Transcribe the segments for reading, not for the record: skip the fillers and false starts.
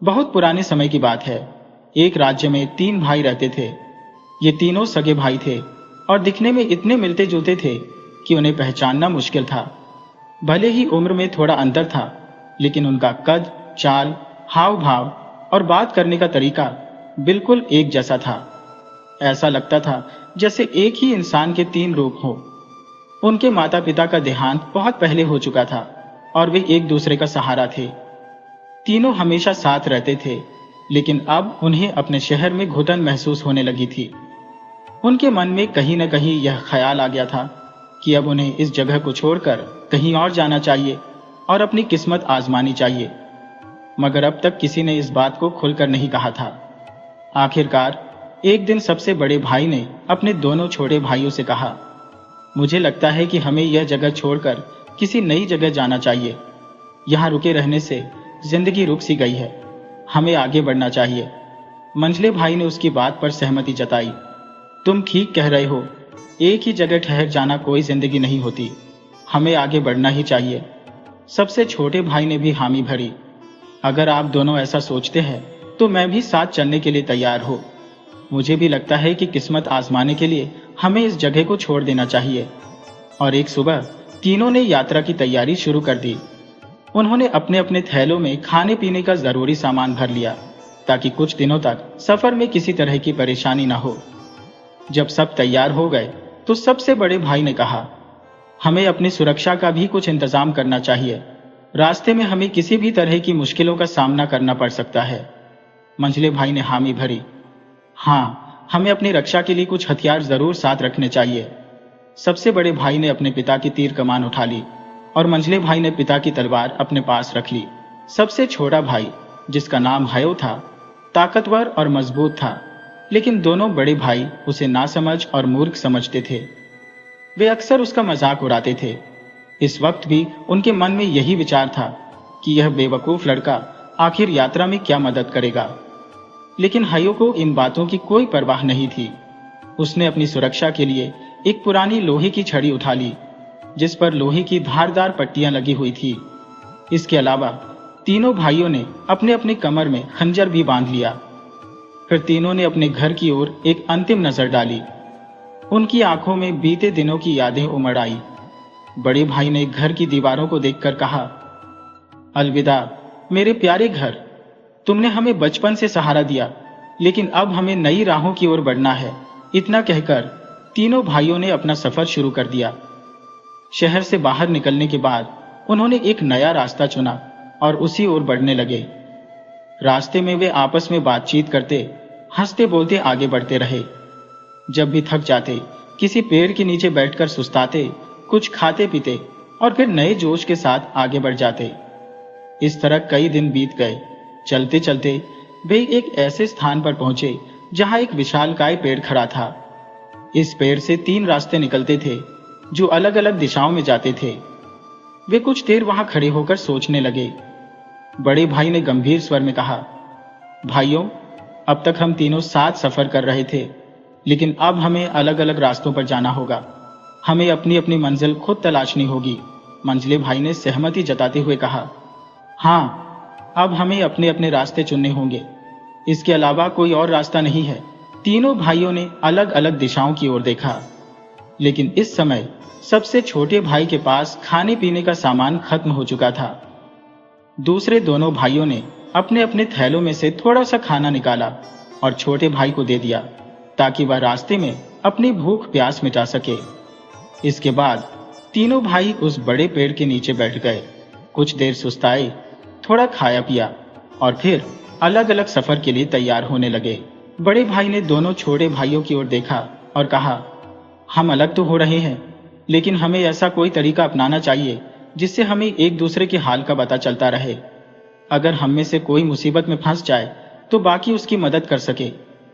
बहुत पुराने समय की बात है। एक राज्य में 3 भाई रहते थे। ये तीनों सगे भाई थे और दिखने में इतने मिलते जुलते थे कि उन्हें पहचानना मुश्किल था। भले ही उम्र में थोड़ा अंतर था, लेकिन उनका कद, चाल, हाव भाव और बात करने का तरीका बिल्कुल एक जैसा था। ऐसा लगता था जैसे एक ही इंसान के 3 रूप हों। उनके माता पिता का देहांत बहुत पहले हो चुका था और वे एक दूसरे का सहारा थे। तीनों हमेशा साथ रहते थे, लेकिन अब उन्हें अपने शहर में घुटन महसूस होने लगी थी। उनके मन में कहीं न कहीं यह ख्याल आ गया था कि अब उन्हें इस जगह को छोड़कर कहीं और जाना चाहिए और अपनी किस्मत आजमानी चाहिए। मगर अब तक किसी ने इस बात को खुलकर नहीं कहा था। आखिरकार एक दिन सबसे बड़े भाई ने अपने दोनों छोटे भाइयों से कहा, मुझे लगता है कि हमें यह जगह छोड़कर किसी नई जगह जाना चाहिए। यहाँ रुके रहने से जिंदगी रुक सी गई है। हमें आगे बढ़ना चाहिए। मंझले भाई ने उसकी बात पर सहमति जताई। तुम ठीक कह रहे हो, एक ही जगह ठहर जाना कोई जिंदगी नहीं होती। हमें आगे बढ़ना ही चाहिए। सबसे छोटे भाई ने भी हामी भरी। अगर आप दोनों ऐसा सोचते हैं तो मैं भी साथ चलने के लिए तैयार हूँ। मुझे भी लगता है कि किस्मत आजमाने के लिए हमें इस जगह को छोड़ देना चाहिए। और एक सुबह तीनों ने यात्रा की तैयारी शुरू कर दी। उन्होंने अपने अपने थैलों में खाने पीने का जरूरी सामान भर लिया, ताकि कुछ दिनों तक सफर में किसी तरह की परेशानी न हो। जब सब तैयार हो गए तो सबसे बड़े भाई ने कहा, हमें अपनी सुरक्षा का भी कुछ इंतजाम करना चाहिए। रास्ते में हमें किसी भी तरह की मुश्किलों का सामना करना पड़ सकता है। मंझले भाई ने हामी भरी। हाँ, हमें अपनी रक्षा के लिए कुछ हथियार जरूर साथ रखने चाहिए। सबसे बड़े भाई ने अपने पिता की तीर कमान उठा ली और मंझले भाई ने पिता की तलवार अपने पास रख ली। सबसे छोटा भाई, जिसका नाम हयो था, ताकतवर और मजबूत था, लेकिन दोनों बड़े भाई उसे नासमझ और मूर्ख समझते थे। वे अक्सर उसका मजाक उड़ाते थे। इस वक्त भी उनके मन में यही विचार था कि यह बेवकूफ लड़का आखिर यात्रा में क्या मदद करेगा। लेकिन हयो को इन बातों की कोई परवाह नहीं थी। उसने अपनी सुरक्षा के लिए एक पुरानी लोहे की छड़ी उठा ली, जिस पर लोहे की धारदार पट्टियां लगी हुई थी। इसके अलावा तीनों भाइयों ने अपने अपने कमर में खंजर भी बांध लिया। फिर तीनों ने अपने घर की ओर एक अंतिम नजर डाली। उनकी आंखों में बीते दिनों की यादें उमड़ आई। बड़े भाई ने घर की दीवारों को देखकर कहा, अलविदा मेरे प्यारे घर। तुमने हमें बचपन से सहारा दिया, लेकिन अब हमें नई राहों की ओर बढ़ना है। इतना कहकर तीनों भाइयों ने अपना सफर शुरू कर दिया। शहर से बाहर निकलने के बाद उन्होंने एक नया रास्ता चुना और उसी ओर बढ़ने लगे। रास्ते में वे आपस में बातचीत करते, हंसते बोलते आगे बढ़ते रहे। जब भी थक जाते, किसी पेड़ के नीचे बैठकर सुस्ताते, कुछ खाते पीते और फिर नए जोश के साथ आगे बढ़ जाते। इस तरह कई दिन बीत गए। चलते चलते वे एक ऐसे स्थान पर पहुंचे जहां एक विशालकाय पेड़ खड़ा था। इस पेड़ से 3 रास्ते निकलते थे जो अलग अलग दिशाओं में जाते थे। वे कुछ देर वहां खड़े होकर सोचने लगे। बड़े भाई ने गंभीर स्वर में कहा, भाइयों, अब तक हम तीनों साथ सफर कर रहे थे, लेकिन अब हमें अलग अलग रास्तों पर जाना होगा। हमें अपनी अपनी मंजिल खुद तलाशनी होगी। मंझले भाई ने सहमति जताते हुए कहा, हाँ, अब हमें अपने अपने रास्ते चुनने होंगे। इसके अलावा कोई और रास्ता नहीं है। तीनों भाइयों ने अलग अलग दिशाओं की ओर देखा, लेकिन इस समय सबसे छोटे भाई के पास खाने पीने का सामान खत्म हो चुका था। दूसरे दोनों भाइयों ने अपने अपने थैलों में से थोड़ा सा खाना निकाला और छोटे भाई को दे दिया, ताकि वह रास्ते में अपनी भूख प्यास मिटा सके। इसके बाद तीनों भाई उस बड़े पेड़ के नीचे बैठ गए। कुछ देर सुस्ताए, थोड़ा खाया पिया और फिर अलग अलग सफर के लिए तैयार होने लगे। बड़े भाई ने दोनों छोटे भाइयों की ओर देखा और कहा, हम अलग तो हो रहे हैं, लेकिन हमें ऐसा कोई तरीका अपनाना चाहिए जिससे हमें एक दूसरे के हाल का पता चलता रहे। अगर हम में से कोई मुसीबत में फंस जाए तो बाकी उसकी मदद कर सके।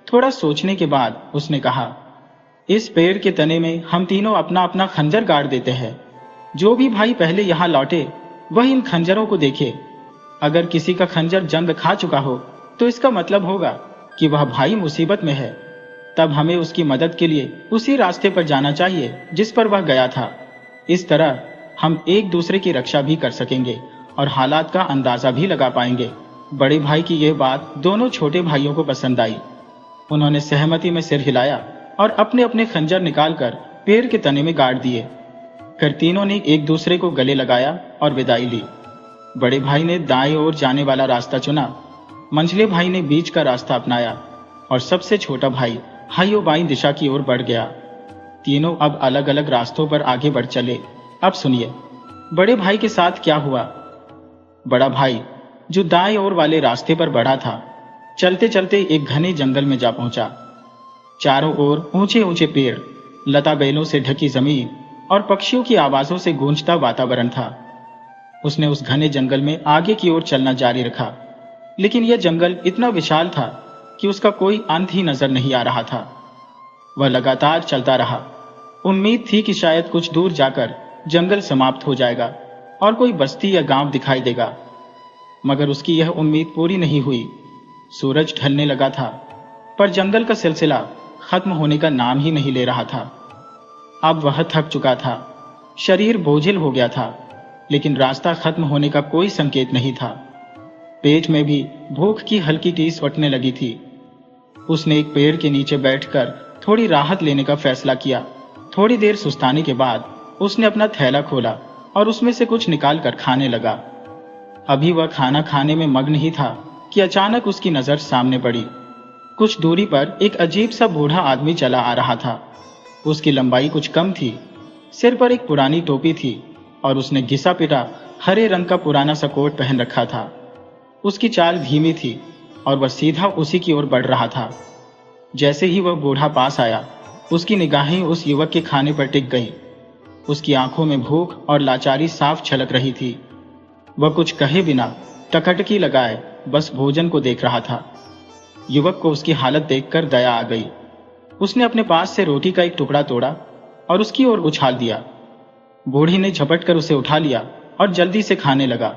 थोड़ा सोचने के बाद उसने कहा, इस पेड़ के तने में हम तीनों अपना अपना खंजर गाड़ देते हैं। जो भी भाई पहले यहाँ लौटे वह इन खंजरों को देखे। अगर किसी का खंजर जंग खा चुका हो तो इसका मतलब होगा कि वह भाई मुसीबत में है। तब हमें उसकी मदद के लिए उसी रास्ते पर जाना चाहिए जिस पर वह गया था। इस तरह हम एक दूसरे की रक्षा भी कर सकेंगे और हालात का अंदाजा भी लगा पाएंगे। बड़े भाई की यह बात दोनों छोटे भाइयों को पसंद आई। उन्होंने सहमति में सिर हिलाया और अपने अपने खंजर निकालकर पेड़ के तने में गाड़ दिए। फिर तीनों ने एक दूसरे को गले लगाया और विदाई ली। बड़े भाई ने दाएं ओर जाने वाला रास्ता चुना, मंझले भाई ने बीच का रास्ता अपनाया और सबसे छोटा भाई हाईओ बाईं दिशा की ओर बढ़ गया। तीनों अब अलग अलग रास्तों पर आगे बढ़ चले। अब सुनिए बड़े भाई के साथ क्या हुआ। बड़ा भाई जो दाएं ओर वाले रास्ते पर बढ़ा था, चलते चलते एक घने जंगल में जा पहुंचा। चारों ओर ऊंचे ऊंचे पेड़, लता बेलों से ढकी जमीन और पक्षियों की आवाजों से गूंजता वातावरण था। उसने उस घने जंगल में आगे की ओर चलना जारी रखा, लेकिन यह जंगल इतना विशाल था कि उसका कोई अंत ही नजर नहीं आ रहा था। वह लगातार चलता रहा। उम्मीद थी कि शायद कुछ दूर जाकर जंगल समाप्त हो जाएगा और कोई बस्ती या गांव दिखाई देगा, मगर उसकी यह उम्मीद पूरी नहीं हुई। सूरज ढलने लगा था, पर जंगल का सिलसिला खत्म होने का नाम ही नहीं ले रहा था। अब वह थक चुका था, शरीर बोझिल हो गया था, लेकिन रास्ता खत्म होने का कोई संकेत नहीं था। पेट में भी भूख की हल्की टीस उठने लगी थी। उसने एक पेड़ के नीचे बैठकर थोड़ी राहत लेने का फैसला किया। थोड़ी देर सुस्ताने के बाद उसने अपना थैला खोला और उसमें से कुछ निकालकर खाने लगा। अभी वह खाना खाने में मग्न ही था कि अचानक उसकी नजर सामने पड़ी। कुछ दूरी पर एक अजीब सा बूढ़ा आदमी चला आ रहा था। उसकी लंबाई कुछ कम थी, सिर पर एक पुरानी टोपी थी और उसने घिसा पिटा हरे रंग का पुराना सा कोट पहन रखा था। उसकी चाल धीमी थी और वह सीधा उसी की ओर बढ़ रहा था। जैसे ही वह बूढ़ा पास आया, उसकी निगाहें उस युवक के खाने पर टिक गई। उसकी आंखों में भूख और लाचारी साफ छलक रही थी। वह कुछ कहे बिना टकटकी लगाए बस भोजन को देख रहा था। युवक को उसकी हालत देखकर दया आ गई। उसने अपने पास से रोटी का एक टुकड़ा तोड़ा और उसकी ओर उछाल दिया। बूढ़ी ने झपट कर उसे उठा लिया और जल्दी से खाने लगा।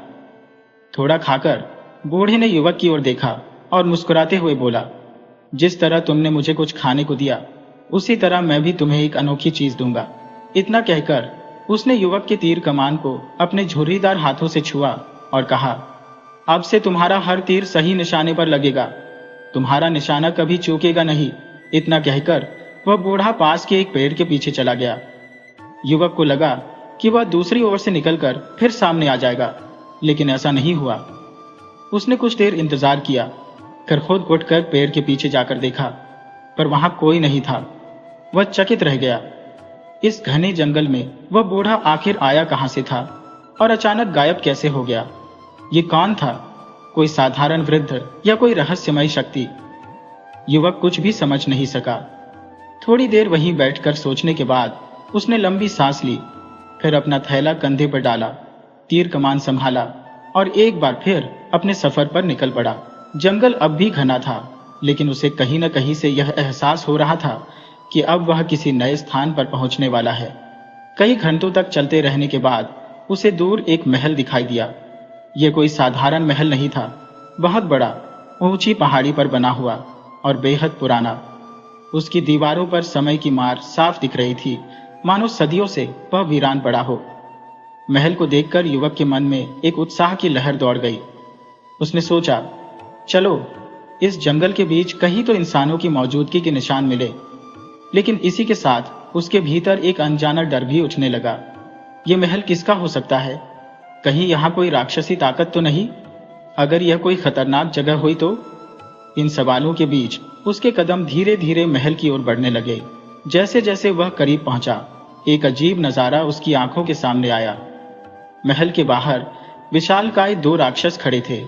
थोड़ा खाकर बूढ़े ने युवक की ओर देखा और मुस्कुराते हुए बोला, जिस तरह तुमने मुझे कुछ खाने को दिया, उसी तरह मैं भी तुम्हें एक अनोखी चीज दूंगा। इतना कहकर उसने युवक के तीर कमान को अपने झुर्रीदार हाथों से छुआ और कहा, अब से तुम्हारा हर तीर सही निशाने पर लगेगा, तुम्हारा निशाना कभी चूकेगा नहीं। इतना कहकर वह बूढ़ा पास के एक पेड़ के पीछे चला गया। युवक को लगा कि वह दूसरी ओर से निकलकर फिर सामने आ जाएगा, लेकिन ऐसा नहीं हुआ। उसने कुछ देर इंतजार किया, फिर खुद उठकर पेड़ के पीछे जाकर देखा, पर वहां कोई नहीं था। वह चकित रह गया। इस घने जंगल में वह बूढ़ा आखिर आया कहां से था और अचानक गायब कैसे हो गया? ये कौन था? कोई साधारण वृद्ध या कोई रहस्यमय शक्ति? युवक कुछ भी समझ नहीं सका। थोड़ी देर वहीं बैठकर सोचने के बाद उसने लंबी सांस ली, फिर अपना थैला कंधे पर डाला, तीर कमान संभाला और एक बार फिर अपने सफर पर निकल पड़ा। जंगल अब भी घना था, लेकिन उसे कहीं न कहीं से यह एहसास हो रहा था कि अब वह किसी नए स्थान पर पहुंचने वाला है। कई घंटों तक चलते रहने के बाद उसे दूर एक महल दिखाई दिया। यह कोई साधारण महल नहीं था, बहुत बड़ा, ऊंची पहाड़ी पर बना हुआ और बेहद पुराना। उसकी दीवारों पर समय की मार साफ दिख रही थी, मानो सदियों से वह वीरान पड़ा हो। महल को देखकर युवक के मन में एक उत्साह की लहर दौड़ गई। उसने सोचा, चलो इस जंगल के बीच कहीं तो इंसानों की मौजूदगी के निशान मिले। लेकिन इसी के साथ उसके भीतर एक अनजाना डर भी उठने लगा। यह महल किसका हो सकता है? कहीं यहाँ कोई राक्षसी ताकत तो नहीं? अगर यह कोई खतरनाक जगह हुई तो? इन सवालों के बीच उसके कदम धीरे धीरे महल की ओर बढ़ने लगे। जैसे जैसे वह करीब पहुंचा, एक अजीब नजारा उसकी आंखों के सामने आया। महल के बाहर विशालकाय दो राक्षस खड़े थे।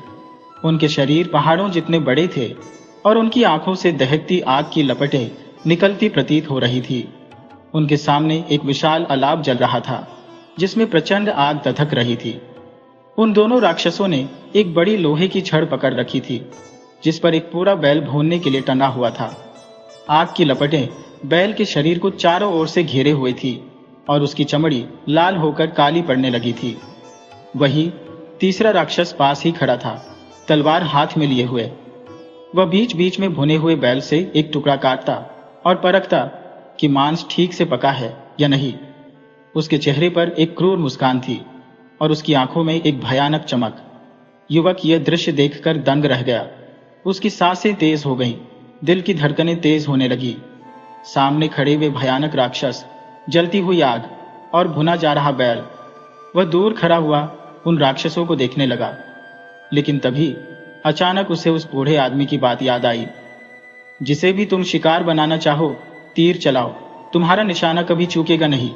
उनके शरीर पहाड़ों जितने बड़े थे और उनकी आंखों से दहकती आग की लपटें निकलती प्रतीत हो रही थी। उनके सामने एक विशाल अलाव जल रहा था, जिसमें प्रचंड आग दधक रही थी। उन दोनों राक्षसों ने एक बड़ी लोहे की छड़ पकड़ रखी थी, जिस पर एक पूरा बैल भूनने के लिए टंगा हुआ था। आग की लपटें बैल के शरीर को चारों ओर से घेरे हुए थी और उसकी चमड़ी लाल होकर काली पड़ने लगी थी। वहीं तीसरा राक्षस पास ही खड़ा था, तलवार हाथ में लिए हुए। वह बीच बीच में भुने हुए बैल से एक टुकड़ा काटता और परखता कि मांस ठीक से पका है या नहीं। उसके चेहरे पर एक क्रूर मुस्कान थी और उसकी आंखों में एक भयानक चमक। युवक यह दृश्य देखकर दंग रह गया। उसकी सांसें तेज हो गईं, दिल की धड़कनें तेज होने लगी। सामने खड़े वे भयानक राक्षस, जलती हुई आग और भुना जा रहा बैल। वह दूर खड़ा हुआ उन राक्षसों को देखने लगा, लेकिन तभी अचानक उसे उस बूढ़े आदमी की बात याद आई। जिसे भी तुम शिकार बनाना चाहो, तीर चलाओ, तुम्हारा निशाना कभी चूकेगा नहीं।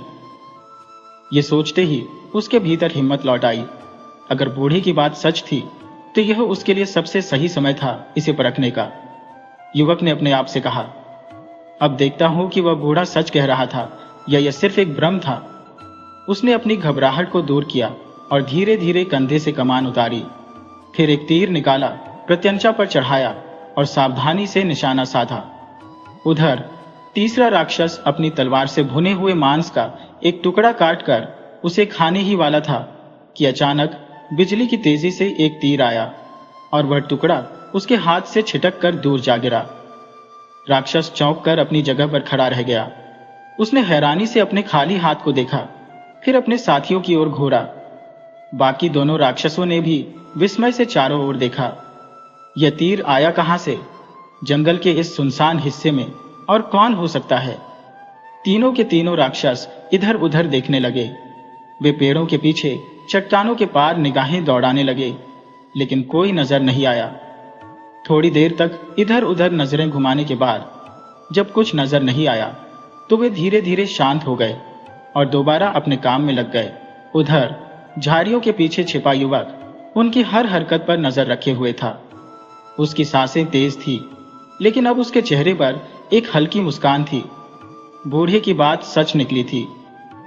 ये सोचते ही उसके भीतर हिम्मत लौट आई। अगर बूढ़े की बात सच थी तो यह उसके लिए सबसे सही समय था इसे परखने का। युवक ने अपने आप से कहा, अब देखता हूं कि वह बूढ़ा सच कह रहा था या यह सिर्फ एक भ्रम था। उसने अपनी घबराहट को दूर किया और धीरे धीरे कंधे से कमान उतारी। फिर एक तीर निकाला, प्रत्यंचा पर चढ़ाया और सावधानी से निशाना साधा। उधर तीसरा राक्षस अपनी तलवार से भुने हुए मांस का एक टुकड़ा काटकर उसे खाने ही वाला था कि अचानक बिजली की तेजी से एक तीर आया और वह टुकड़ा उसके हाथ से छिटक कर दूर जा गिरा। राक्षस चौंक कर अपनी जगह पर खड़ा रह गया। उसने हैरानी से अपने खाली हाथ को देखा, फिर अपने साथियों की ओर घूरा। बाकी दोनों राक्षसों ने भी विस्मय से चारों ओर देखा। यह तीर आया कहां से? जंगल के इस सुनसान हिस्से में और कौन हो सकता है? तीनों के तीनों राक्षस इधर उधर देखने लगे। वे पेड़ों के पीछे, चट्टानों के पार निगाहें दौड़ाने लगे, लेकिन कोई नजर नहीं आया। थोड़ी देर तक इधर उधर नजरें घुमाने के बाद जब कुछ नजर नहीं आया तो वे धीरे धीरे शांत हो गए और दोबारा अपने काम में लग गए। उधर झाड़ियों के पीछे छिपा युवक उनकी हर हरकत पर नजर रखे हुए था। उसकी सांसें तेज थी, लेकिन अब उसके चेहरे पर एक हल्की मुस्कान थी। बूढ़े की बात सच निकली थी,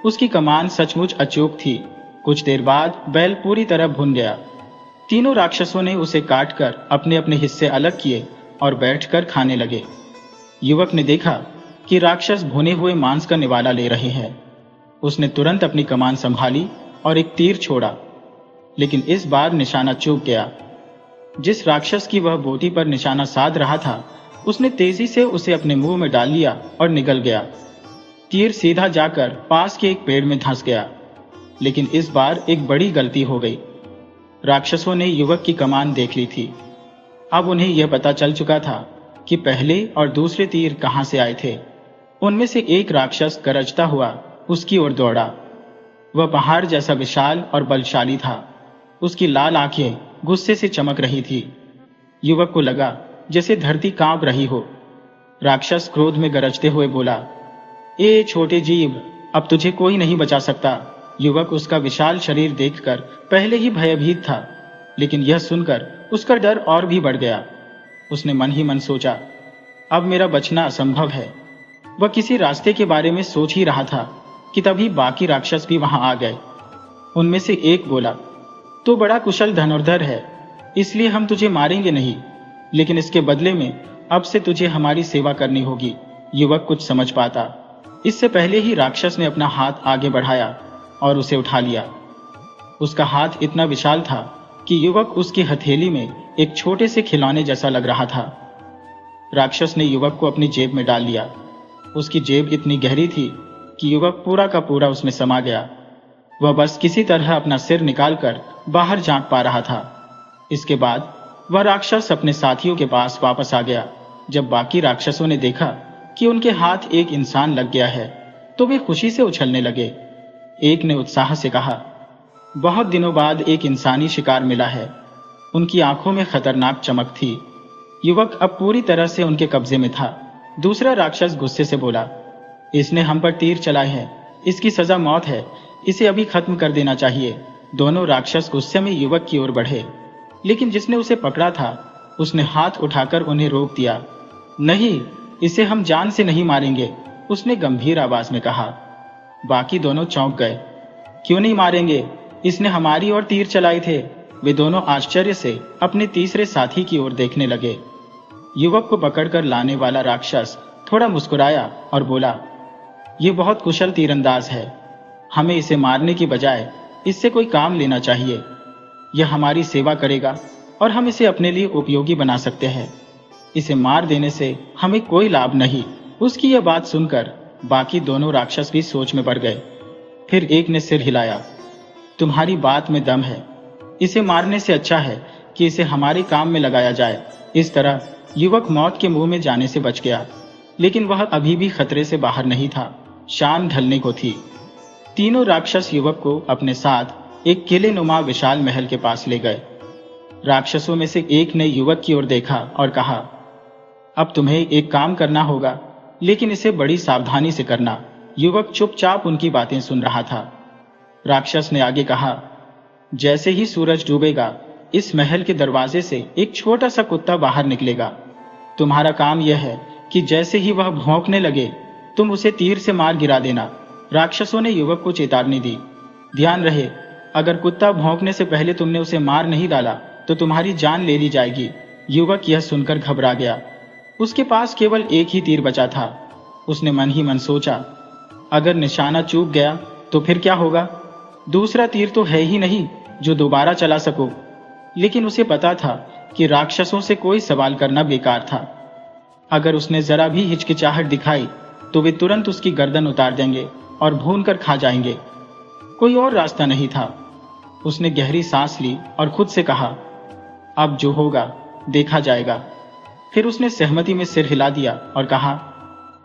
उसकी कमान सचमुच अचूक थी। कुछ देर बाद बैल पूरी तरह भुन गया। तीनों राक्षसों ने उसे काटकर अपने अपने हिस्से अलग किए और बैठकर खाने लगे। युवक ने देखा कि राक्षस भुने हुए मांस का निवाला ले रहे हैं। उसने तुरंत अपनी कमान संभाली और एक तीर छोड़ा, लेकिन इस बार निशाना चूक गया। जिस राक्षस की वह बोटी पर निशाना साध रहा था, उसने तेजी से उसे अपने मुंह में डाल लिया और निगल गया। तीर सीधा जाकर पास के एक पेड़ में धंस गया, लेकिन इस बार एक बड़ी गलती हो गई। राक्षसों ने युवक की कमान देख ली थी। अब उन्हें यह पता चल चुका था कि पहले और दूसरे तीर कहां से आए थे। उनमें से एक राक्षस गरजता हुआ उसकी ओर दौड़ा। वह पहाड़ जैसा विशाल और बलशाली था। उसकी लाल आंखें गुस्से से चमक रही थी। युवक को लगा जैसे धरती कांप रही हो। राक्षस क्रोध में गरजते हुए बोला, ए छोटे जीव, अब तुझे कोई नहीं बचा सकता। युवक उसका विशाल शरीर देखकर पहले ही भयभीत था, लेकिन यह सुनकर उसका डर और भी बढ़ गया। उसने मन ही मन सोचा, अब मेरा बचना असंभव है। वह किसी रास्ते के बारे में सोच ही रहा था कि तभी बाकी राक्षस भी वहां आ गए। उनमें से एक बोला, तो बड़ा कुशल धनुर्धर है, इसलिए हम तुझे मारेंगे नहीं, लेकिन इसके बदले में अब से तुझे हमारी सेवा करनी होगी। युवक कुछ समझ पाता इससे पहले ही राक्षस ने अपना हाथ आगे बढ़ाया और उसे उठा लिया। उसका हाथ इतना विशाल था कि युवक उसकी हथेली में एक छोटे से खिलौने जैसा लग रहा था। राक्षस ने युवक को अपनी जेब में डाल लिया। उसकी जेब इतनी गहरी थी कि युवक पूरा का पूरा उसमें समा गया। वह बस किसी तरह अपना सिर निकालकर बाहर झांक पा रहा था। इसके बाद वह राक्षस अपने साथियों के पास वापस आ गया। जब बाकी राक्षसों ने देखा कि उनके हाथ एक इंसान लग गया है तो वे खुशी से उछलने लगे। एक ने उत्साह से कहा, बहुत दिनों बाद एक इंसानी शिकार मिला है। उनकी आंखों में खतरनाक चमक थी। युवक अब पूरी तरह से उनके कब्जे में था। दूसरा राक्षस गुस्से से बोला, इसने हम पर तीर चलाए हैं, इसकी सजा मौत है, इसे अभी खत्म कर देना चाहिए। दोनों राक्षस गुस्से में युवक की ओर बढ़े, लेकिन जिसने उसे पकड़ा था उसने हाथ उठाकर उन्हें रोक दिया। नहीं, इसे हम जान से नहीं मारेंगे, उसने गंभीर आवाज में कहा। बाकी दोनों चौंक गए। क्यों नहीं मारेंगे? इसने हमारी ओर तीर चलाए थे। वे दोनों आश्चर्य से अपने तीसरे साथी की ओर देखने लगे। युवक को पकड़कर लाने वाला राक्षस थोड़ा मुस्कुराया और बोला, यह बहुत कुशल तीरंदाज है, हमें इसे मारने की बजाय इससे कोई काम लेना चाहिए। यह हमारी सेवा करेगा और हम इसे अपने लिए उपयोगी बना सकते हैं। इसे मार देने से हमें कोई लाभ नहीं। उसकी यह बात सुनकर बाकी दोनों राक्षस भी सोच में पड़ गए। फिर एक ने सिर हिलाया, तुम्हारी बात में दम है, इसे मारने से अच्छा है कि इसे हमारे काम में लगाया जाए। इस तरह युवक मौत के मुंह में जाने से बच गया, लेकिन वह अभी भी खतरे से बाहर नहीं था। शाम ढलने को थी। तीनों राक्षस युवक को अपने साथ एक किले नुमा विशाल महल के पास ले गए। राक्षसों में से एक ने युवक की ओर देखा और कहा, अब तुम्हें एक काम करना होगा, लेकिन इसे बड़ी सावधानी से करना। युवक चुपचाप उनकी बातें सुन रहा था। राक्षस ने आगे कहा, जैसे ही सूरज डूबेगा, इस महल के दरवाजे से एक छोटा सा कुत्ता बाहर निकलेगा। तुम्हारा काम यह है कि जैसे ही वह भौंकने लगे, तुम उसे तीर से मार गिरा देना। राक्षसों ने युवक को चेतावनी दी, ध्यान रहे, अगर कुत्ता भौंकने से पहले तुमने उसे मार नहीं डाला तो तुम्हारी जान ले ली जाएगी। युवक यह सुनकर घबरा गया। उसके पास केवल एक ही तीर बचा था। उसने मन ही मन सोचा, अगर निशाना चूक गया तो फिर क्या होगा? दूसरा तीर तो है ही नहीं जो दोबारा चला सको। लेकिन उसे पता था कि राक्षसों से कोई सवाल करना बेकार था। अगर उसने जरा भी हिचकिचाहट दिखाई तो वे तुरंत उसकी गर्दन उतार देंगे और भूनकर खा जाएंगे। कोई और रास्ता नहीं था। उसने गहरी सांस ली और खुद से कहा, अब जो होगा देखा जाएगा। फिर उसने सहमति में सिर हिला दिया और कहा,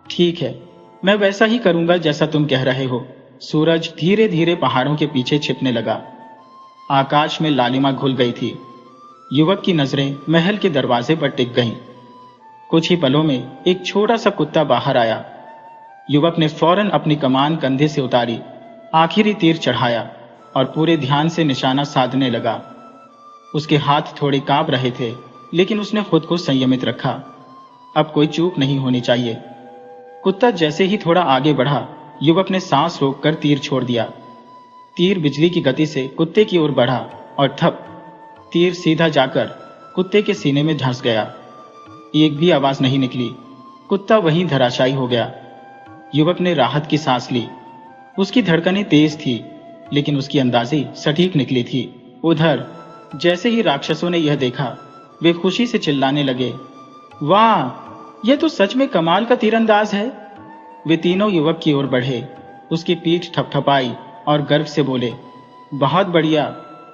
ठीक है, मैं वैसा ही करूंगा जैसा तुम कह रहे हो। सूरज धीरे धीरे पहाड़ों के पीछे छिपने लगा। आकाश में लालिमा घुल गई थी। युवक की नजरें महल के दरवाजे पर टिक गईं। कुछ ही पलों में एक छोटा सा कुत्ता बाहर आया। युवक ने फौरन अपनी कमान कंधे से उतारी, आखिरी तीर चढ़ाया और पूरे ध्यान से निशाना साधने लगा। उसके हाथ थोड़े कांप रहे थे, लेकिन उसने खुद को संयमित रखा। अब कोई चूक नहीं होनी चाहिए। कुत्ता जैसे ही थोड़ा आगे बढ़ा, युवक ने सांस रोककर तीर छोड़ दिया। तीर बिजली की गति से कुत्ते की ओर बढ़ा और थप, तीर सीधा जाकर कुत्ते के सीने में धंस गया। एक भी आवाज नहीं निकली। कुत्ता वहीं धराशायी हो गया। युवक ने राहत की सांस ली। उसकी धड़कनें तेज थी, लेकिन उसकी अंदाजी सटीक निकली थी। उधर जैसे ही राक्षसों ने यह देखा, वे खुशी से चिल्लाने लगे, वाह, यह तो सच में कमाल का तीरंदाज है। वे तीनों युवक की ओर बढ़े, उसकी पीठ थपथपाई और गर्व से बोले, बहुत बढ़िया,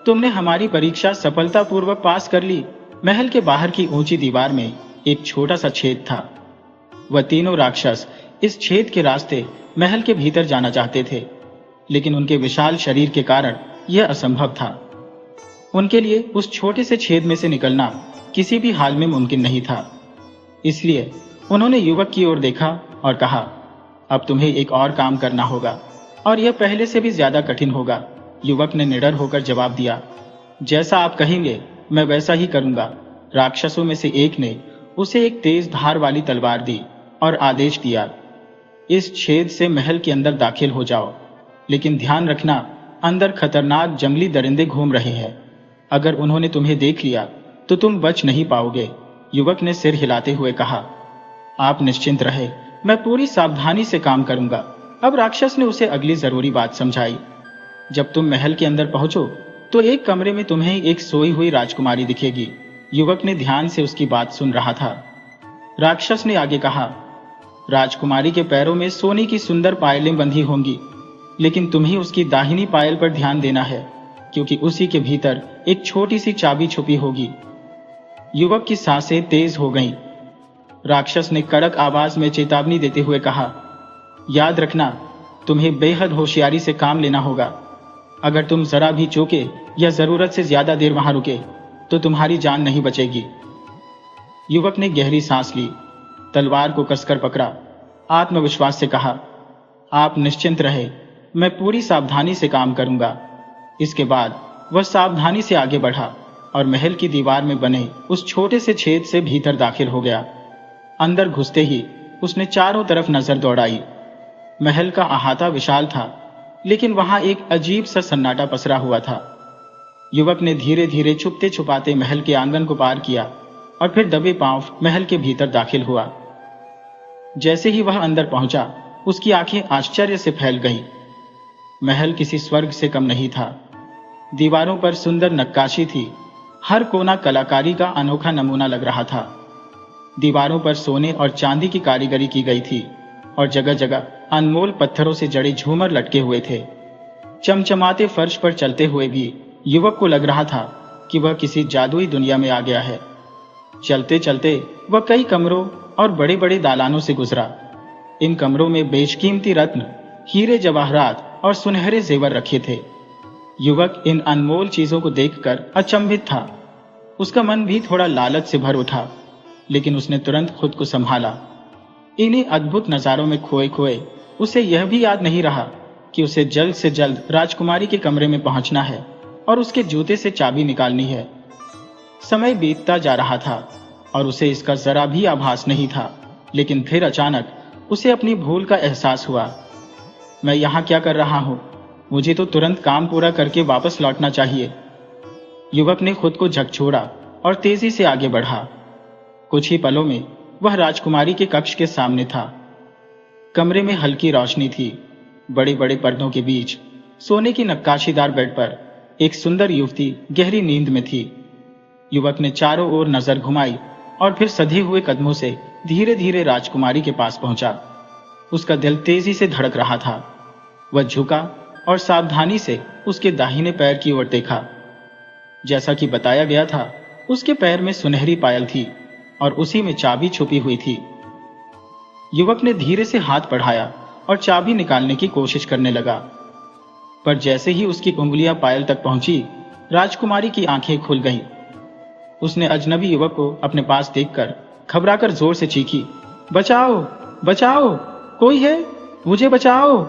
तुमने हमारी परीक्षा सफलतापूर्वक पास कर ली। महल के बाहर की ऊंची दीवार में एक छोटा सा छेद था। वह तीनों राक्षस इस छेद के रास्ते महल के भीतर जाना चाहते थे, लेकिन उनके विशाल शरीर के कारण यह असंभव था। उनके लिए उस छोटे से छेद में से निकलना किसी भी हाल में मुमकिन नहीं था। इसलिए उन्होंने युवक की ओर देखा और कहा, अब तुम्हें एक और काम करना होगा, और यह पहले से भी ज्यादा कठिन होगा। युवक ने निडर होकर जवाब दिया, जैसा आप कहेंगे मैं वैसा ही करूंगा। राक्षसों में से एक ने उसे एक तेज धार वाली तलवार दी और आदेश दिया, इस छेद से महल के अंदर दाखिल हो जाओ, लेकिन ध्यान रखना, अंदर खतरनाक जंगली दरिंदे घूम रहे हैं। अगर उन्होंने तुम्हें देख लिया तो तुम बच नहीं पाओगे। युवक ने सिर हिलाते हुए कहा, आप निश्चिंत रहे, मैं पूरी सावधानी से काम करूंगा। अब राक्षस ने उसे अगली जरूरी बात समझाई। जब तुम महल के अंदर पहुंचो तो एक कमरे में तुम्हें एक सोई हुई राजकुमारी दिखेगी। युवक ने ध्यान से उसकी बात सुन रहा था। राक्षस ने आगे कहा, राजकुमारी के पैरों में सोने की सुंदर पायलें बंधी होंगी, लेकिन तुम्हें उसकी दाहिनी पायल पर ध्यान देना है, क्योंकि उसी के भीतर एक छोटी सी चाबी छुपी होगी। युवक की सांसें तेज हो गईं। राक्षस ने कड़क आवाज में चेतावनी देते हुए कहा, याद रखना, तुम्हें बेहद होशियारी से काम लेना होगा। अगर तुम जरा भी चूके या जरूरत से ज्यादा देर वहां रुके तो तुम्हारी जान नहीं बचेगी। युवक ने गहरी सांस ली, तलवार को कसकर पकड़ा, आत्मविश्वास से कहा, आप निश्चिंत रहे, मैं पूरी सावधानी से काम करूंगा। इसके बाद वह सावधानी से आगे बढ़ा और महल की दीवार में बने उस छोटे से छेद से भीतर दाखिल हो गया। अंदर घुसते ही उसने चारों तरफ नजर दौड़ाई। महल का अहाता विशाल था, लेकिन वहां एक अजीब सा सन्नाटा पसरा हुआ था। युवक ने धीरे धीरे छुपते छुपाते महल के आंगन को पार किया और फिर दबे पांव महल के भीतर दाखिल हुआ। जैसे ही वह अंदर पहुंचा, उसकी आंखें आश्चर्य से फैल गईं। महल किसी स्वर्ग से कम नहीं था। दीवारों पर सुंदर नक्काशी थी, हर कोना कलाकारी का अनोखा नमूना लग रहा था। दीवारों पर सोने और चांदी की कारीगरी की गई थी और जगह जगह अनमोल पत्थरों से जड़े झूमर लटके हुए थे। चमचमाते फर्श पर चलते हुए भी युवक को लग रहा था कि वह किसी जादुई दुनिया में आ गया है। चलते चलते वह कई कमरों और बड़े बड़े दालानों से गुजरा। इन कमरों में बेशकीमती रत्न, हीरे जवाहरात और सुनहरे जेवर रखे थे। युवक इन अनमोल चीजों को देखकर अचंभित था। उसका मन भी थोड़ा लालच से भर उठा, लेकिन उसने तुरंत खुद को संभाला। इन्हीं अद्भुत नजारों में खोए खोए उसे यह भी याद नहीं रहा कि उसे जल्द से जल्द राजकुमारी के कमरे में पहुंचना है और उसके जूते से चाबी निकालनी है। समय बीतता जा रहा था और उसे इसका जरा भी आभास नहीं था, लेकिन फिर अचानक उसे अपनी भूल का एहसास हुआ। मैं यहाँ क्या कर रहा हूँ? मुझे तो तुरंत काम पूरा करके वापस लौटना चाहिए। युवक ने खुद को झकझोरा और तेजी से आगे बढ़ा। कुछ ही पलों में वह राजकुमारी के कक्ष के सामने था। कमरे में हल्की रोशनी थी। बड़े बड़े पर्दों के बीच सोने की नक्काशीदार बेड पर एक सुंदर युवती गहरी नींद में थी। युवक ने चारों ओर नजर घुमाई और फिर सधे हुए कदमों से धीरे धीरे राजकुमारी के पास पहुंचा। उसका दिल तेजी से धड़क रहा था। वह झुका और सावधानी से उसके दाहिने पैर की ओर देखा। जैसा कि बताया गया था, उसके पैर में सुनहरी पायल थी और उसी में चाबी छुपी हुई थी। युवक ने धीरे से हाथ बढ़ाया और चाबी निकालने की कोशिश करने लगा, पर जैसे ही उसकी उंगलियां पायल तक पहुंची, राजकुमारी की आंखें खुल गईं। उसने अजनबी युवक को अपने पास देखकर घबराकर जोर से चीखी, बचाओ बचाओ, कोई है, मुझे बचाओ।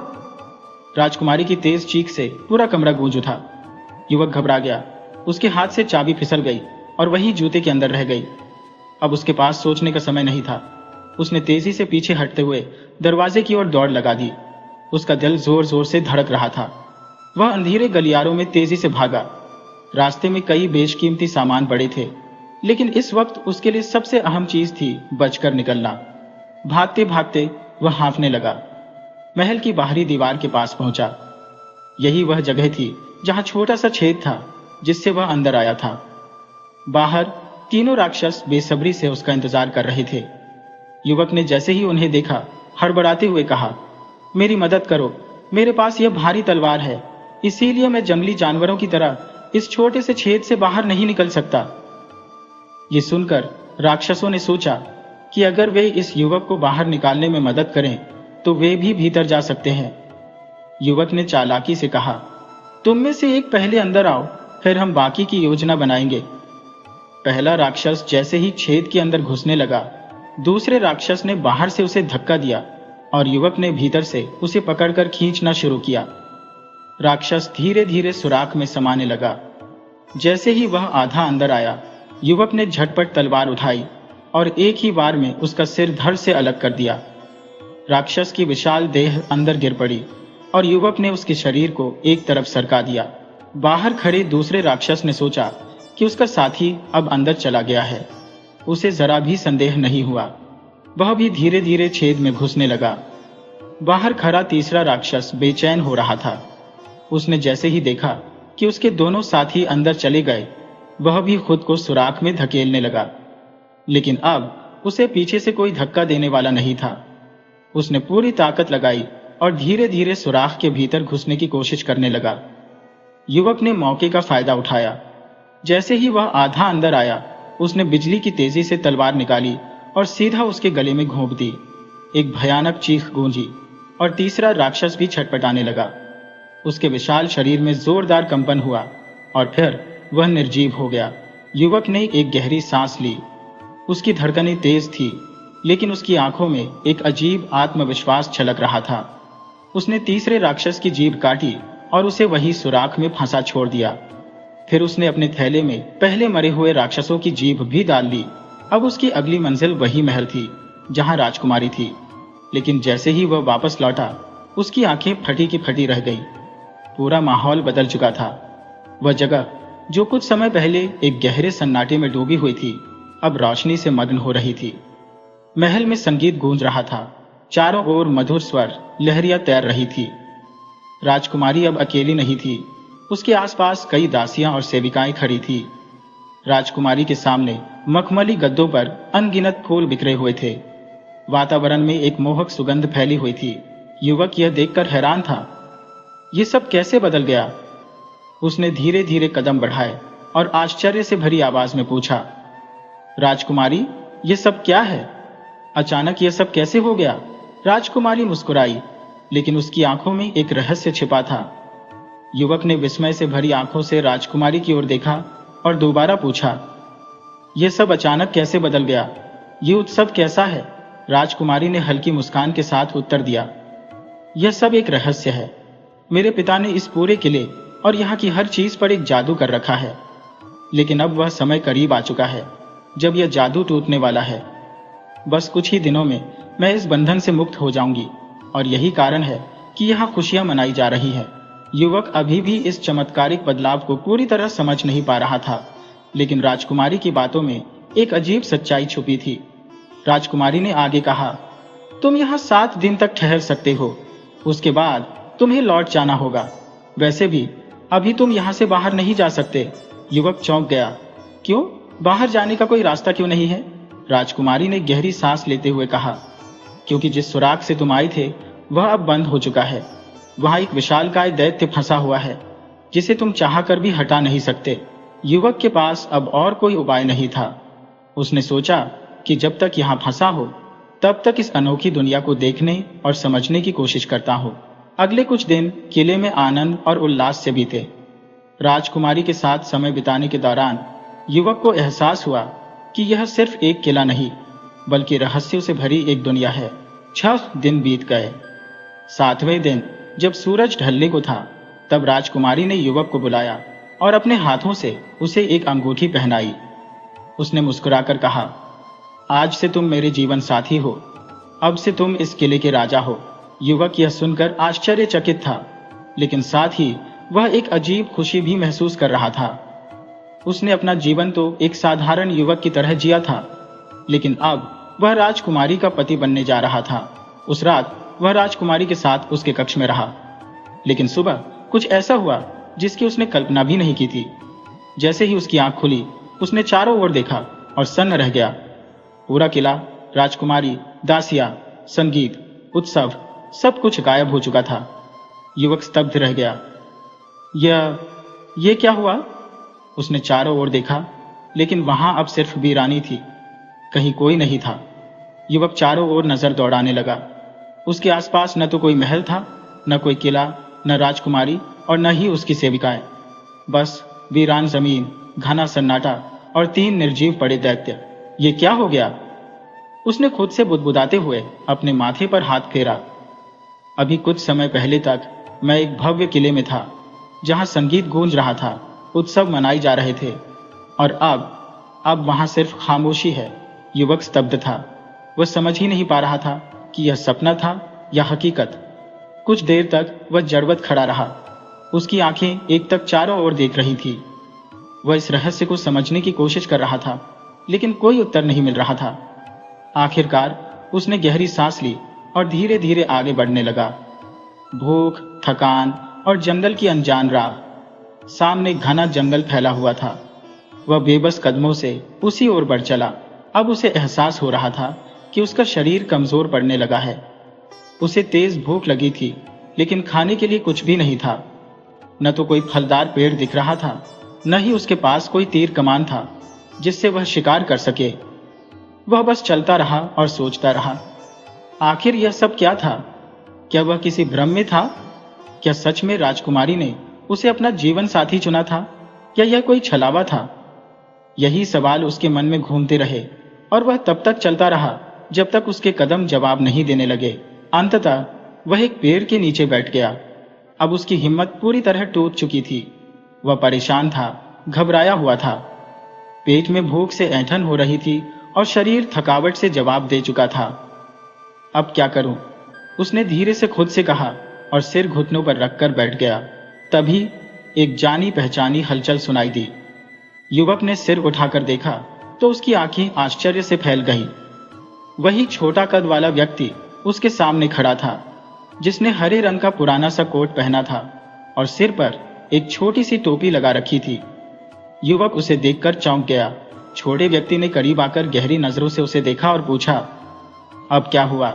राजकुमारी की तेज चीख से पूरा कमरा गूंज उठा। युवक घबरा गया। उसके हाथ से चाबी फिसल गई और वहीं जूते के अंदर रह गई। अब उसके पास सोचने का समय नहीं था। उसने तेजी से पीछे हटते हुए दरवाजे की ओर दौड़ लगा दी। उसका दिल जोर जोर से धड़क रहा था। वह अंधेरे गलियारों में तेजी से भागा। रास्ते में कई बेशकीमती सामान पड़े थे, लेकिन इस वक्त उसके लिए सबसे अहम चीज थी बचकर निकलना। भागते भागते वह हाँफने लगा। महल की बाहरी दीवार के पास पहुंचा। यही वह जगह थी जहां छोटा सा छेद था जिससे वह अंदर आया था। बाहर तीनों राक्षस बेसब्री से उसका इंतजार कर रहे थे। युवक ने जैसे ही उन्हें देखा, हड़बड़ाते हुए कहा, मेरी मदद करो, मेरे पास यह भारी तलवार है, इसीलिए मैं जंगली जानवरों की तरह इस छोटे से छेद से बाहर नहीं निकल सकता। ये सुनकर राक्षसों ने सोचा कि अगर वे इस युवक को बाहर निकालने में मदद करें तो वे भी भीतर जा सकते हैं। युवक ने चालाकी से कहा, तुम में से एक पहले अंदर आओ, फिर हम बाकी की योजना बनाएंगे। पहला राक्षस जैसे ही छेद के अंदर घुसने लगा, दूसरे राक्षस ने बाहर से उसे धक्का दिया और युवक ने भीतर से उसे पकड़कर खींचना शुरू किया। राक्षस धीरे धीरे सुराख में समाने लगा। जैसे ही वह आधा अंदर आया, युवक ने झटपट तलवार उठाई और एक ही बार में उसका सिर धड़ से अलग कर दिया। राक्षस की विशाल देह अंदर गिर पड़ी और युवक ने उसके शरीर को एक तरफ सरका दिया। बाहर खड़े दूसरे राक्षस ने सोचा कि उसका साथी अब अंदर चला गया है। उसे जरा भी संदेह नहीं हुआ। वह भी धीरे धीरे छेद में घुसने लगा। बाहर खड़ा तीसरा राक्षस बेचैन हो रहा था। उसने जैसे ही देखा कि उसके दोनों साथी अंदर चले गए, वह भी खुद को सुराख में धकेलने लगा, लेकिन अब उसे पीछे से कोई धक्का देने वाला नहीं था। उसने पूरी ताकत लगाई और धीरे धीरे सुराख के भीतर घुसने की कोशिश करने लगा। युवक ने मौके का फायदा उठाया। जैसे ही वह आधा अंदर आया, उसने बिजली की तेजी से तलवार निकाली और सीधा उसके गले में घोंप दी। एक भयानक चीख गूंजी और तीसरा राक्षस भी छटपटाने लगा। उसके विशाल शरीर में जोरदार कंपन हुआ और फिर वह निर्जीव हो गया। युवक ने एक गहरी सांस ली। उसकी धड़कनें तेज थी, लेकिन उसकी आंखों में एक अजीब आत्मविश्वास छलक रहा था। उसने तीसरे राक्षस की जीभ काटी और उसे वही सुराख में फंसा छोड़ दिया। फिर उसने अपने थैले में पहले मरे हुए राक्षसों की जीभ भी डाल ली। अब उसकी अगली मंजिल वही महल थी जहां राजकुमारी थी, लेकिन जैसे ही वह वापस लौटा, उसकी आंखें फटी की फटी रह गई। पूरा माहौल बदल चुका था। वह जगह जो कुछ समय पहले एक गहरे सन्नाटे में डूबी हुई थी, अब रोशनी से मग्न हो रही थी। महल में संगीत गूंज रहा था। चारों ओर मधुर स्वर लहरियां तैर रही थी। राजकुमारी अब अकेली नहीं थी। उसके आसपास कई दासियां और सेविकाएं खड़ी थी। राजकुमारी के सामने मखमली गद्दों पर अनगिनत फूल बिखरे हुए थे। वातावरण में एक मोहक सुगंध फैली हुई थी। युवक यह देखकर हैरान था। ये सब कैसे बदल गया? उसने धीरे धीरे कदम बढ़ाए और आश्चर्य से भरी आवाज में पूछा, राजकुमारी, ये सब क्या है? अचानक ये सब कैसे हो गया? राजकुमारी मुस्कुराई, लेकिन उसकी आंखों में एक रहस्य छिपा था। युवक ने विस्मय से भरी आंखों से राजकुमारी की ओर देखा और दोबारा पूछा, यह सब अचानक कैसे बदल गया? ये उत्सव कैसा है? राजकुमारी ने हल्की मुस्कान के साथ उत्तर दिया, यह सब एक रहस्य है। मेरे पिता ने इस पूरे किले और यहाँ की हर चीज पर एक जादू कर रखा है, लेकिन अब वह समय करीब आ चुका है जब यह जादू टूटने वाला है। बस कुछ ही दिनों में मैं इस बंधन से मुक्त हो जाऊंगी, और यही कारण है कि यहाँ खुशियां मनाई जा रही है। युवक अभी भी इस चमत्कारिक बदलाव को पूरी तरह समझ नहीं पा रहा था, लेकिन राजकुमारी की बातों में एक अजीब सच्चाई छुपी थी। राजकुमारी ने आगे कहा, तुम यहाँ 7 दिन तक ठहर सकते हो, उसके बाद तुम्हें लौट जाना होगा। वैसे भी अभी तुम यहाँ से बाहर नहीं जा सकते। युवक चौंक गया, क्यों? बाहर जाने का कोई रास्ता क्यों नहीं है? राजकुमारी ने गहरी सांस लेते हुए कहा, क्योंकि जिस सुराग से तुम आए थे वह अब बंद हो चुका है। वहां एक विशालकाय दैत्य फंसा हुआ है जिसे तुम चाहकर भी हटा नहीं सकते। युवक के पास अब और कोई उपाय नहीं था। उसने सोचा कि जब तक यहाँ फंसा हो तब तक इस अनोखी दुनिया को देखने और समझने की कोशिश करता हो। अगले कुछ दिन किले में आनंद और उल्लास से बीते। राजकुमारी के साथ समय बिताने के दौरान युवक को एहसास हुआ कि यह सिर्फ एक किला नहीं, बल्कि रहस्यों से भरी एक दुनिया है। 6 दिन बीत गए। 7वें दिन जब सूरज ढलने को था, तब राजकुमारी ने युवक को बुलाया और अपने हाथों से उसे एक अंगूठी पहनाई। उसने मुस्कुराकर कहा, आज से तुम मेरे जीवन साथी हो। अब से तुम इस किले के राजा हो। युवक यह सुनकर आश्चर्यचकित था, लेकिन साथ ही वह एक अजीब खुशी भी महसूस कर रहा था। उसने अपना जीवन तो एक साधारण युवक की तरह जिया था, लेकिन अब वह राजकुमारी का पति बनने जा रहा था। उस रात वह राजकुमारी के साथ उसके कक्ष में रहा, लेकिन सुबह कुछ ऐसा हुआ जिसकी उसने कल्पना भी नहीं की थी। जैसे ही उसकी आंख खुली, उसने चारों ओर देखा और सन्न रह गया। पूरा किला, राजकुमारी, दासियां, संगीत, उत्सव, सब कुछ गायब हो चुका था। युवक स्तब्ध रह गया। ये क्या हुआ? उसने चारों ओर देखा, लेकिन वहां अब सिर्फ वीरानी थी, कहीं कोई नहीं था। युवक चारों ओर नजर दौड़ाने लगा। उसके आसपास न तो कोई महल था, न कोई किला, न राजकुमारी और न ही उसकी सेविकाएं। बस वीरान जमीन, घना सन्नाटा और 3 निर्जीव पड़े दैत्य। ये क्या हो गया? उसने खुद से बुदबुदाते हुए अपने माथे पर हाथ फेरा। अभी कुछ समय पहले तक मैं एक भव्य किले में था, जहां संगीत गूंज रहा था, उत्सव मनाए जा रहे थे, और अब वहां सिर्फ खामोशी है। युवक स्तब्ध था। वह समझ ही नहीं पा रहा था कि यह सपना था या हकीकत। कुछ देर तक वह जड़वत खड़ा रहा। उसकी आंखें एक तक चारों ओर देख रही थी। वह इस रहस्य को समझने की कोशिश कर रहा था, लेकिन कोई उत्तर नहीं मिल रहा था। आखिरकार उसने गहरी सांस ली और धीरे धीरे आगे बढ़ने लगा। भूख, थकान और जंगल की अनजान राह। सामने घना जंगल फैला हुआ था। वह बेबस कदमों से उसी ओर बढ़ चला। अब उसे एहसास हो रहा था कि उसका शरीर कमजोर पड़ने लगा है। उसे तेज भूख लगी थी, लेकिन खाने के लिए कुछ भी नहीं था। न तो कोई फलदार पेड़ दिख रहा था, न ही उसके पास कोई तीर कमान था जिससे वह शिकार कर सके। वह बस चलता रहा और सोचता रहा, आखिर यह सब क्या था? क्या वह किसी भ्रम में था? क्या सच में राजकुमारी ने उसे अपना जीवन साथी चुना था, या यह कोई छलावा था? यही सवाल उसके मन में घूमते रहे, और वह तब तक चलता रहा जब तक उसके कदम जवाब नहीं देने लगे। अंततः वह एक पेड़ के नीचे बैठ गया। अब उसकी हिम्मत पूरी तरह टूट चुकी थी। वह परेशान था, घबराया हुआ था। पेट में भूख से ऐंठन हो रही थी और शरीर थकावट से जवाब दे चुका था। अब क्या करूं? उसने धीरे से खुद से कहा और सिर घुटनों पर रखकर बैठ गया। तभी एक जानी पहचानी हलचल सुनाई दी। युवक ने सिर उठाकर देखा तो उसकी आंखें आश्चर्य से फैल गईं। वही छोटा कद वाला व्यक्ति उसके सामने खड़ा था, जिसने हरे रंग का पुराना सा कोट पहना था और सिर पर एक छोटी सी टोपी लगा रखी थी। युवक उसे देखकर चौंक गया। छोटे व्यक्ति ने करीब आकर गहरी नजरों से उसे देखा और पूछा, अब क्या हुआ?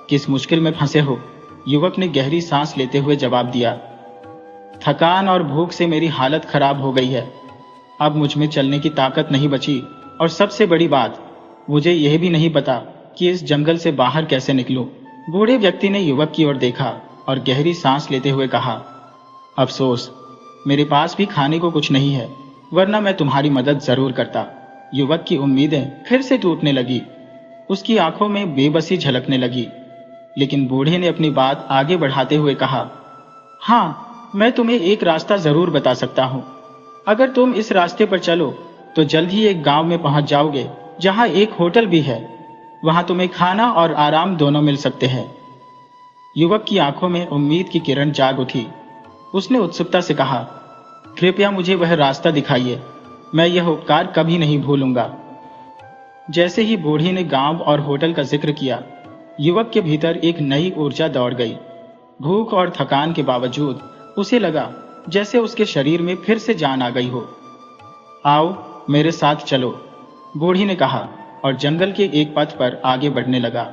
किस मुश्किल में फंसे हो? युवक ने गहरी सांस लेते हुए जवाब दिया, थकान और भूख से मेरी हालत खराब हो गई है। अब मुझ में चलने की ताकत नहीं बची, और सबसे बड़ी बात, मुझे यह भी नहीं पता कि इस जंगल से बाहर कैसे निकलूं। बूढ़े व्यक्ति ने युवक की ओर देखा और गहरी सांस लेते हुए कहा, अफसोस, मेरे पास भी खाने को कुछ नहीं है, वरना मैं तुम्हारी मदद जरूर करता। युवक की उम्मीदें फिर से टूटने लगी। उसकी आंखों में बेबसी झलकने लगी। लेकिन बूढ़े ने अपनी बात आगे बढ़ाते हुए कहा, हाँ, मैं तुम्हें एक रास्ता जरूर बता सकता हूँ। अगर तुम इस रास्ते पर चलो तो जल्द ही एक गांव में पहुंच जाओगे जहां एक होटल भी है। वहां तुम्हें खाना और आराम दोनों मिल सकते हैं। युवक की आंखों में उम्मीद की किरण जाग उठी। उसने उत्सुकता से कहा, कृपया मुझे वह रास्ता दिखाइए, मैं यह उपकार कभी नहीं भूलूंगा। जैसे ही बूढ़ी ने गांव और होटल का जिक्र किया, युवक के भीतर एक नई ऊर्जा दौड़ गई। भूख और थकान के बावजूद उसे लगा जैसे उसके शरीर में फिर से जान आ गई हो। आओ, मेरे साथ चलो, बूढ़ी ने कहा और जंगल के एक पथ पर आगे बढ़ने लगा।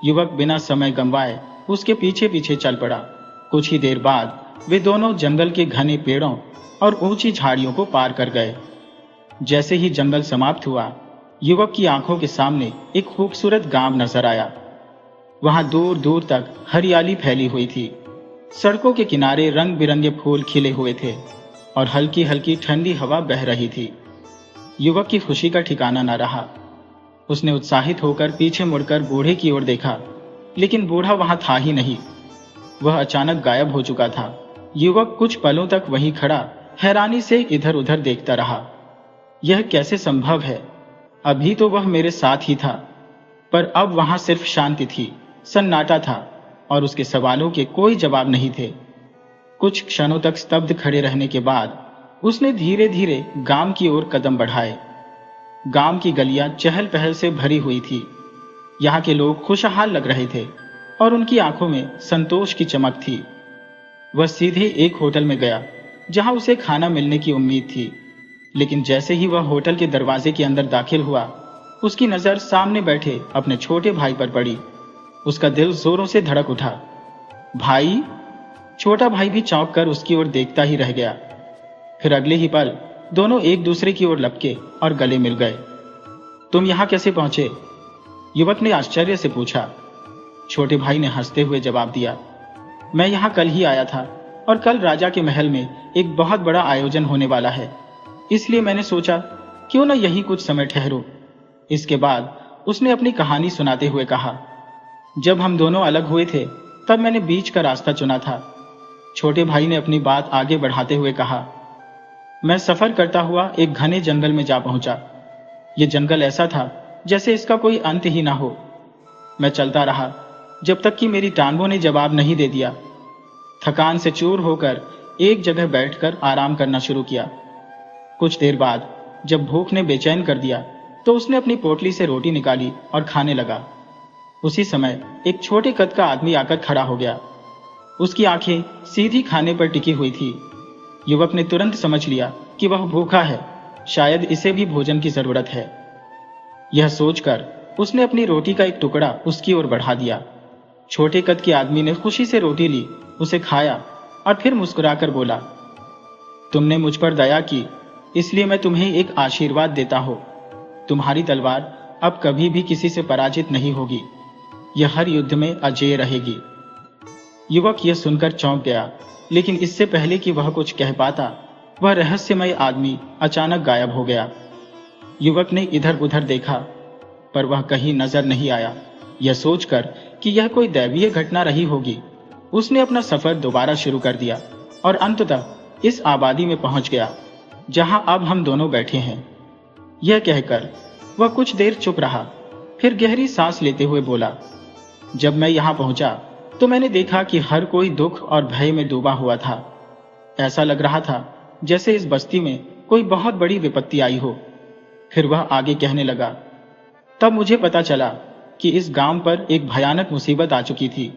युवक बिना समय गंवाए उसके पीछे पीछे चल पड़ा। कुछ ही देर बाद वे दोनों जंगल के घने पेड़ों और ऊंची झाड़ियों को पार कर गए। जैसे ही जंगल समाप्त हुआ, युवक की आंखों के सामने एक खूबसूरत गांव नजर आया। वहां दूर दूर तक हरियाली फैली हुई थी। सड़कों के किनारे रंग बिरंगे फूल खिले हुए थे और हल्की हल्की ठंडी हवा बह रही थी। युवक की खुशी का ठिकाना न रहा। उसने उत्साहित होकर पीछे मुड़कर बूढ़े की ओर देखा, लेकिन बूढ़ा वहां था ही नहीं। वह अचानक गायब हो चुका था। युवक कुछ पलों तक वहीं खड़ा हैरानी से इधर उधर देखता रहा। यह कैसे संभव है? अभी तो वह मेरे साथ ही था, पर अब वहां सिर्फ शांति थी, सन्नाटा था और उसके सवालों के कोई जवाब नहीं थे। कुछ क्षणों तक स्तब्ध खड़े रहने के बाद उसने धीरे धीरे गांव की ओर कदम बढ़ाए। गांव की गलियां चहल पहल से भरी हुई थी। यहाँ के लोग खुशहाल लग रहे थे और उनकी आंखों में संतोष की चमक थी। वह सीधे एक होटल में गया जहां उसे खाना मिलने की उम्मीद थी। लेकिन जैसे ही वह होटल के दरवाजे के अंदर दाखिल हुआ, उसकी नजर सामने बैठे अपने छोटे भाई पर पड़ी। उसका दिल जोरों से धड़क उठा। भाई? छोटा भाई भी चौंक कर उसकी ओर देखता ही रह गया। फिर अगले ही पल दोनों एक दूसरे की ओर लपके और गले मिल गए। तुम यहां कैसे पहुंचे? युवक ने आश्चर्य से पूछा। छोटे भाई ने हंसते हुए जवाब दिया, मैं यहां कल ही आया था और कल राजा के महल में एक बहुत बड़ा आयोजन होने वाला है, इसलिए मैंने सोचा क्यों न यहीं कुछ समय ठहरूं। इसके बाद उसने अपनी कहानी सुनाते हुए कहा, जब हम दोनों अलग हुए थे तब मैंने बीच का रास्ता चुना था। छोटे भाई ने अपनी बात आगे बढ़ाते हुए कहा, मैं सफर करता हुआ एक घने जंगल में जा पहुंचा। यह जंगल ऐसा था जैसे इसका कोई अंत ही ना हो। मैं चलता रहा जब तक कि मेरी टांगों ने जवाब नहीं दे दिया। थकान से चूर होकर एक जगह बैठकर आराम करना शुरू किया। कुछ देर बाद जब भूख ने बेचैन कर दिया तो उसने अपनी पोटली से रोटी निकाली और खाने लगा। उसी समय एक छोटे कद का आदमी आकर खड़ा हो गया। उसकी आंखें सीधी खाने पर टिकी हुई थी। युवक ने तुरंत समझ लिया कि वह भूखा है, शायद इसे भी भोजन की जरूरत है। यह सोचकर उसने अपनी रोटी का एक टुकड़ा उसकी ओर बढ़ा दिया। छोटे कद के आदमी ने खुशी से रोटी ली, उसे खाया और फिर मुस्कुराकर बोला, तुमने मुझ पर दया की, इसलिए मैं तुम्हें एक आशीर्वाद देता हूं। तुम्हारी तलवार अब कभी भी किसी से पराजित नहीं होगी। यह हर युद्ध में अजेय रहेगी। युवक यह सुनकर चौंक गया, लेकिन इससे पहले कि वह कुछ कह पाता, वह रहस्यमय आदमी अचानक गायब हो गया। युवक ने इधर उधर देखा, पर वह कहीं नजर नहीं आया। यह सोचकर कि यह कोई दैवीय घटना रही होगी, उसने अपना सफर दोबारा शुरू कर दिया और अंततः इस आबादी में पहुंच गया जहां अब हम दोनों बैठे हैं। यह कहकर वह कुछ देर चुप रहा, फिर गहरी सांस लेते हुए बोला, जब मैं यहां पहुंचा तो मैंने देखा कि हर कोई दुख और भय में डूबा हुआ था। ऐसा लग रहा था जैसे इस बस्ती में कोई बहुत बड़ी विपत्ति आई हो। फिर वह आगे कहने लगा, तब मुझे पता चला कि इस गांव पर एक भयानक मुसीबत आ चुकी थी।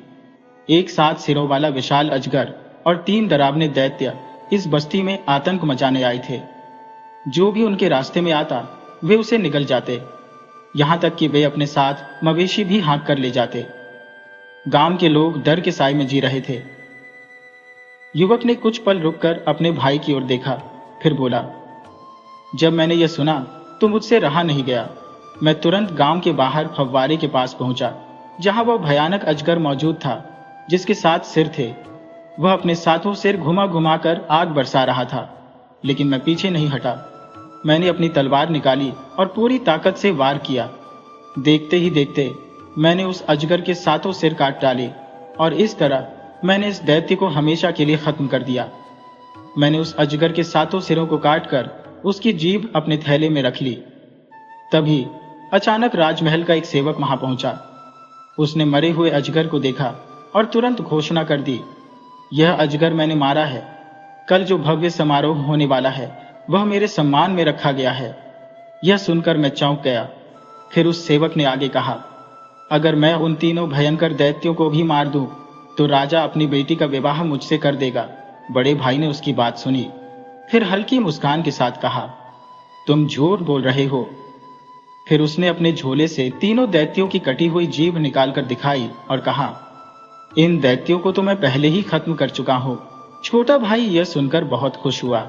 एक 7 सिरों वाला विशाल अजगर और 3 डरावने दैत्य इस बस्ती में आतंक मचाने आए थे। जो भी उनके रास्ते में आता वे उसे निगल जाते, यहां तक कि वे अपने साथ मवेशी भी हाँक कर ले जाते। गांव के लोग डर के साए में जी रहे थे। युवक ने कुछ पल रुककर अपने भाई की ओर देखा, फिर बोला, जब मैंने यह सुना तो मुझसे रहा नहीं गया। मैं तुरंत गांव के बाहर फव्वारे के पास पहुंचा, जहां वह भयानक अजगर मौजूद था, जिसके 7 सिर थे। वह अपने 7 सिर घुमा घुमा कर आग बरसा रहा था, लेकिन मैं पीछे नहीं हटा। मैंने अपनी तलवार निकाली और पूरी ताकत से वार किया। देखते ही देखते मैंने उस अजगर के 7 सिर काट डाले, और इस तरह मैंने इस दैत्य को हमेशा के लिए खत्म कर दिया। मैंने उस अजगर के 7 सिरों को काटकर उसकी जीभ अपने थैले में रख ली। तभी अचानक राजमहल का एक सेवक वहां पहुंचा। उसने मरे हुए अजगर को देखा और तुरंत घोषणा कर दी, यह अजगर मैंने मारा है। कल जो भव्य समारोह होने वाला है वह मेरे सम्मान में रखा गया है। यह सुनकर मैं चौंक गया। फिर उस सेवक ने आगे कहा, अगर मैं उन तीनों भयंकर दैत्यों को भी मार दूं तो राजा अपनी बेटी का विवाह मुझसे कर देगा। बड़े भाई ने उसकी बात सुनी, फिर हल्की मुस्कान के साथ कहा, तुम झूठ बोल रहे हो। फिर उसने अपने झोले से तीनों दैत्यों की कटी हुई जीभ निकालकर दिखाई और कहा, इन दैत्यों को तो मैं पहले ही खत्म कर चुका हूं। छोटा भाई यह सुनकर बहुत खुश हुआ।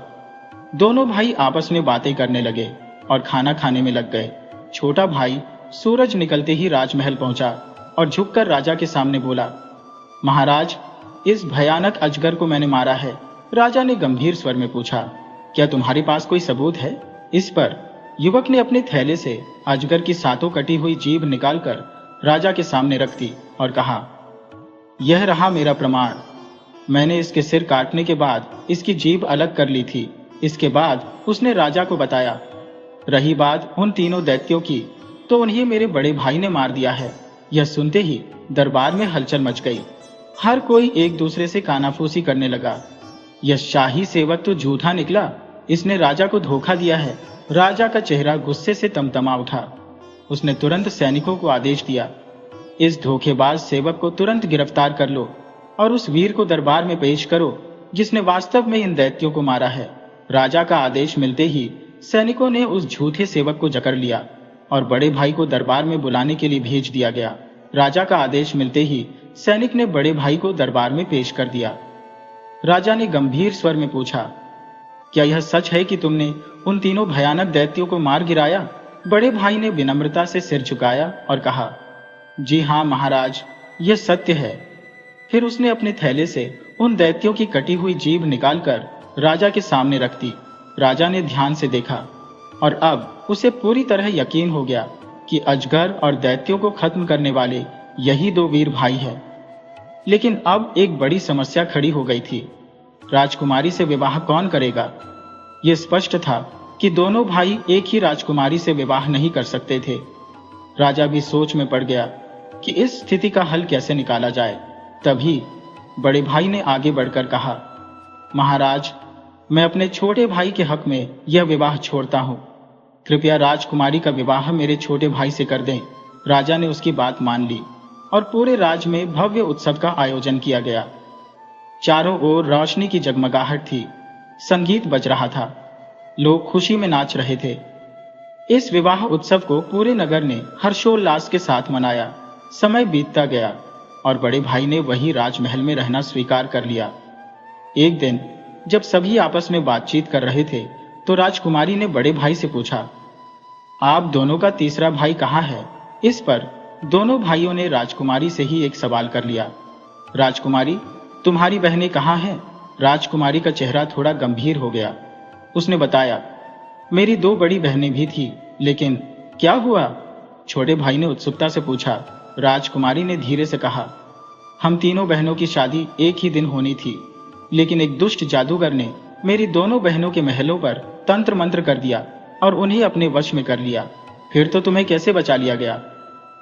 दोनों भाई आपस में बातें करने लगे और खाना खाने में लग गए। छोटा भाई सूरज निकलते ही राजमहल पहुंचा और झुककर राजा के सामने बोला, महाराज, इस भयानक अजगर को मैंने मारा है। राजा ने गंभीर स्वर में पूछा, क्या तुम्हारे पास कोई सबूत है? इस पर युवक ने अपने थैले से अजगर की 7 कटी हुई जीभ निकालकर राजा के सामने रख दी और कहा, यह रहा मेरा प्रमाण। मैंने इसके सिर काटने के बाद इसकी जीभ अलग कर ली थी। इसके बाद उसने राजा को बताया। रही बात उन तीनों दैत्यों की, तो उन्हें मेरे बड़े भाई ने मार दिया है। यह सुनते ही दरबार में हलचल मच गई। हर कोई एक दूसरे से कानाफूसी करने लगा। यह शाही सेवक तो झूठा निकला, इसने राजा को धोखा दिया है। राजा का चेहरा गुस्से से तमतमा उठा। उसने तुरंत सैनिकों को आदेश दिया, इस धोखेबाज सेवक को तुरंत गिरफ्तार कर लो और उस वीर को दरबार में पेश करो जिसने वास्तव में इन दैत्यों को मारा है। राजा का आदेश मिलते ही सैनिकों ने उस झूठे सेवक को जकड़ लिया और बड़े भाई को दरबार में बुलाने के लिए भेज दिया गया। राजा का आदेश मिलते ही सैनिक ने बड़े भाई को दरबार में पेश कर दिया। राजा ने गंभीर स्वर में पूछा, क्या यह सच है कि तुमने उन तीनों भयानक दैत्यों को मार गिराया? बड़े भाई ने विनम्रता से सिर झुकाया और कहा, जी हाँ महाराज, यह सत्य है। फिर उसने अपने थैले से उन दैत्यों की कटी हुई जीभ निकालकर राजा के सामने रख दी। राजा ने ध्यान से देखा और अब उसे पूरी तरह यकीन हो गया कि अजगर और दैत्यों को खत्म करने वाले यही 2 वीर भाई हैं। लेकिन अब एक बड़ी समस्या खड़ी हो गई थी। राजकुमारी से विवाह कौन करेगा? यह स्पष्ट था कि दोनों भाई एक ही राजकुमारी से विवाह नहीं कर सकते थे। राजा भी सोच में पड़ गया कि इस स्थिति का हल कैसे निकाला जाए। तभी बड़े भाई ने आगे बढ़कर कहा, महाराज, मैं अपने छोटे भाई के हक में यह विवाह छोड़ता हूं। कृपया राजकुमारी का विवाह मेरे छोटे भाई से कर दें। राजा ने उसकी बात मान ली और पूरे राज्य में भव्य उत्सव का आयोजन किया गया। चारों ओर रोशनी की जगमगाहट थी, संगीत बज रहा था, लोग खुशी में नाच रहे थे। इस विवाह उत्सव को पूरे नगर ने हर्षोल्लास के साथ मनाया। समय बीतता गया और बड़े भाई ने वही राजमहल में रहना स्वीकार कर लिया। एक दिन जब सभी आपस में बातचीत कर रहे थे तो राजकुमारी ने बड़े भाई से पूछा, आप दोनों का तीसरा भाई कहाँ है? इस पर दोनों भाइयों ने राजकुमारी से ही एक सवाल कर लिया, राजकुमारी, तुम्हारी बहनें कहाँ हैं? राजकुमारी का चेहरा थोड़ा गंभीर हो गया। उसने बताया, मेरी 2 बड़ी बहनें भी थी, लेकिन क्या हुआ? छोटे भाई ने उत्सुकता से पूछा। राजकुमारी ने धीरे से कहा, हम तीनों बहनों की शादी एक ही दिन होनी थी, लेकिन एक दुष्ट जादूगर ने मेरी दोनों बहनों के महलों पर तंत्र मंत्र कर दिया और उन्हें अपने वश में कर लिया। फिर तो तुम्हें कैसे बचा लिया गया?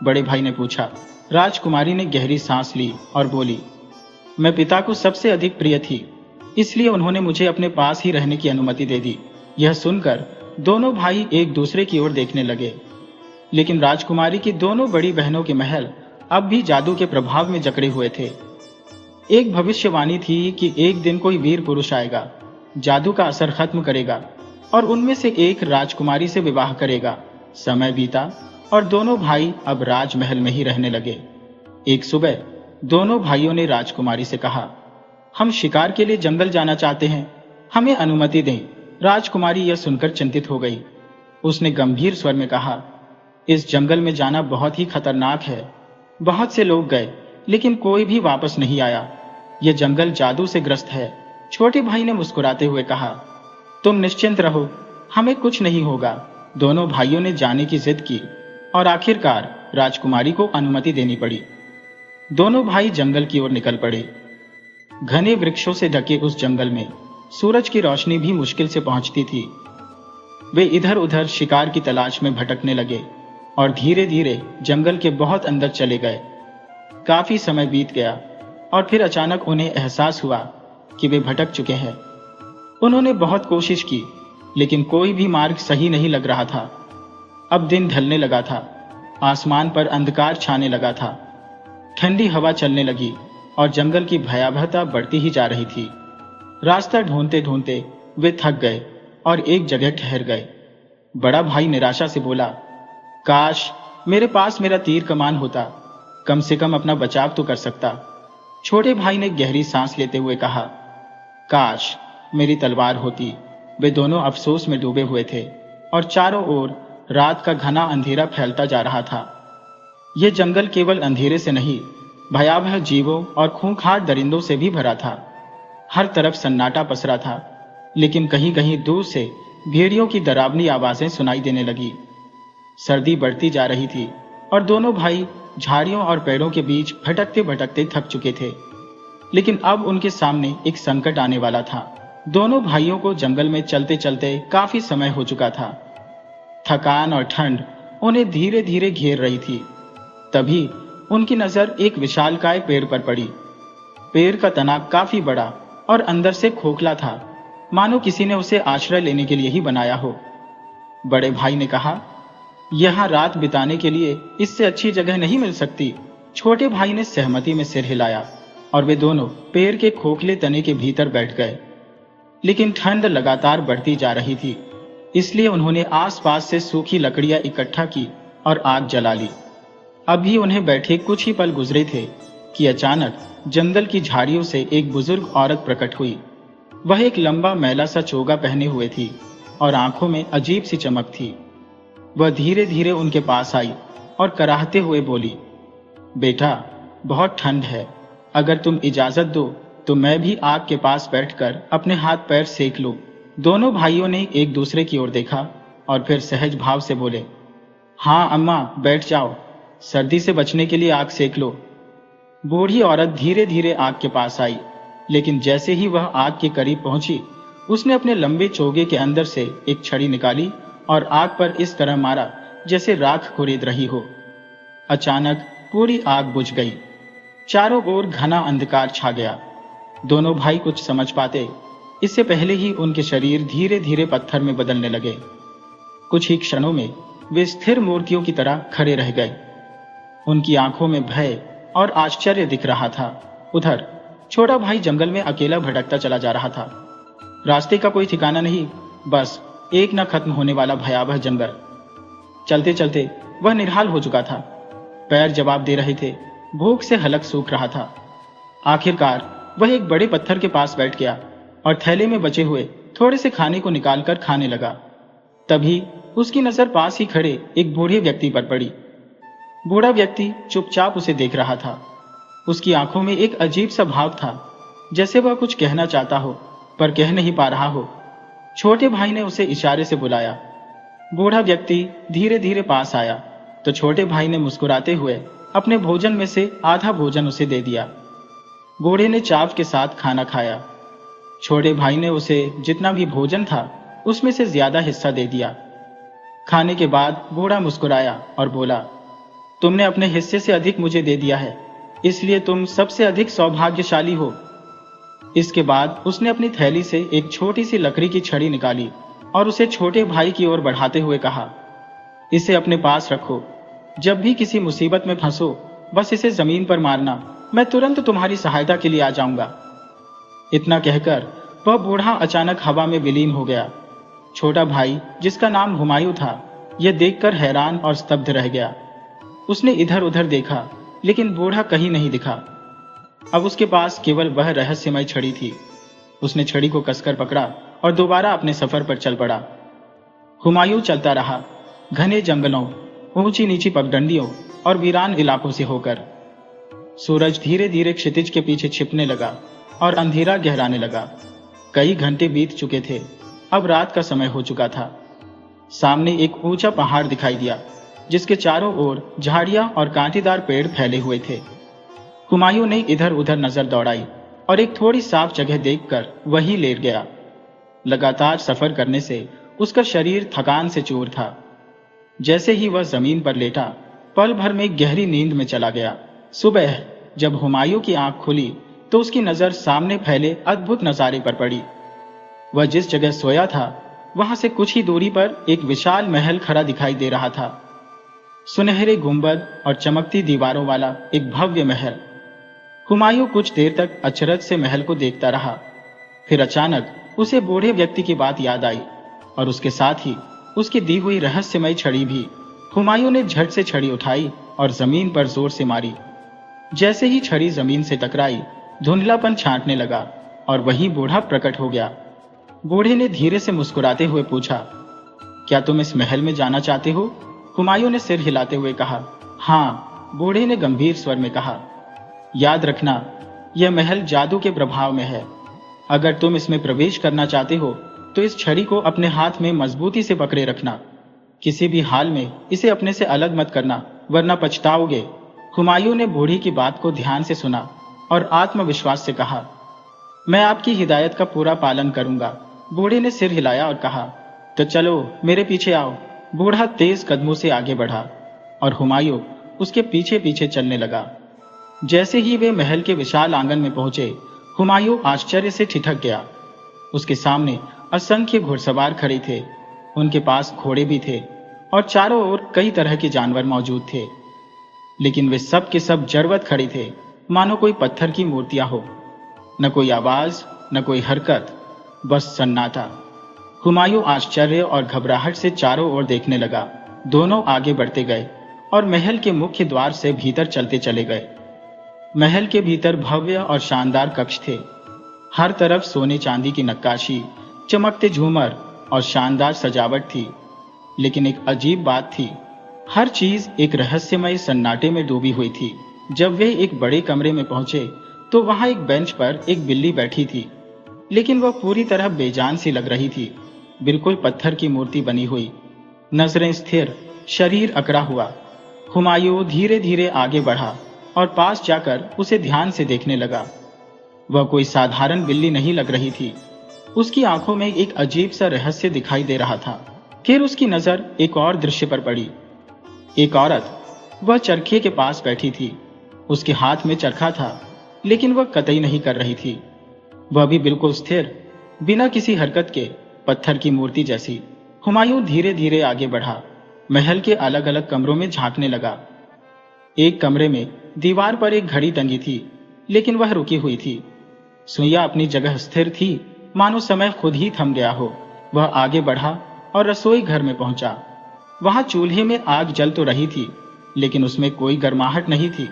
बड़े भाई ने पूछा। राजकुमारी ने गहरी सांस ली और बोली, मैं पिता को सबसे अधिक प्रिय थी, इसलिए उन्होंने मुझे अपने पास ही रहने की अनुमति दे दी। यह सुनकर दोनों भाई एक दूसरे की ओर देखने लगे, लेकिन राजकुमारी की दोनों बड़ी बहनों के महल अब भी जादू के प्रभाव में जकड़े हुए थे। एक भविष्यवाणी थी कि एक दिन कोई वीर पुरुष आएगा, जादू का असर खत्म करेगा और उनमें से एक राजकुमारी से विवाह करेगा। समय बीता और दोनों भाई अब राजमहल में ही रहने लगे। एक सुबह दोनों भाइयों ने राजकुमारी से कहा, हम शिकार के लिए जंगल जाना चाहते हैं, हमें अनुमति दें। राजकुमारी यह सुनकर चिंतित हो गई। उसने गंभीर स्वर में कहा, इस जंगल में जाना बहुत ही खतरनाक है। बहुत से लोग गए लेकिन कोई भी वापस नहीं आया। यह जंगल जादू से ग्रस्त है। छोटे भाई ने मुस्कुराते हुए कहा, तुम निश्चिंत रहो, हमें कुछ नहीं होगा। दोनों भाइयों ने जाने की जिद की और आखिरकार राजकुमारी को अनुमति देनी पड़ी। दोनों भाई जंगल की ओर निकल पड़े। घने वृक्षों से ढके उस जंगल में सूरज की रोशनी भी मुश्किल से पहुंचती थी। वे इधर उधर शिकार की तलाश में भटकने लगे और धीरे धीरे जंगल के बहुत अंदर चले गए। काफी समय बीत गया और फिर अचानक उन्हें एहसास हुआ कि वे भटक चुके हैं। उन्होंने बहुत कोशिश की लेकिन कोई भी मार्ग सही नहीं लग रहा था। अब दिन ढलने लगा था, आसमान पर अंधकार छाने लगा था, ठंडी हवा चलने लगी और जंगल की भयावहता बढ़ती ही जा रही थी। रास्ता ढूंढते ढूंढते वे थक गए और एक जगह ठहर गए। बड़ा भाई निराशा से बोला, काश मेरे पास मेरा तीर कमान होता, कम से कम अपना बचाव तो कर सकता। छोटे भाई ने गहरी सांस लेते हुए कहा, काश मेरी तलवार होती। वे दोनों अफसोस में डूबे हुए थे और चारों ओर रात का घना अंधेरा फैलता जा रहा था। यह जंगल केवल अंधेरे से नहीं, भयावह जीवों और खूंखार दरिंदों से भी भरा था। हर तरफ सन्नाटा पसरा था, लेकिन कहीं कहीं दूर से भेड़ियों की डरावनी आवाजें सुनाई देने लगी। सर्दी बढ़ती जा रही थी और दोनों भाई झाड़ियों और पेड़ों के बीच भटकते भटकते थक चुके थे। लेकिन अब उनके सामने एक संकट आने वाला था। दोनों भाइयों को जंगल में चलते चलते काफी समय हो चुका था। थकान और ठंड उन्हें धीरे धीरे घेर रही थी। तभी उनकी नजर एक विशालकाय पेड़ पर पड़ी। पेड़ का तना काफी बड़ा और अंदर से खोखला था, मानो किसी ने उसे आश्रय लेने के लिए ही बनाया हो। बड़े भाई ने कहा, यहां रात बिताने के लिए इससे अच्छी जगह नहीं मिल सकती। छोटे भाई ने सहमति में सिर हिलाया और वे दोनों पेड़ के खोखले तने के भीतर बैठ गए। लेकिन ठंड लगातार बढ़ती जा रही थी, इसलिए उन्होंने आसपास से सूखी लकड़ियां इकट्ठा की और आग जला ली। अभी उन्हें बैठे कुछ ही पल गुजरे थे कि अचानक जंगल की झाड़ियों से एक बुजुर्ग औरत प्रकट हुई। वह एक लंबा मैला सा चोगा पहने हुए थी और आंखों में अजीब सी चमक थी। वह धीरे धीरे उनके पास आई और कराहते हुए बोली, बेटा बहुत ठंड है, अगर तुम इजाजत दो तो मैं भी आग के पास बैठकर अपने हाथ पैर सेक लूं। दोनों भाइयों ने एक दूसरे की ओर देखा और फिर सहज भाव से बोले, हाँ अम्मा, बैठ जाओ, सर्दी से बचने के लिए आग सेक लो। बूढ़ी औरत धीरे धीरे आग के पास आई, लेकिन जैसे ही वह आग के करीब पहुंची, उसने अपने लंबे चोगे के अंदर से एक छड़ी निकाली और आग पर इस तरह मारा जैसे राख खुरीद रही हो। अचानक पूरी आग बुझ गई। चारों ओर घना अंधकार छा गया। दोनों भाई कुछ समझ पाते इससे पहले ही उनके शरीर धीरे धीरे पत्थर में बदलने लगे। कुछ ही क्षणों में वे स्थिर मूर्तियों की तरह खड़े रह गए। उनकी आंखों में भय और आश्चर्य दिख रहा था। उधर छोटा भाई जंगल में अकेला भटकता चला जा रहा था। रास्ते का कोई ठिकाना नहीं, बस एक न खत्म होने वाला भयावह जंगल। चलते चलते वह निढाल हो चुका था। पैर जवाब दे रहे थे, भूख से हलक सूख रहा था। आखिरकार वह एक बड़े पत्थर के पास बैठ गया और थैले में बचे हुए थोड़े से खाने को निकालकर खाने लगा। तभी उसकी नजर पास ही खड़े एक बूढ़े व्यक्ति पर पड़ी। बूढ़ा व्यक्ति चुपचाप उसे देख रहा था। उसकी आंखों में एक अजीब सा भाव था, जैसे वह कुछ कहना चाहता हो पर कह नहीं पा रहा हो। छोटे भाई ने उसे इशारे से बुलाया। बूढ़ा व्यक्ति धीरे धीरे पास आया तो छोटे भाई ने मुस्कुराते हुए अपने भोजन में से आधा भोजन उसे दे दिया। बूढ़े ने चाव के साथ खाना खाया। छोटे भाई ने उसे जितना भी भोजन था उसमें से ज्यादा हिस्सा दे दिया। खाने के बाद बूढ़ा मुस्कुराया और बोला, तुमने अपने हिस्से से अधिक मुझे दे दिया है, इसलिए तुम सबसे अधिक सौभाग्यशाली हो। इसके बाद उसने अपनी थैली से एक छोटी सी लकड़ी की छड़ी निकाली और उसे छोटे भाई की ओर बढ़ाते हुए कहा, इसे अपने पास रखो। जब भी किसी मुसीबत में फंसो बस इसे जमीन पर मारना, मैं तुरंत तुम्हारी सहायता के लिए आ जाऊंगा। इतना कहकर वह बूढ़ा अचानक हवा में विलीन हो गया। छोटा भाई, जिसका नाम हुमायूं था, यह देखकर हैरान और स्तब्ध रह गया। उसने इधर उधर देखा लेकिन बूढ़ा कहीं नहीं दिखा। अब उसके पास केवल वह रहस्यमय छड़ी थी। उसने छड़ी को कसकर पकड़ा और दोबारा अपने सफर पर चल पड़ा। हुमायूं चलता रहा, घने जंगलों, ऊंची नीची पगडंडियों और वीरान इलाकों से होकर। सूरज धीरे धीरे क्षितिज के पीछे छिपने लगा और अंधेरा गहराने लगा। कई घंटे बीत चुके थे, अब रात का समय हो चुका था। सामने एक ऊंचा पहाड़ दिखाई दिया, जिसके चारों ओर झाड़ियां और कांटेदार पेड़ फैले हुए थे। हुमायूं ने इधर उधर नजर दौड़ाई और एक थोड़ी साफ जगह देखकर वहीं लेट गया। लगातार सफर करने से उसका शरीर थकान से चूर था। जैसे ही वह जमीन पर लेटा, पल भर में गहरी नींद में चला गया। सुबह जब हुमायूं की आंख खुली तो उसकी नजर सामने फैले अद्भुत नजारे पर पड़ी। वह जिस जगह सोया था, वहां से कुछ ही दूरी पर एक विशाल महल खड़ा दिखाई दे रहा था। सुनहरे गुंबद और चमकती दीवारों वाला एक भव्य महल। हुमायूं कुछ देर तक अचरज से महल को देखता रहा। फिर अचानक उसे बूढ़े व्यक्ति की बात याद आई और उसके साथ ही उसकी दी हुई रहस्यमयी छड़ी भी। हुमायूं ने झट से छड़ी उठाई और जमीन पर जोर से मारी। जैसे ही छड़ी जमीन से टकराई, धुंधलापन छांटने लगा और वही बूढ़ा प्रकट हो गया। बूढ़े ने धीरे से मुस्कुराते हुए पूछा, क्या तुम इस महल में जाना चाहते हो? हुमायूं ने सिर हिलाते हुए कहा, हाँ। बूढ़े ने गंभीर स्वर में कहा, याद रखना, यह महल जादू के प्रभाव में है। अगर तुम इसमें प्रवेश करना चाहते हो तो इस छड़ी को अपने हाथ में मजबूती से पकड़े रखना। किसी भी हाल में इसे अपने से अलग मत करना, वरना पछताओगे। हुमायूं ने बूढ़ी की बात को ध्यान से सुना और आत्मविश्वास से कहा, मैं आपकी हिदायत का पूरा पालन करूंगा। बूढ़े ने सिर हिलाया और कहा, तो चलो मेरे पीछे आओ। बूढ़ा तेज कदमों से आगे बढ़ा और हुमायूं उसके पीछे पीछे चलने लगा। जैसे ही वे महल के विशाल आंगन में पहुंचे, हुमायूं आश्चर्य से ठिठक गया। उसके सामने असंख्य घुड़सवार खड़े थे। उनके पास घोड़े भी थे और चारों ओर कई तरह के जानवर मौजूद थे, लेकिन वे सब के सब जड़वत खड़े थे, मानो कोई पत्थर की मूर्तियां हो। न कोई आवाज, न कोई हरकत, बस सन्नाटा। हुमायूं आश्चर्य और घबराहट से चारों ओर देखने लगा। दोनों आगे बढ़ते गए और महल के मुख्य द्वार से भीतर चलते चले गए। महल के भीतर भव्य और शानदार कक्ष थे। हर तरफ सोने चांदी की नक्काशी, चमकते झूमर और शानदार सजावट थी। लेकिन एक अजीब बात थी, हर चीज एक रहस्यमय सन्नाटे में डूबी हुई थी। जब वे एक बड़े कमरे में पहुंचे तो वहां एक बेंच पर एक बिल्ली बैठी थी, लेकिन वह पूरी तरह बेजान सी लग रही थी, बिल्कुल पत्थर की मूर्ति बनी हुई, नजरें स्थिर, शरीर अकड़ा हुआ। हुमायूं धीरे धीरे आगे बढ़ा और पास जाकर उसे ध्यान से देखने लगा। वह कोई साधारण बिल्ली नहीं लग रही थी। उसकी आंखों में एक अजीब सा रहस्य दिखाई दे रहा था। फिर उसकी नजर एक और दृश्य पर पड़ी। एक औरत, वह चरखे के पास बैठी थी। उसके हाथ में चरखा था, लेकिन वह कतई नहीं कर रही थी। वह भी बिल्कुल स्थिर, बिना किसी हरकत के, पत्थर की मूर्ति जैसी। हुमायूं धीरे धीरे आगे बढ़ा, महल के अलग अलग कमरों में झांकने लगा। एक कमरे में दीवार पर एक घड़ी टंगी थी, लेकिन वह रुकी हुई थी। सुइयां अपनी जगह स्थिर थी, मानो समय खुद ही थम गया हो। वह आगे बढ़ा और रसोई घर में पहुंचा। वहां चूल्हे में आग जल तो रही थी, लेकिन उसमें कोई गर्माहट नहीं थी।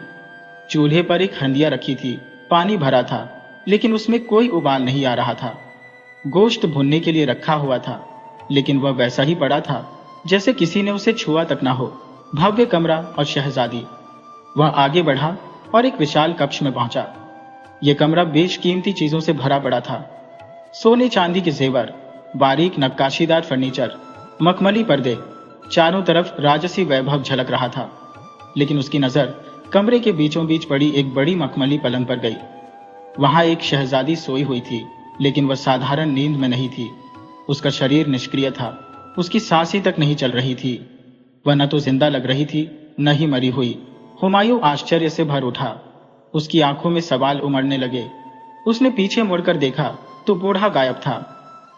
चूल्हे पर एक हंडिया रखी थी, पानी भरा था, लेकिन उसमें कोई उबाल नहीं आ रहा था। गोश्त भुनने के लिए रखा हुआ था, लेकिन वह वैसा ही पड़ा था जैसे किसी ने उसे छुआ तक ना हो। भव्य कमरा और शहजादी। वह आगे बढ़ा और एक विशाल कक्ष में पहुंचा। यह कमरा बेशकीमती चीजों से भरा पड़ा था। सोने चांदी के जेवर, बारीक नक्काशीदार फर्नीचर, मखमली पर्दे, चारों तरफ राजसी वैभव झलक रहा था। लेकिन उसकी नजर कमरे के बीचों बीच पड़ी एक बड़ी मखमली पलंग पर गई। वहां एक शहजादी सोई हुई थी, लेकिन वह साधारण नींद में नहीं थी। उसका शरीर निष्क्रिय था, उसकी सांसें तक नहीं चल रही थी। वह न तो जिंदा लग रही थी, न ही मरी हुई। हुमायूं आश्चर्य से भर उठा। उसकी आंखों में सवाल उमड़ने लगे। उसने पीछे मुड़कर देखा तो बूढ़ा गायब था।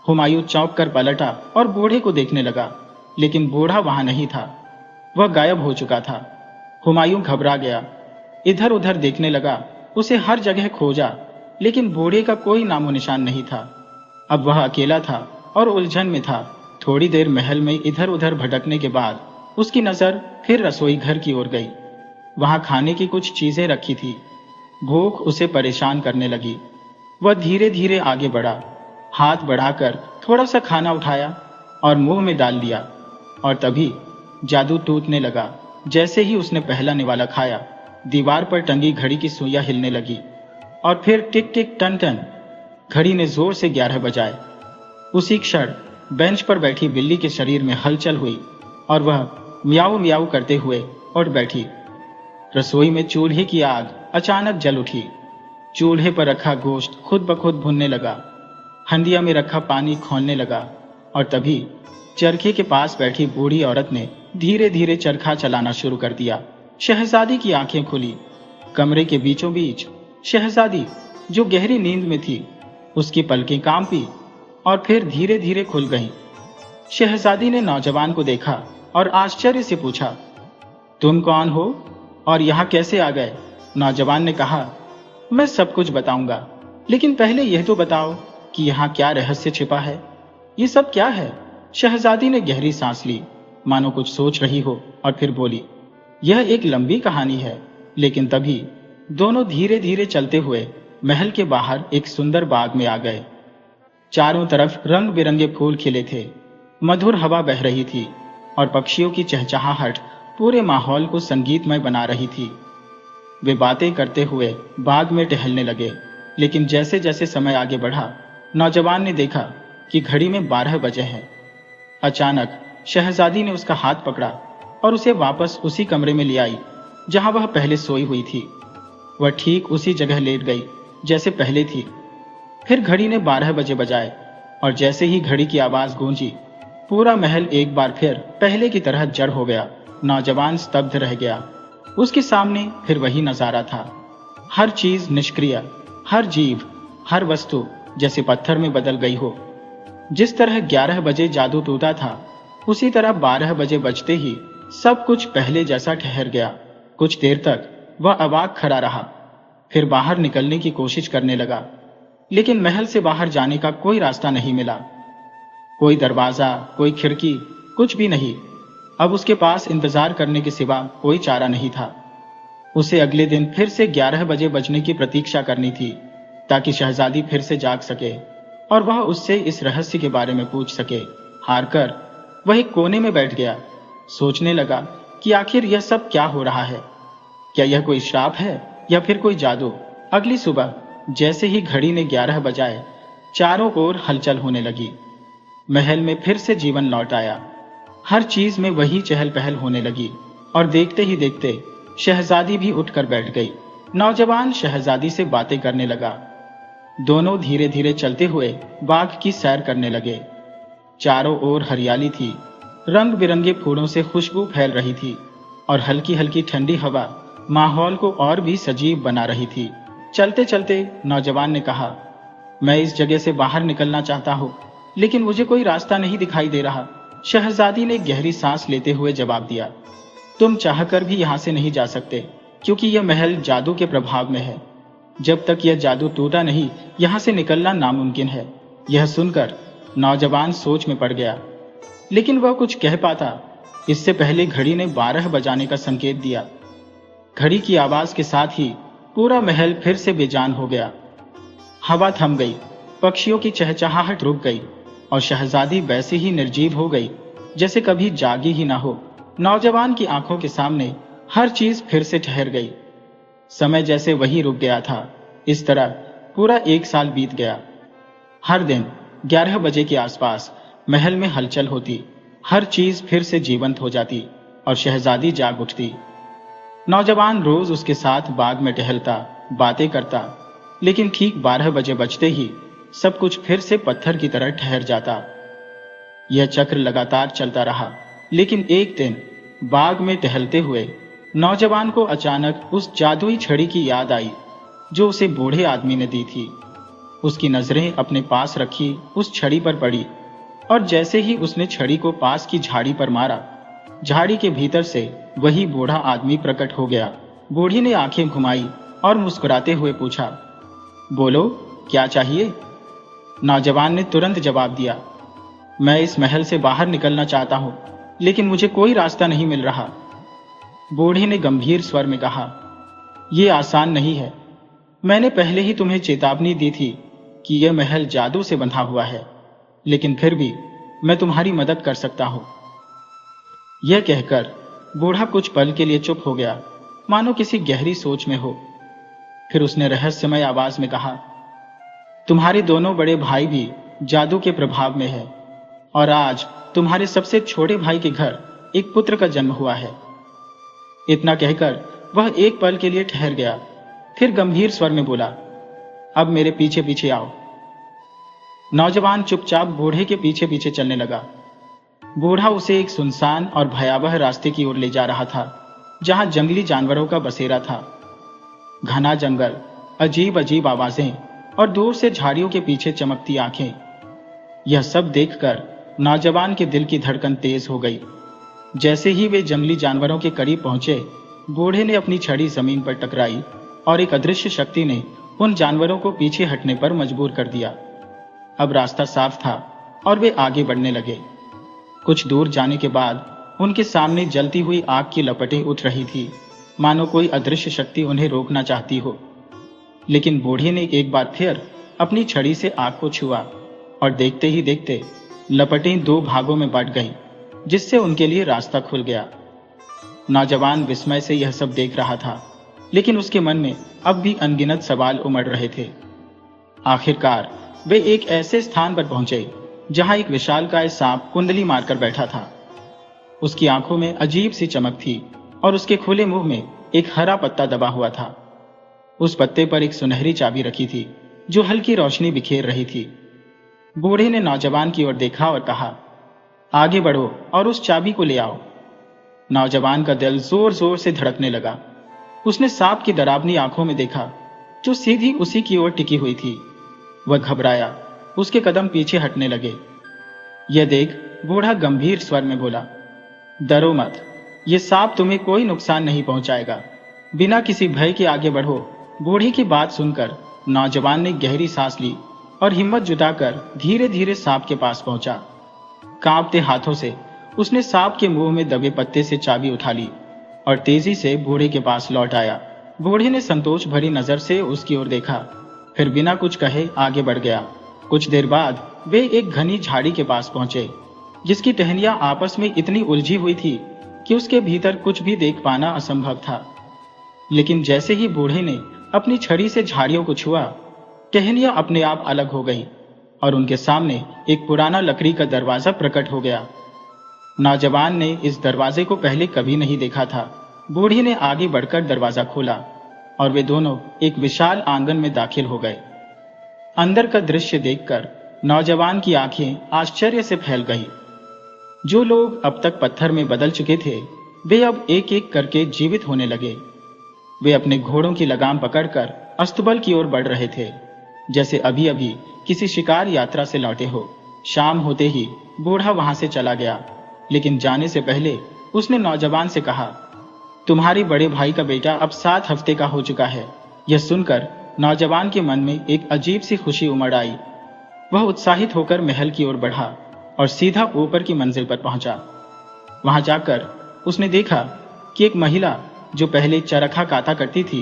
हुमायूं चौंक कर पलटा और बूढ़े को देखने लगा, लेकिन बूढ़ा वहां नहीं था, वह गायब हो चुका था। हुमायूं घबरा गया, इधर उधर देखने लगा, उसे हर जगह खोजा, लेकिन बूढ़े का कोई नामो निशान नहीं था। अब वह अकेला था और उलझन में था। थोड़ी देर महल में इधर उधर भटकने के बाद उसकी नजर फिर रसोई घर की ओर गई। वहां खाने की कुछ चीजें रखी थी। भूख उसे परेशान करने लगी। वह धीरे धीरे आगे बढ़ा, हाथ बढ़ाकर थोड़ा सा खाना उठाया और मुंह में डाल दिया, और तभी जादू टूटने लगा। जैसे ही उसने पहला निवाला खाया, दीवार पर टंगी घड़ी की सुइयां हिलने लगी, और फिर टिक टिक टन टन घड़ी ने जोर से 11 बजाए। उसी क्षण बेंच पर बैठी बिल्ली के शरीर में हलचल हुई और वह म्याऊ म्याऊ करते हुए उठ बैठी। रसोई में चूल्हे की आग अचानक जल उठी। चूल्हे पर रखा गोश्त खुद ब खुद भुनने लगा, हंडिया में रखा पानी खौलने लगा, और तभी चरखे के पास बैठी बूढ़ी औरत ने धीरे धीरे चरखा चलाना शुरू कर दिया। शहजादी की आंखें खुली। कमरे के बीचों बीच शहजादी, जो गहरी नींद में थी, उसकी पलकें कांपी और फिर धीरे धीरे खुल गईं। शहजादी ने नौजवान को देखा और आश्चर्य से पूछा, तुम कौन हो और यहाँ कैसे आ गए? नौजवान ने कहा, मैं सब कुछ बताऊंगा, लेकिन पहले यह तो बताओ कि यहाँ क्या रहस्य छिपा है? ये सब क्या है? शहजादी ने गहरी सांस ली, मानो कुछ सोच रही हो, और फिर बोली, यह एक लंबी कहानी है। लेकिन तभी दोनों धीरे धीरे चलते हुए महल के बाहर एक सुंदर बाग में आ गए। चारों तरफ रंग बिरंगे फूल खिले थे, मधुर हवा बह रही थी और पक्षियों की चहचहाहट पूरे माहौल को संगीतमय बना रही थी। वे बातें करते हुए बाग में टहलने लगे, लेकिन जैसे जैसे समय आगे बढ़ा, नौजवान ने देखा कि घड़ी में 12 बजे हैं। अचानक शहजादी ने उसका हाथ पकड़ा और उसे वापस उसी कमरे में ले आई जहां वह पहले सोई हुई थी। वह ठीक उसी जगह लेट गई जैसे पहले थी। फिर घड़ी ने 12 बजे बजाए, और जैसे ही घड़ी की आवाज गूंजी, पूरा महल एक बार फिर पहले की तरह जड़ हो गया। नौजवान स्तब्ध रह गया। उसके सामने फिर वही नजारा था। हर चीज निष्क्रिय, हर जीव, हर वस्तु जैसे पत्थर में बदल गई हो। जिस तरह 11 बजे जादू टूटा था, उसी तरह 12 बजे बजते ही सब कुछ पहले जैसा ठहर गया। कुछ देर तक वह अवाक खड़ा रहा, फिर बाहर निकलने की कोशिश करने लगा, लेकिन महल से बाहर जाने का कोई रास्ता नहीं मिला। कोई दरवाजा, कोई खिड़की, कुछ भी नहीं। अब उसके पास इंतजार करने के सिवा कोई चारा नहीं था। उसे अगले दिन फिर से 11 बजे बजने की प्रतीक्षा करनी थी, ताकि शहजादी फिर से जाग सके और वह उससे इस रहस्य के बारे में पूछ सके। हारकर वह एक कोने में बैठ गया। सोचने लगा कि आखिर यह सब क्या हो रहा है। क्या यह कोई श्राप है या फिर कोई जादू? अगली सुबह जैसे ही घड़ी ने 11 बजाए, चारों ओर हलचल होने लगी। महल में फिर से जीवन लौट आया। हर चीज में वही चहल पहल होने लगी, और देखते ही देखते शहजादी भी उठकर बैठ गई। नौजवान शहजादी से बातें करने लगा। दोनों धीरे धीरे चलते हुए बाग की सैर करने लगे। चारों ओर हरियाली थी, रंग बिरंगे फूलों से खुशबू फैल रही थी, और हल्की हल्की ठंडी हवा माहौल को और भी सजीव बना रही थी। चलते चलते नौजवान ने कहा, मैं इस जगह से बाहर निकलना चाहता हूँ, लेकिन मुझे कोई रास्ता नहीं दिखाई दे रहा। शहजादी ने गहरी सांस लेते हुए जवाब दिया, तुम चाहकर भी यहाँ से नहीं जा सकते, क्योंकि यह महल जादू के प्रभाव में है। जब तक यह जादू टूटा नहीं, यहाँ से निकलना नामुमकिन है। यह सुनकर नौजवान सोच में पड़ गया, लेकिन वह कुछ कह पाता इससे पहले घड़ी ने 12 बजाने का संकेत दिया। घड़ी की आवाज के साथ ही पूरा महल फिर से बेजान हो गया। हवा थम गई, पक्षियों की चहचहाहट रुक गई, और शहजादी वैसे ही निर्जीव हो गई जैसे कभी जागी ही ना हो। नौजवान की आंखों के सामने हर चीज फिर से ठहर गई। समय जैसे वही रुक गया था। इस तरह पूरा 1 साल बीत गया। हर दिन 11 बजे के आसपास महल में हलचल होती, हर चीज फिर से जीवंत हो जाती और शहजादी जाग उठती। नौजवान रोज उसके साथ बाग में टहलता, बातें करता, लेकिन ठीक 12 बजे बजते ही सब कुछ फिर से पत्थर की तरह ठहर जाता। यह चक्र लगातार चलता रहा, लेकिन एक दिन बाग में टहलते हुए नौजवान को अचानक उस जादुई छड़ी की याद आई जो उसे बूढ़े आदमी ने दी थी। उसकी नजरें अपने पास रखी उस छड़ी पर पड़ी, और जैसे ही उसने छड़ी को पास की झाड़ी पर मारा, झाड़ी के भीतर से वही बूढ़ा आदमी प्रकट हो गया। बूढ़ी ने आंखें घुमाई और मुस्कुराते हुए पूछा, बोलो, क्या चाहिए? नौजवान ने तुरंत जवाब दिया, मैं इस महल से बाहर निकलना चाहता हूं, लेकिन मुझे कोई रास्ता नहीं मिल रहा। बूढ़ी ने गंभीर स्वर में कहा, यह आसान नहीं है। मैंने पहले ही तुम्हें चेतावनी दी थी कि यह महल जादू से बंधा हुआ है। लेकिन फिर भी मैं तुम्हारी मदद कर सकता हूं। यह कहकर बूढ़ा कुछ पल के लिए चुप हो गया, मानो किसी गहरी सोच में हो। फिर उसने रहस्यमय आवाज में कहा, तुम्हारे दोनों बड़े भाई भी जादू के प्रभाव में है, और आज तुम्हारे सबसे छोटे भाई के घर एक पुत्र का जन्म हुआ है। इतना कहकर वह एक पल के लिए ठहर गया, फिर गंभीर स्वर में बोला, अब मेरे पीछे पीछे आओ। नौजवान चुपचाप बूढ़े के पीछे पीछे चलने लगा। बूढ़ा उसे एक सुनसान और भयावह रास्ते की ओर ले जा रहा था, जहां जंगली जानवरों का बसेरा था। घना जंगल, अजीब अजीब आवाजें और दूर से झाड़ियों के पीछे चमकती आंखें। यह सब देखकर नौजवान के दिल की धड़कन तेज हो गई। जैसे ही वे जंगली जानवरों के करीब पहुंचे, बूढ़े ने अपनी छड़ी जमीन पर टकराई और एक अदृश्य शक्ति ने उन जानवरों को पीछे हटने पर मजबूर कर दिया। अब रास्ता साफ था और वे आगे बढ़ने लगे। कुछ दूर जाने के बाद उनके सामने जलती हुई आग की लपटें उठ रही थी, मानो कोई अदृश्य शक्ति उन्हें रोकना चाहती हो। लेकिन बूढ़े ने एक बार फिर अपनी छड़ी से आग को छुआ और देखते ही देखते लपटें दो भागों में बंट गईं, जिससे उनके लिए रास्ता खुल गया। नौजवान विस्मय से यह सब देख रहा था, लेकिन उसके मन में अब भी अनगिनत सवाल उमड़ रहे थे। आखिरकार वे एक ऐसे स्थान पर पहुंचे जहां एक विशालकाय सांप कुंडली मारकर बैठा था। उसकी आंखों में अजीब सी चमक थी और उसके खुले मुंह में एक हरा पत्ता दबा हुआ था। उस पत्ते पर एक सुनहरी चाबी रखी थी, जो हल्की रोशनी बिखेर रही थी। बूढ़े ने नौजवान की ओर देखा और कहा, आगे बढ़ो और उस चाबी को ले आओ। नौजवान का दिल जोर जोर से धड़कने लगा। उसने सांप की डरावनी आंखों में देखा, जो सीधी उसी की ओर टिकी हुई थी। वह घबराया, उसके कदम पीछे हटने लगे। यह देख बूढ़ा गंभीर स्वर में बोला, डरो मत, यह सांप तुम्हें कोई नुकसान नहीं पहुंचाएगा। बिना किसी भय के आगे बढ़ो। बूढ़ी की बात सुनकर नौजवान ने गहरी सांस ली और हिम्मत जुटाकर धीरे धीरे सांप के पास पहुंचा। कांपते हाथों से उसने सांप के मुंह में दबे पत्ते से चाबी उठा ली और तेजी से बूढ़े के पास लौट आया। बूढ़े ने संतोष भरी नजर से उसकी ओर देखा, फिर बिना कुछ कहे आगे बढ़ गया। कुछ देर बाद वे एक घनी झाड़ी के पास पहुंचे, जिसकी टहनियां आपस में इतनी उलझी हुई थी कि उसके भीतर कुछ भी देख पाना असंभव था। लेकिन जैसे ही बूढ़े ने अपनी छड़ी से झाड़ियों को छुआ, टहनियां अपने आप अलग हो गई और उनके सामने एक पुराना लकड़ी का दरवाजा प्रकट हो गया। नौजवान ने इस दरवाजे को पहले कभी नहीं देखा था। बूढ़ी ने आगे बढ़कर दरवाजा खोला और वे दोनों एक विशाल आंगन में दाखिल हो गए। अंदर का दृश्य देखकर नौजवान की आंखें आश्चर्य से फैल गईं। जो लोग अब तक पत्थर में बदल चुके थे, वे अब एक एक करके जीवित होने लगे। वे अपने घोड़ों की लगाम पकड़कर अस्तबल की ओर बढ़ रहे थे, जैसे अभी अभी किसी शिकार यात्रा से लौटे हो। शाम होते ही बूढ़ा वहां से चला गया, लेकिन जाने से पहले उसने नौजवान से कहा, तुम्हारे बड़े भाई का बेटा अब 7 हफ्ते का हो चुका है। यह सुनकर नौजवान के मन में एक अजीब सी खुशी उमड़ आई। वह उत्साहित होकर महल की ओर बढ़ा और सीधा ऊपर की मंजिल पर पहुंचा। वहां जाकर उसने देखा कि एक महिला, जो पहले चरखा काता करती थी,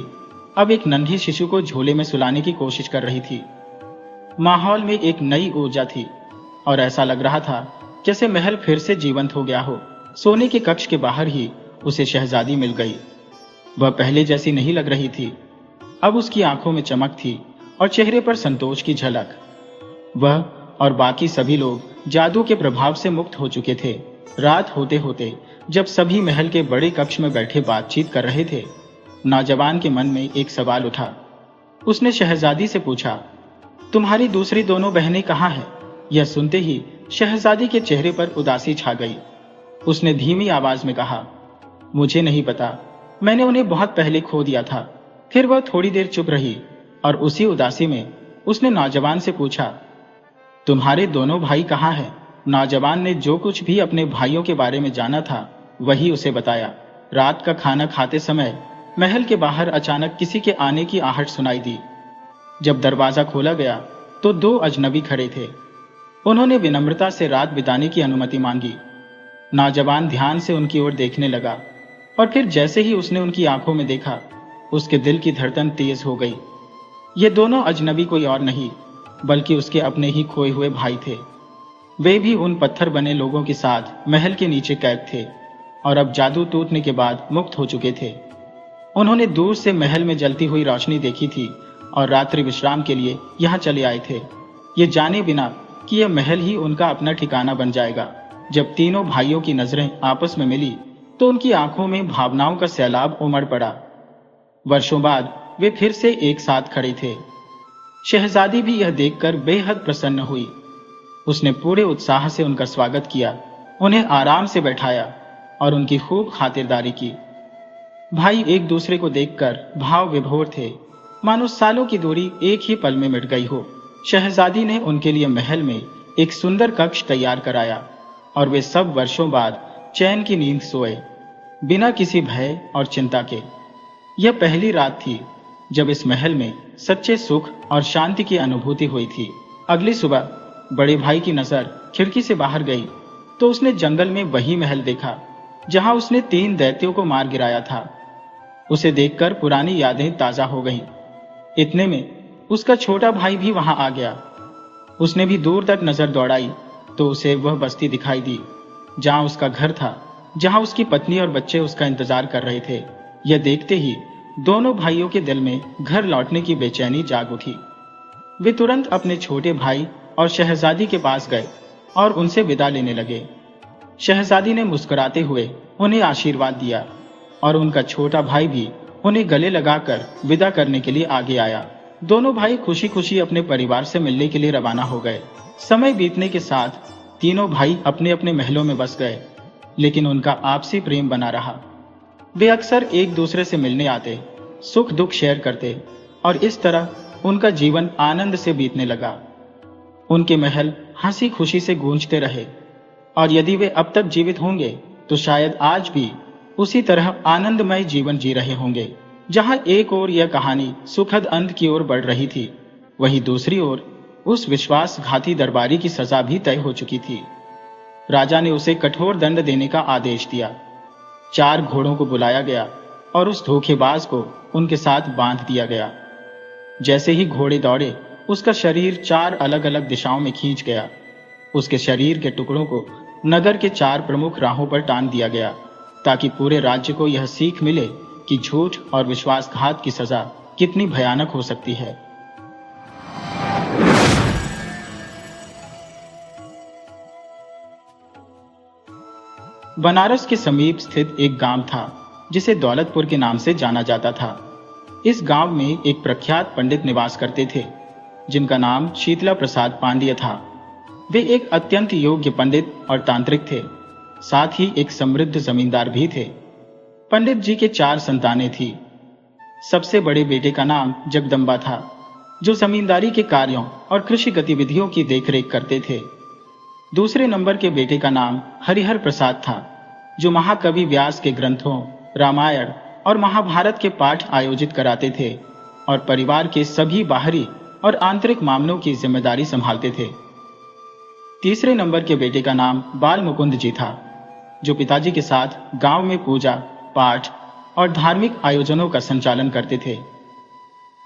अब एक नन्ही शिशु को झोले में सुलाने की कोशिश कर रही थी। माहौल में एक नई ऊर्जा थी और ऐसा लग रहा था जैसे महल फिर से जीवंत हो गया हो। सोने के कक्ष के बाहर ही उसे शहजादी मिल गई। वह पहले जैसी नहीं लग रही थी। अब उसकी आंखों में चमक थी और चेहरे पर संतोष की झलक। वह और बाकी सभी लोग जादू के प्रभाव से मुक्त हो चुके थे। रात होते होते जब सभी महल के बड़े कक्ष में बैठे बातचीत कर रहे थे, नौजवान के मन में एक सवाल उठा। उसने शहजादी से पूछा, तुम्हारी दूसरी दोनों बहनें कहाँ हैं? यह सुनते ही शहजादी के चेहरे पर उदासी छा गई। उसने धीमी आवाज में कहा, मुझे नहीं पता, मैंने उन्हें बहुत पहले खो दिया था। फिर वह थोड़ी देर चुप रही और उसी उदासी में उसने नौजवान से पूछा, तुम्हारे दोनों भाई कहाँ हैं? नौजवान ने जो कुछ भी अपने भाइयों के बारे में जाना था वही उसे बताया। रात का खाना खाते समय महल के बाहर अचानक किसी के आने की आहट सुनाई दी। जब दरवाजा खोला गया तो 2 अजनबी खड़े थे। उन्होंने विनम्रता से रात बिताने की अनुमति मांगी। नौजवान ध्यान से उनकी ओर देखने लगा और फिर जैसे ही उसने उनकी आंखों में देखा, उसके दिल की धड़कन तेज हो गई। ये दोनों अजनबी कोई और नहीं बल्कि उसके अपने ही खोए हुए भाई थे। वे भी उन पत्थर बने लोगों के साथ महल के नीचे कैद थे और अब जादू टूटने के बाद मुक्त हो चुके थे। उन्होंने दूर से महल में जलती हुई रोशनी देखी थी और रात्रि विश्राम के लिए यहाँ चले आए थे, ये जाने बिना कि यह महल ही उनका अपना ठिकाना बन जाएगा। जब तीनों भाइयों की नजरें आपस में मिली तो उनकी आंखों में भावनाओं का सैलाब उमड़ पड़ा। वर्षों बाद वे फिर से एक साथ खड़े थे। शहजादी भी यह देखकर बेहद प्रसन्न हुई। उसने पूरे उत्साह से उनका स्वागत किया, उन्हें आराम से बैठाया और उनकी खूब खातिरदारी की। भाई एक दूसरे को देखकर भाव विभोर थे, मानो सालों की दूरी एक ही पल में मिट गई हो। शहजादी ने उनके लिए महल में एक सुंदर कक्ष तैयार कराया और वे सब वर्षों बाद चैन की नींद सोए, बिना किसी भय और चिंता के। यह पहली रात थी जब इस महल में सच्चे सुख और शांति की अनुभूति हुई थी। अगली सुबह बड़े भाई की नजर खिड़की से बाहर गई तो उसने जंगल में वही महल देखा जहां उसने 3 दैत्यों को मार गिराया था। उसे देखकर पुरानी यादें ताजा हो गईं। इतने में उसका छोटा भाई भी वहां आ गया। उसने भी दूर तक नजर दौड़ाई तो उसे वह बस्ती दिखाई दी जहां उसका घर था, जहां उसकी पत्नी और बच्चे उसका इंतजार कर रहे थे। यह देखते ही दोनों भाइयों के दिल में घर लौटने की बेचैनी जाग उठी। वे तुरंत अपने छोटे भाई और शहजादी के पास गए और उनसे विदा लेने लगे। शहजादी ने मुस्कुराते हुए उन्हें आशीर्वाद दिया और उनका छोटा भाई भी उन्हें गले लगाकर विदा करने के लिए आगे आया। दोनों भाई खुशी खुशी अपने परिवार से मिलने के लिए रवाना हो गए। समय बीतने के साथ तीनों भाई अपने अपने महलों में बस गए, लेकिन उनका आपसी प्रेम बना रहा। वे अक्सर एक दूसरे से मिलने आते, सुख दुख शेयर करते और इस तरह उनका जीवन आनंद से बीतने लगा। उनके महल हंसी खुशी से गूंजते रहे और यदि वे अब तक जीवित होंगे तो शायद आज भी उसी तरह आनंदमय जीवन जी रहे होंगे। जहां एक ओर यह कहानी सुखद अंत की ओर बढ़ रही थी, वहीं दूसरी ओर उस विश्वासघाती दरबारी की सजा भी तय हो चुकी थी। राजा ने उसे कठोर दंड देने का आदेश दिया। 4 घोड़ों को बुलाया गया और उस धोखेबाज को उनके साथ बांध दिया गया। जैसे ही घोड़े दौड़े, उसका शरीर 4 अलग अलग दिशाओं में खींच गया। उसके शरीर के टुकड़ों को नगर के 4 प्रमुख राहों पर टांग दिया गया, ताकि पूरे राज्य को यह सीख मिले कि झूठ और विश्वासघात की सजा कितनी भयानक हो सकती है। बनारस के समीप स्थित एक गांव था जिसे दौलतपुर के नाम से जाना जाता था। इस गांव में एक प्रख्यात पंडित निवास करते थे जिनका नाम शीतला प्रसाद पांड्य था। वे एक अत्यंत योग्य पंडित और तांत्रिक थे, साथ ही एक समृद्ध जमींदार भी थे। पंडित जी के 4 संतानें थी। सबसे बड़े बेटे का नाम जगदम्बा था, जो जमींदारी के कार्यों और कृषि गतिविधियों की देखरेख करते थे। दूसरे नंबर के बेटे का नाम हरिहर प्रसाद था, जो महाकवि व्यास के ग्रंथों, रामायण और महाभारत के पाठ आयोजित कराते थे और परिवार के सभी बाहरी और आंतरिक मामलों की जिम्मेदारी संभालते थे। तीसरे नंबर के बेटे का नाम बाल मुकुंद जी था, जो पिताजी के साथ गांव में पूजा पाठ और धार्मिक आयोजनों का संचालन करते थे।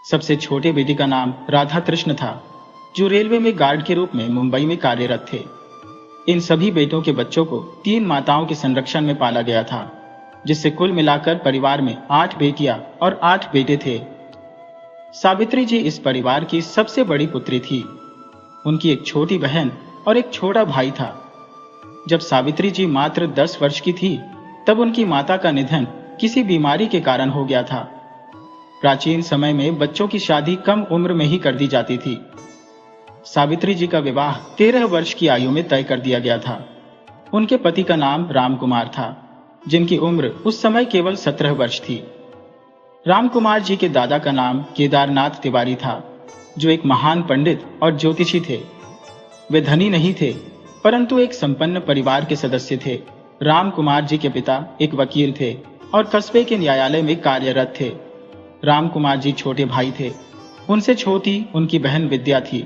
सबसे छोटे बेटे का नाम राधा कृष्ण था, जो रेलवे में गार्ड के रूप में मुंबई में कार्यरत थे। इन सभी बेटों के बच्चों को 3 माताओं के संरक्षण में पाला गया था, जिससे कुल मिलाकर परिवार में 8 बेटियां और 8 बेटे थे। सावित्री जी इस परिवार की सबसे बड़ी पुत्री थी। उनकी एक छोटी बहन और एक छोटा भाई था। जब सावित्री जी मात्र 10 वर्ष की थी, तब उनकी माता का निधन किसी बीमारी के कारण हो गया था। प्राचीन समय में बच्चों की शादी कम उम्र में ही कर दी जाती थी। सावित्री जी का विवाह 13 वर्ष की आयु में तय कर दिया गया था। उनके पति का नाम रामकुमार था, जिनकी उम्र उस समय केवल 17 वर्ष थी। रामकुमार जी के दादा का नाम केदारनाथ तिवारी था, जो एक महान पंडित और ज्योतिषी थे। वे धनी नहीं थे, परंतु एक संपन्न परिवार के सदस्य थे। रामकुमार जी के पिता एक वकील थे और कस्बे के न्यायालय में कार्यरत थे। रामकुमार जी छोटे भाई थे। उनसे छोटी उनकी बहन विद्या थी।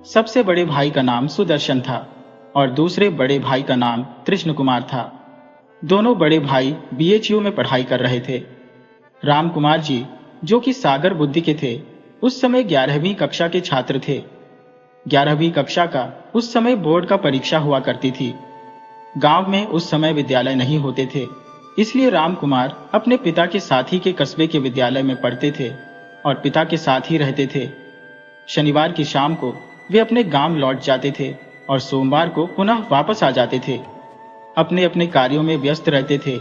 सबसे बड़े भाई का नाम सुदर्शन था और दूसरे बड़े भाई का नाम कृष्ण कुमार था। दोनों बड़े भाई BHU में पढ़ाई कर रहे थे। रामकुमार जी, जो कि सागर बुद्धि के थे, उस समय 11वीं कक्षा के छात्र थे। 11वीं कक्षा का उस समय बोर्ड का परीक्षा हुआ करती थी। गांव में उस समय विद्यालय नहीं होते थे, इसलिए राम कुमार अपने पिता के साथ ही के कस्बे के विद्यालय में पढ़ते थे और पिता के साथ ही रहते थे। शनिवार की शाम को वे अपने गांव लौट जाते थे और सोमवार को पुनः वापस आ जाते थे। अपने अपने कार्यों में व्यस्त रहते थे।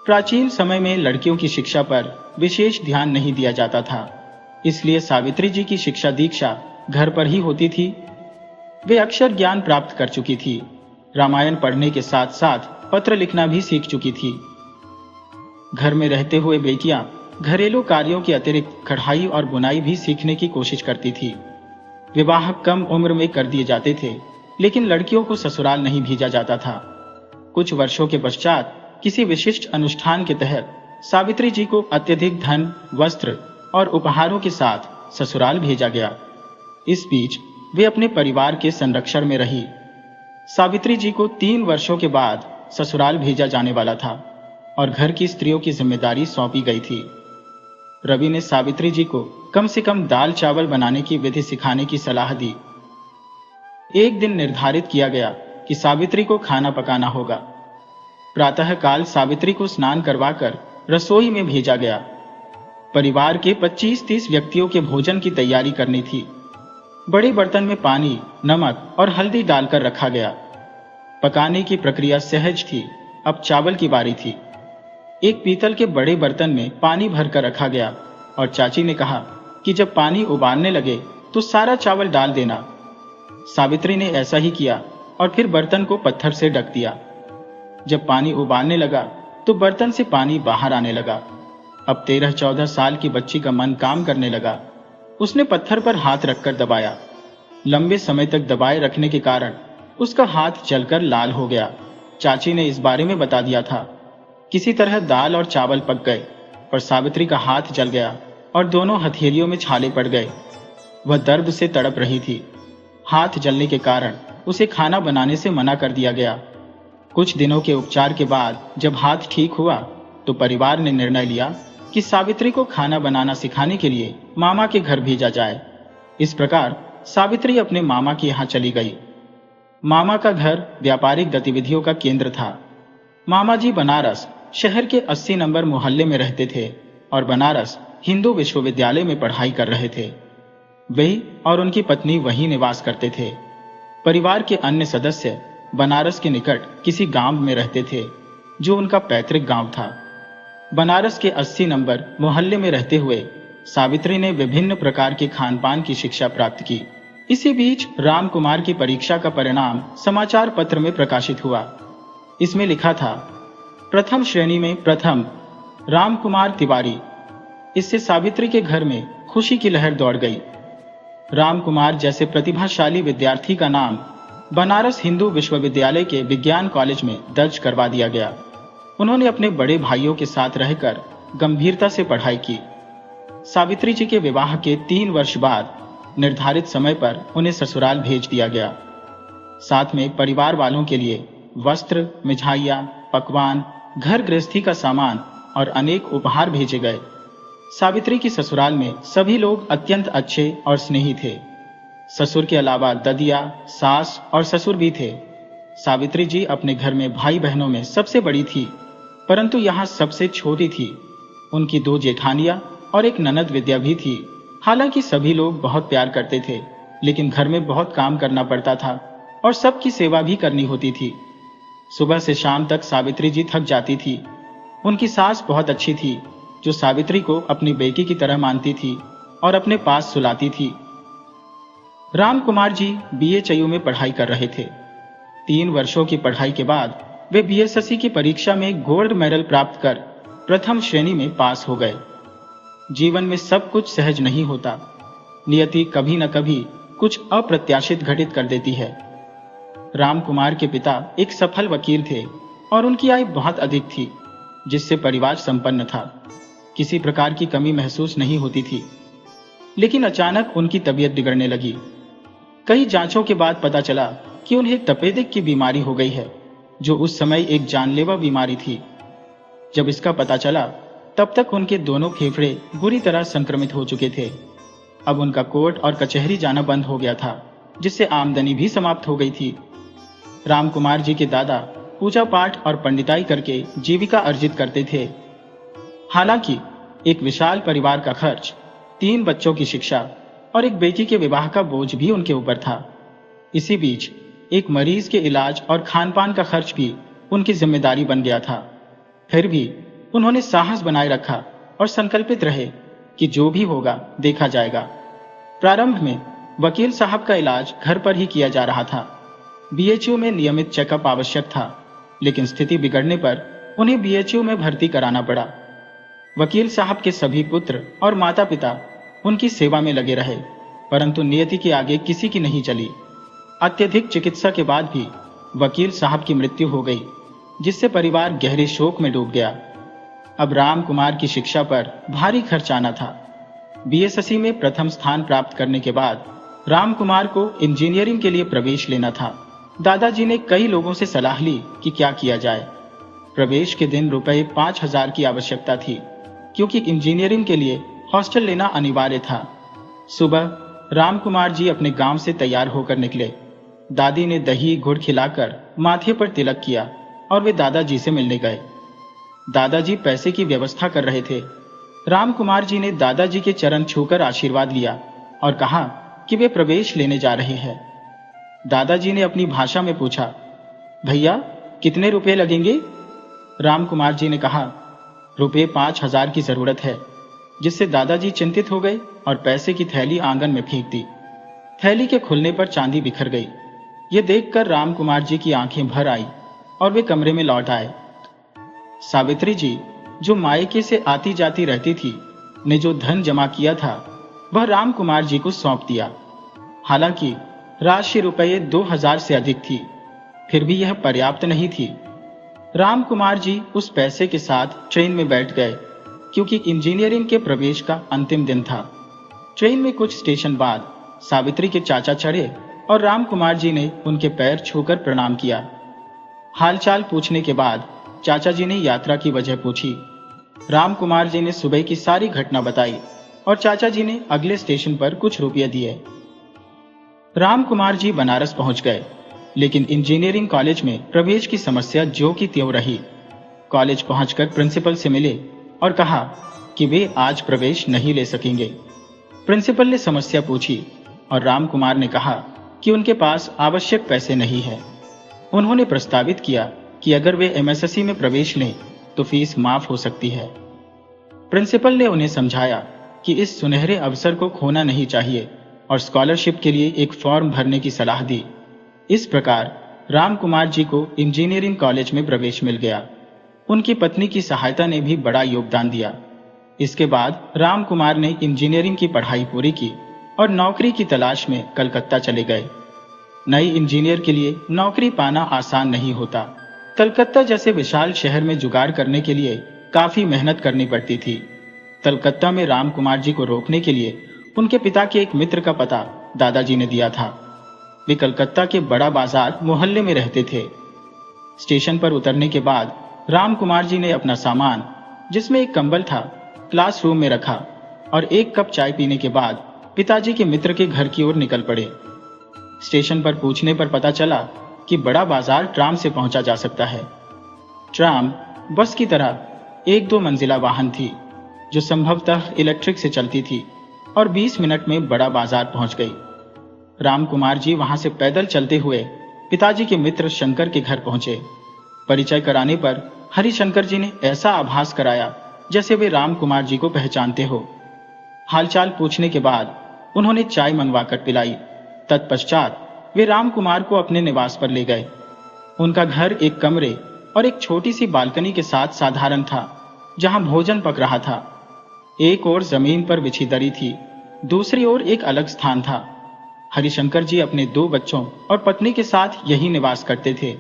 प्राचीन समय में लड़कियों की शिक्षा पर विशेष ध्यान नहीं दिया जाता था, इसलिए सावित्री जी की शिक्षा दीक्षा घर पर ही होती थी। वे अक्षर ज्ञान प्राप्त कर चुकी थी। रामायण पढ़ने के साथ साथ पत्र लिखना भी सीख चुकी थी। घर में रहते हुए बेटियां घरेलू कार्यों के अतिरिक्त कढ़ाई और बुनाई भी सीखने की कोशिश करती थी। विवाह कम उम्र में कर दिए जाते थे, लेकिन लड़कियों को ससुराल नहीं भेजा जाता था। कुछ वर्षों के पश्चात किसी विशिष्ट अनुष्ठान के तहत सावित्री जी को अत्यधिक धन, वस्त्र और उपहारों के साथ ससुराल भेजा गया। इस बीच वे अपने परिवार के संरक्षण में रही। सावित्री जी को 3 वर्षों के बाद ससुराल भेजा जाने वाला था और घर की स्त्रियों की जिम्मेदारी सौंपी गई थी। रवि ने सावित्री जी को कम से कम दाल चावल बनाने की विधि सिखाने की सलाह दी। एक दिन निर्धारित किया गया कि सावित्री को खाना पकाना होगा। प्रातःकाल सावित्री को स्नान करवाकर रसोई में भेजा गया। परिवार के 25-30 व्यक्तियों के भोजन की तैयारी करनी थी। बड़े बर्तन में पानी, नमक और हल्दी डालकर रखा गया। पकाने की प्रक्रिया सहज थी। अब चावल की बारी थी। एक पीतल के बड़े बर्तन में पानी भरकर रखा गया और चाची ने कहा कि जब पानी उबालने लगे तो सारा चावल डाल देना। सावित्री ने ऐसा ही किया और फिर बर्तन को पत्थर से ढक दिया। जब पानी उबालने लगा तो बर्तन से पानी बाहर आने लगा। अब 13-14 साल की बच्ची का मन काम करने लगा। उसने पत्थर पर हाथ रखकर दबाया। लंबे समय तक दबाए रखने के कारण उसका हाथ जलकर लाल हो गया। चाची ने इस बारे में बता दिया था। किसी तरह दाल और चावल पक गए, पर सावित्री का हाथ जल गया और दोनों हथेलियों में छाले पड़ गए। वह दर्द से तड़प रही थी। हाथ जलने के कारण उसे खाना बनाने से मना कर दिया गया। कुछ दिनों के उपचार के बाद जब हाथ ठीक हुआ तो परिवार ने निर्णय लिया कि सावित्री को खाना बनाना सिखाने के लिए मामा के घर भेजा जाए। इस प्रकार सावित्री अपने मामा के यहाँ चली गई। मामा का घर व्यापारिक गतिविधियों का केंद्र था। मामा जी बनारस शहर के 80 नंबर मोहल्ले में रहते थे और बनारस हिंदू विश्वविद्यालय में पढ़ाई कर रहे थे। वही और उनकी पत्नी वहीं निवास करते थे। परिवार के अन्य सदस्य बनारस के निकट किसी गांव में रहते थे, जो उनका पैतृक गांव था। बनारस के 80 नंबर मोहल्ले में रहते हुए सावित्री ने विभिन्न प्रकार के खान पान की शिक्षा प्राप्त की। इसी बीच राम कुमार की परीक्षा का परिणाम समाचार पत्र में प्रकाशित हुआ। इसमें लिखा था, प्रथम श्रेणी में प्रथम राम कुमार तिवारी। इससे सावित्री के घर में खुशी की लहर दौड़ गई। राम कुमार जैसे प्रतिभाशाली विद्यार्थी का नाम बनारस हिंदू विश्वविद्यालय के विज्ञान कॉलेज में दर्ज करवा दिया गया। उन्होंने अपने बड़े भाइयों के साथ रहकर गंभीरता से पढ़ाई की। सावित्री जी के विवाह के 3 वर्ष बाद निर्धारित समय पर उन्हें ससुराल भेज दिया गया। साथ में परिवार वालों के लिए वस्त्र, मिठाइयाँ, पकवान, घर गृहस्थी का सामान और अनेक उपहार भेजे गए। सावित्री की ससुराल में सभी लोग अत्यंत अच्छे और स्नेही थे। ससुर के अलावा ददिया, सास और ससुर भी थे। सावित्री जी अपने घर में भाई बहनों में सबसे बड़ी थी, परंतु यहाँ सबसे छोटी थी। उनकी 2 जेठानियां और एक ननद विद्या भी थी। हालांकि सभी लोग बहुत प्यार करते थे, लेकिन घर में बहुत काम करना पड़ता था और सबकी सेवा भी करनी होती थी। सुबह से शाम तक सावित्री जी थक जाती थी। उनकी सास बहुत अच्छी थी, जो सावित्री को अपनी बेटी की तरह मानती थी और अपने पास सुलाती थी। राम कुमार जी BA में पढ़ाई कर रहे थे। 3 वर्षों की पढ़ाई के बाद वे BSSC की परीक्षा में गोल्ड मेडल प्राप्त कर प्रथम श्रेणी में पास हो गए। जीवन में सब कुछ सहज नहीं होता। नियति कभी न कभी कुछ अप्रत्याशित घटित कर देती है। राम कुमार के पिता एक सफल वकील थे और उनकी आय बहुत अधिक थी, जिससे परिवार संपन्न था। किसी प्रकार की कमी महसूस नहीं होती थी। लेकिन अचानक उनकी तबीयत बिगड़ने लगी। कई जांचों के बाद पता चला कि उन्हें तपेदिक की बीमारी हो गई है, जो उस समय एक जानलेवा बीमारी थी। जब इसका पता चला, तब तक उनके दोनों फेफड़े बुरी तरह संक्रमित हो चुके थे। अब उनका कोर्ट और कचहरी जाना बंद हो गया था, जिससे आमदनी भी समाप्त हो गई थी। राम कुमार जी के दादा पूजा पाठ और पंडिताई करके जीविका अर्जित करते थे। हालांकि एक विशाल परिवार का खर्च, 3 बच्चों की शिक्षा और एक बेटी के विवाह का बोझ भी उनके ऊपर था। इसी बीच एक मरीज के इलाज और खान पान का खर्च भी उनकी जिम्मेदारी बन गया था। फिर भी उन्होंने साहस बनाए रखा और संकल्पित रहे कि जो भी होगा देखा जाएगा। प्रारंभ में वकील साहब का इलाज घर पर ही किया जा रहा था। बीएचयू में नियमित चेकअप आवश्यक था, लेकिन स्थिति बिगड़ने पर उन्हें बीएचयू में भर्ती कराना पड़ा। वकील साहब के सभी पुत्र और माता पिता उनकी सेवा में लगे रहे, परंतु नियति के आगे किसी की नहीं चली। अत्यधिक चिकित्सा के बाद भी वकील साहब की मृत्यु हो गई, जिससे परिवार गहरे शोक में डूब गया। अब राम कुमार की शिक्षा पर भारी खर्च आना था। बीएसएससी में प्रथम स्थान प्राप्त करने के बाद राम कुमार को इंजीनियरिंग के लिए प्रवेश लेना था। दादाजी ने कई लोगों से सलाह ली कि क्या किया जाए। प्रवेश के दिन रुपए 5,000 की आवश्यकता थी, क्योंकि इंजीनियरिंग के लिए हॉस्टल लेना अनिवार्य था। सुबह राम कुमार जी अपने गांव से तैयार होकर निकले। दादी ने दही गुड़ खिलाकर माथे पर तिलक किया और वे दादाजी से मिलने गए। दादाजी पैसे की व्यवस्था कर रहे थे। राम कुमार जी ने दादाजी के चरण छूकर आशीर्वाद लिया और कहा कि वे प्रवेश लेने जा रहे हैं। दादाजी ने अपनी भाषा में पूछा, भैया कितने रुपए लगेंगे? राम कुमार जी ने कहा, रुपए 5,000 की जरूरत है, जिससे दादाजी चिंतित हो गए और पैसे की थैली आंगन में फेंक दी। थैली के खुलने पर चांदी बिखर गई। ये देखकर राम कुमार जी की आंखें भर आई और वे कमरे में लौट आए। सावित्री जी, जो मायके से आती जाती रहती थी, ने जो धन जमा किया था वह राम कुमार जी को सौंप दिया। हालांकि राशि रुपये 2,000 से अधिक थी, फिर भी यह पर्याप्त नहीं थी। राम कुमार जी उस पैसे के साथ ट्रेन में बैठ गए, क्योंकि इंजीनियरिंग के प्रवेश का अंतिम दिन था। ट्रेन में कुछ स्टेशन बाद सावित्री के चाचा चढ़े और राम कुमार जी ने उनके पैर छूकर प्रणाम किया। हालचाल पूछने के बाद चाचा जी ने यात्रा की वजह पूछी। राम कुमार जी ने सुबह की सारी घटना बताई और चाचा जी ने अगले स्टेशन पर कुछ रुपये दिए। राम कुमार जी बनारस पहुंच गए, लेकिन इंजीनियरिंग कॉलेज में प्रवेश की समस्या ज्यों की त्यों रही। कॉलेज पहुंचकर प्रिंसिपल से मिले और कहा कि वे आज प्रवेश नहीं ले सकेंगे। प्रिंसिपल ने समस्या पूछी और राम कुमार ने कहा कि उनके पास आवश्यक पैसे नहीं है। उन्होंने प्रस्तावित किया कि अगर वे एमएसएससी में प्रवेश लें तो फीस माफ हो सकती है। प्रिंसिपल ने उन्हें समझाया कि इस सुनहरे अवसर को खोना नहीं चाहिए और स्कॉलरशिप के लिए एक फॉर्म भरने की सलाह दी। इस प्रकार राम कुमार जी को इंजीनियरिंग कॉलेज में प्रवेश मिल गया। उनकी पत्नी की सहायता ने भी बड़ा योगदान दिया। इसके बाद राम कुमार ने इंजीनियरिंग की पढ़ाई पूरी की और नौकरी की तलाश में कलकत्ता चले गए। नई इंजीनियर के लिए नौकरी पाना आसान नहीं होता। कलकत्ता जैसे विशाल शहर में जुगाड़ करने के लिए काफी मेहनत करनी पड़ती थी। कलकत्ता में राम कुमार जी को रोकने के लिए उनके पिता के एक मित्र का पता दादाजी ने दिया था। वे कलकत्ता के बड़ा बाजार मोहल्ले में रहते थे। स्टेशन पर उतरने के बाद राम कुमार जी ने अपना सामान, जिसमें एक कंबल था, क्लासरूम में रखा और एक कप चाय पीने के बाद पिताजी के मित्र के घर की ओर निकल पड़े। स्टेशन पर पूछने पर पता चला कि बड़ा बाजार ट्राम से पहुंचा जा सकता है। ट्राम बस की तरह 1-2 मंजिला वाहन थी, जो संभवतः इलेक्ट्रिक से चलती थी और 20 मिनट में बड़ा बाजार पहुंच गई। राम कुमार जी वहां से पैदल चलते हुए पिताजी के मित्र शंकर के घर पहुंचे। परिचय कराने पर हरिशंकर जी ने ऐसा आभास कराया जैसे वे राम कुमार जी को पहचानते हो। हालचाल पूछने के बाद उन्होंने चाय मंगवाकर पिलाई। तत्पश्चात वे राम कुमार को अपने निवास पर ले गए। उनका घर एक कमरे और एक छोटी सी बालकनी के साथ साधारण था, जहां भोजन पक रहा था। एक ओर जमीन पर बिछी दरी थी, दूसरी ओर एक अलग स्थान था। हरिशंकर जी अपने 2 बच्चों और पत्नी के साथ यही निवास करते थे।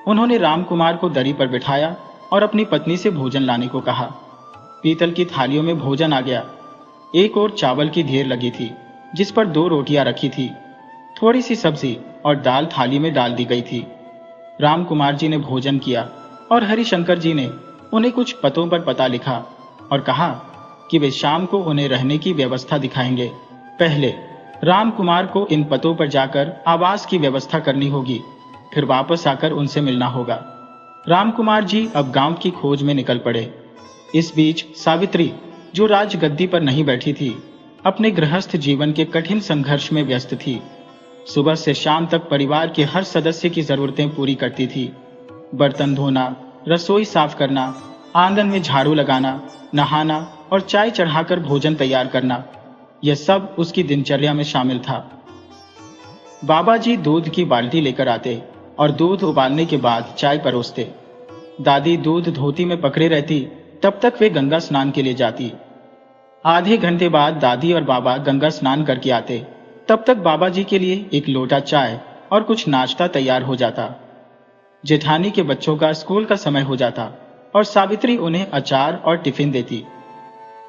उन्होंने राम कुमार को दरी पर बिठाया और अपनी पत्नी से भोजन लाने को कहा। पीतल की थालियों में भोजन आ गया। एक ओर चावल की ढेर लगी थी, जिस पर 2 रोटियां रखी थी। थोड़ी सी सब्जी और दाल थाली में डाल दी गई थी। राम कुमार जी ने भोजन किया और हरिशंकर जी ने उन्हें कुछ पतों पर पता लिखा और कहा कि वे शाम को उन्हें रहने की व्यवस्था दिखाएंगे। पहले राम कुमार को इन पतों पर जाकर आवास की व्यवस्था करनी होगी, फिर वापस आकर उनसे मिलना होगा। राम कुमार जी अब गांव की खोज में निकल पड़े। इस बीच सावित्री, जो राजगद्दी पर नहीं बैठी थी, अपने गृहस्थ जीवन के कठिन संघर्ष में व्यस्त थी। सुबह से शाम तक परिवार के हर सदस्य की जरूरतें पूरी करती थी। बर्तन धोना, रसोई साफ करना, आंगन में झाड़ू लगाना, नहाना और चाय चढ़ाकर भोजन तैयार करना, यह सब उसकी दिनचर्या में शामिल था। बाबा जी दूध की बाल्टी लेकर आते और दूध उबालने के बाद चाय परोसते। दादी दूध धोती में पकड़े रहती, तब तक वे गंगा स्नान के लिए जाती। आधे घंटे बाद दादी और बाबा गंगा स्नान करके आते, तब तक बाबा जी के लिए एक लोटा चाय और कुछ नाश्ता तैयार हो जाता। जेठानी के बच्चों का स्कूल का समय हो जाता और सावित्री उन्हें अचार और टिफिन देती।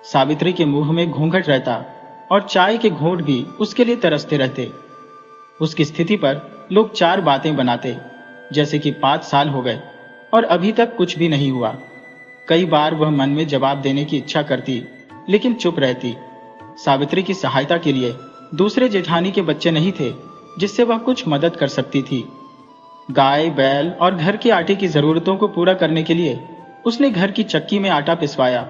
सावित्री के मुंह में घूंघट रहता और चाय के घूंट भी उसके लिए तरसते रहते। उसकी स्थिति पर लोग चार बातें बनाते, जैसे कि 5 साल हो गए और अभी तक कुछ भी नहीं हुआ। कई बार वह मन में जवाब देने की इच्छा करती, लेकिन चुप रहती। सावित्री की सहायता के लिए दूसरे जेठानी के बच्चे नहीं थे जिससे वह कुछ मदद कर सकती थी। गाय, बैल और घर के आटे की जरूरतों को पूरा करने के लिए उसने घर की चक्की में आटा पिसवाया,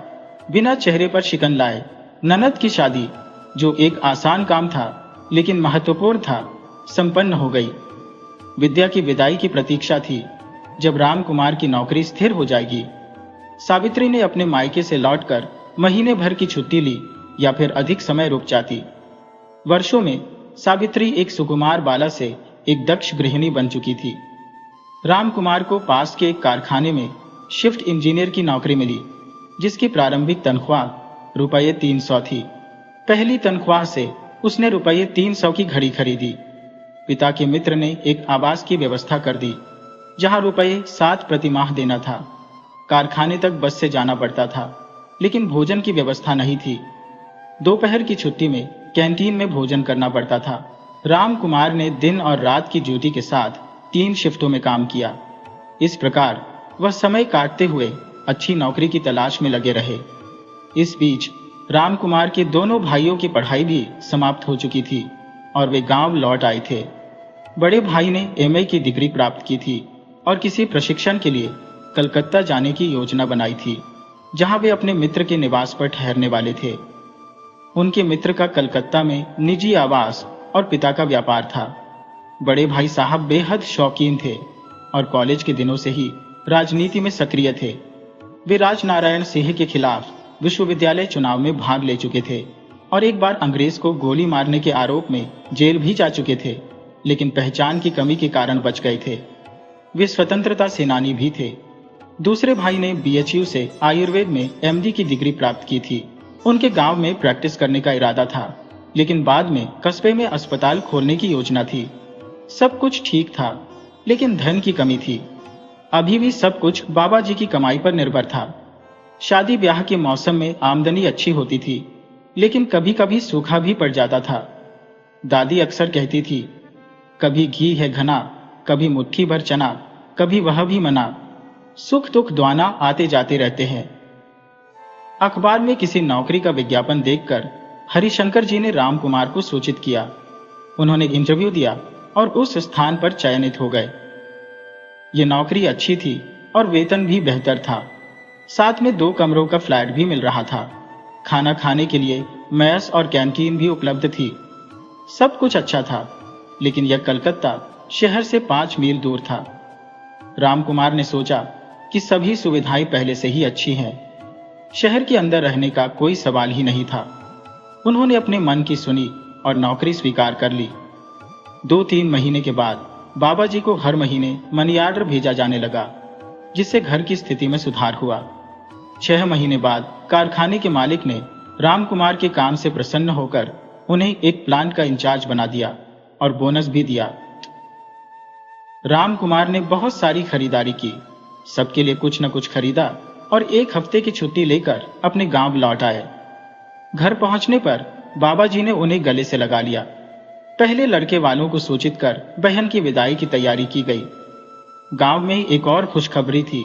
बिना चेहरे पर शिकन लाए। ननद की शादी, जो एक आसान काम था लेकिन महत्वपूर्ण था, संपन्न हो गई। विद्या की विदाई की प्रतीक्षा थी, जब राम कुमार की नौकरी स्थिर हो जाएगी। सावित्री ने अपने मायके से लौटकर महीने भर की छुट्टी ली या फिर अधिक समय रुक जाती। वर्षों में सावित्री एक सुकुमार बाला से एक दक्ष गृहिणी बन चुकी थी। राम कुमार को पास के एक कारखाने में शिफ्ट इंजीनियर की नौकरी मिली, जिसकी प्रारंभिक तनख्वाह रुपये 300 थी। पहली तनख्वाह से उसने रुपये 300 की घड़ी खरीदी। पिता के मित्र ने एक आवास की व्यवस्था कर दी, जहां रुपये 7 प्रति माह देना था। कारखाने तक बस से जाना पड़ता था, लेकिन भोजन की व्यवस्था नहीं थी। दोपहर की छुट्टी में कैंटीन में भोजन करना पड़ता था। राम कुमार ने दिन और रात की ड्यूटी के साथ 3 शिफ्टों में काम किया। इस प्रकार वह समय काटते हुए अच्छी नौकरी की तलाश में लगे रहे। इस बीच राम कुमार के दोनों भाइयों की पढ़ाई भी समाप्त हो चुकी थी और वे गांव लौट आए थे। बड़े भाई ने एमए की डिग्री प्राप्त की थी और किसी प्रशिक्षण के लिए कलकत्ता जाने की योजना बनाई थी, जहां वे अपने मित्र के निवास पर ठहरने वाले थे। उनके मित्र का कलकत्ता में निजी आवास और पिता का व्यापार था। बड़े भाई साहब बेहद शौकीन थे और कॉलेज के दिनों से ही राजनीति में सक्रिय थे। वे राजनारायण सिंह के खिलाफ विश्वविद्यालय चुनाव में भाग ले चुके थे और एक बार अंग्रेज को गोली मारने के आरोप में जेल भी जा चुके थे, लेकिन पहचान की कमी के कारण बच गए थे। वे स्वतंत्रता सेनानी भी थे। दूसरे भाई ने बीएचयू से आयुर्वेद में एमडी की डिग्री प्राप्त की थी। उनके गांव में प्रैक्टिस करने का इरादा था, लेकिन बाद में कस्बे में अस्पताल खोलने की योजना थी। सब कुछ ठीक था, लेकिन धन की कमी थी। अभी भी सब कुछ बाबा जी की कमाई पर निर्भर था। शादी ब्याह के मौसम में आमदनी अच्छी होती थी, लेकिन कभी कभी सूखा भी पड़ जाता था। दादी अक्सर कहती थी, कभी घी है घना, कभी मुट्ठी भर चना, कभी वह भी मना, सुख दुख द्वाना आते जाते रहते हैं। अखबार में किसी नौकरी का विज्ञापन देखकर हरिशंकर जी ने राम कुमार को सूचित किया। उन्होंने इंटरव्यू दिया और उस स्थान पर चयनित हो गए। ये नौकरी अच्छी थी और वेतन भी बेहतर था। साथ में 2 कमरों का फ्लैट भी मिल रहा था। खाना खाने के लिए मेस और कैंटीन भी उपलब्ध थी। सब कुछ अच्छा था, लेकिन यह कलकत्ता शहर से 5 मील दूर था। राम कुमार ने सोचा कि सभी सुविधाएं पहले से ही अच्छी हैं। शहर के अंदर रहने का कोई सवाल ही नहीं था। उन्होंने अपने मन की सुनी और नौकरी स्वीकार कर ली। 2-3 महीने के बाद बाबा जी को हर महीने मनी ऑर्डर भेजा जाने लगा, जिससे घर की स्थिति में सुधार हुआ। 6 महीने बाद कारखाने के मालिक ने राम कुमार के काम से प्रसन्न होकर उन्हें एक प्लांट का इंचार्ज बना दिया और बोनस भी दिया। राम कुमार ने बहुत सारी खरीदारी की, सबके लिए कुछ न कुछ खरीदा और 1 हफ्ते की छुट्टी लेकर अपने गांव लौट आए। घर पहुंचने पर बाबा जी ने उन्हें गले से लगा लिया। पहले लड़के वालों को सूचित कर बहन की विदाई की तैयारी की गई। गांव में एक और खुशखबरी थी।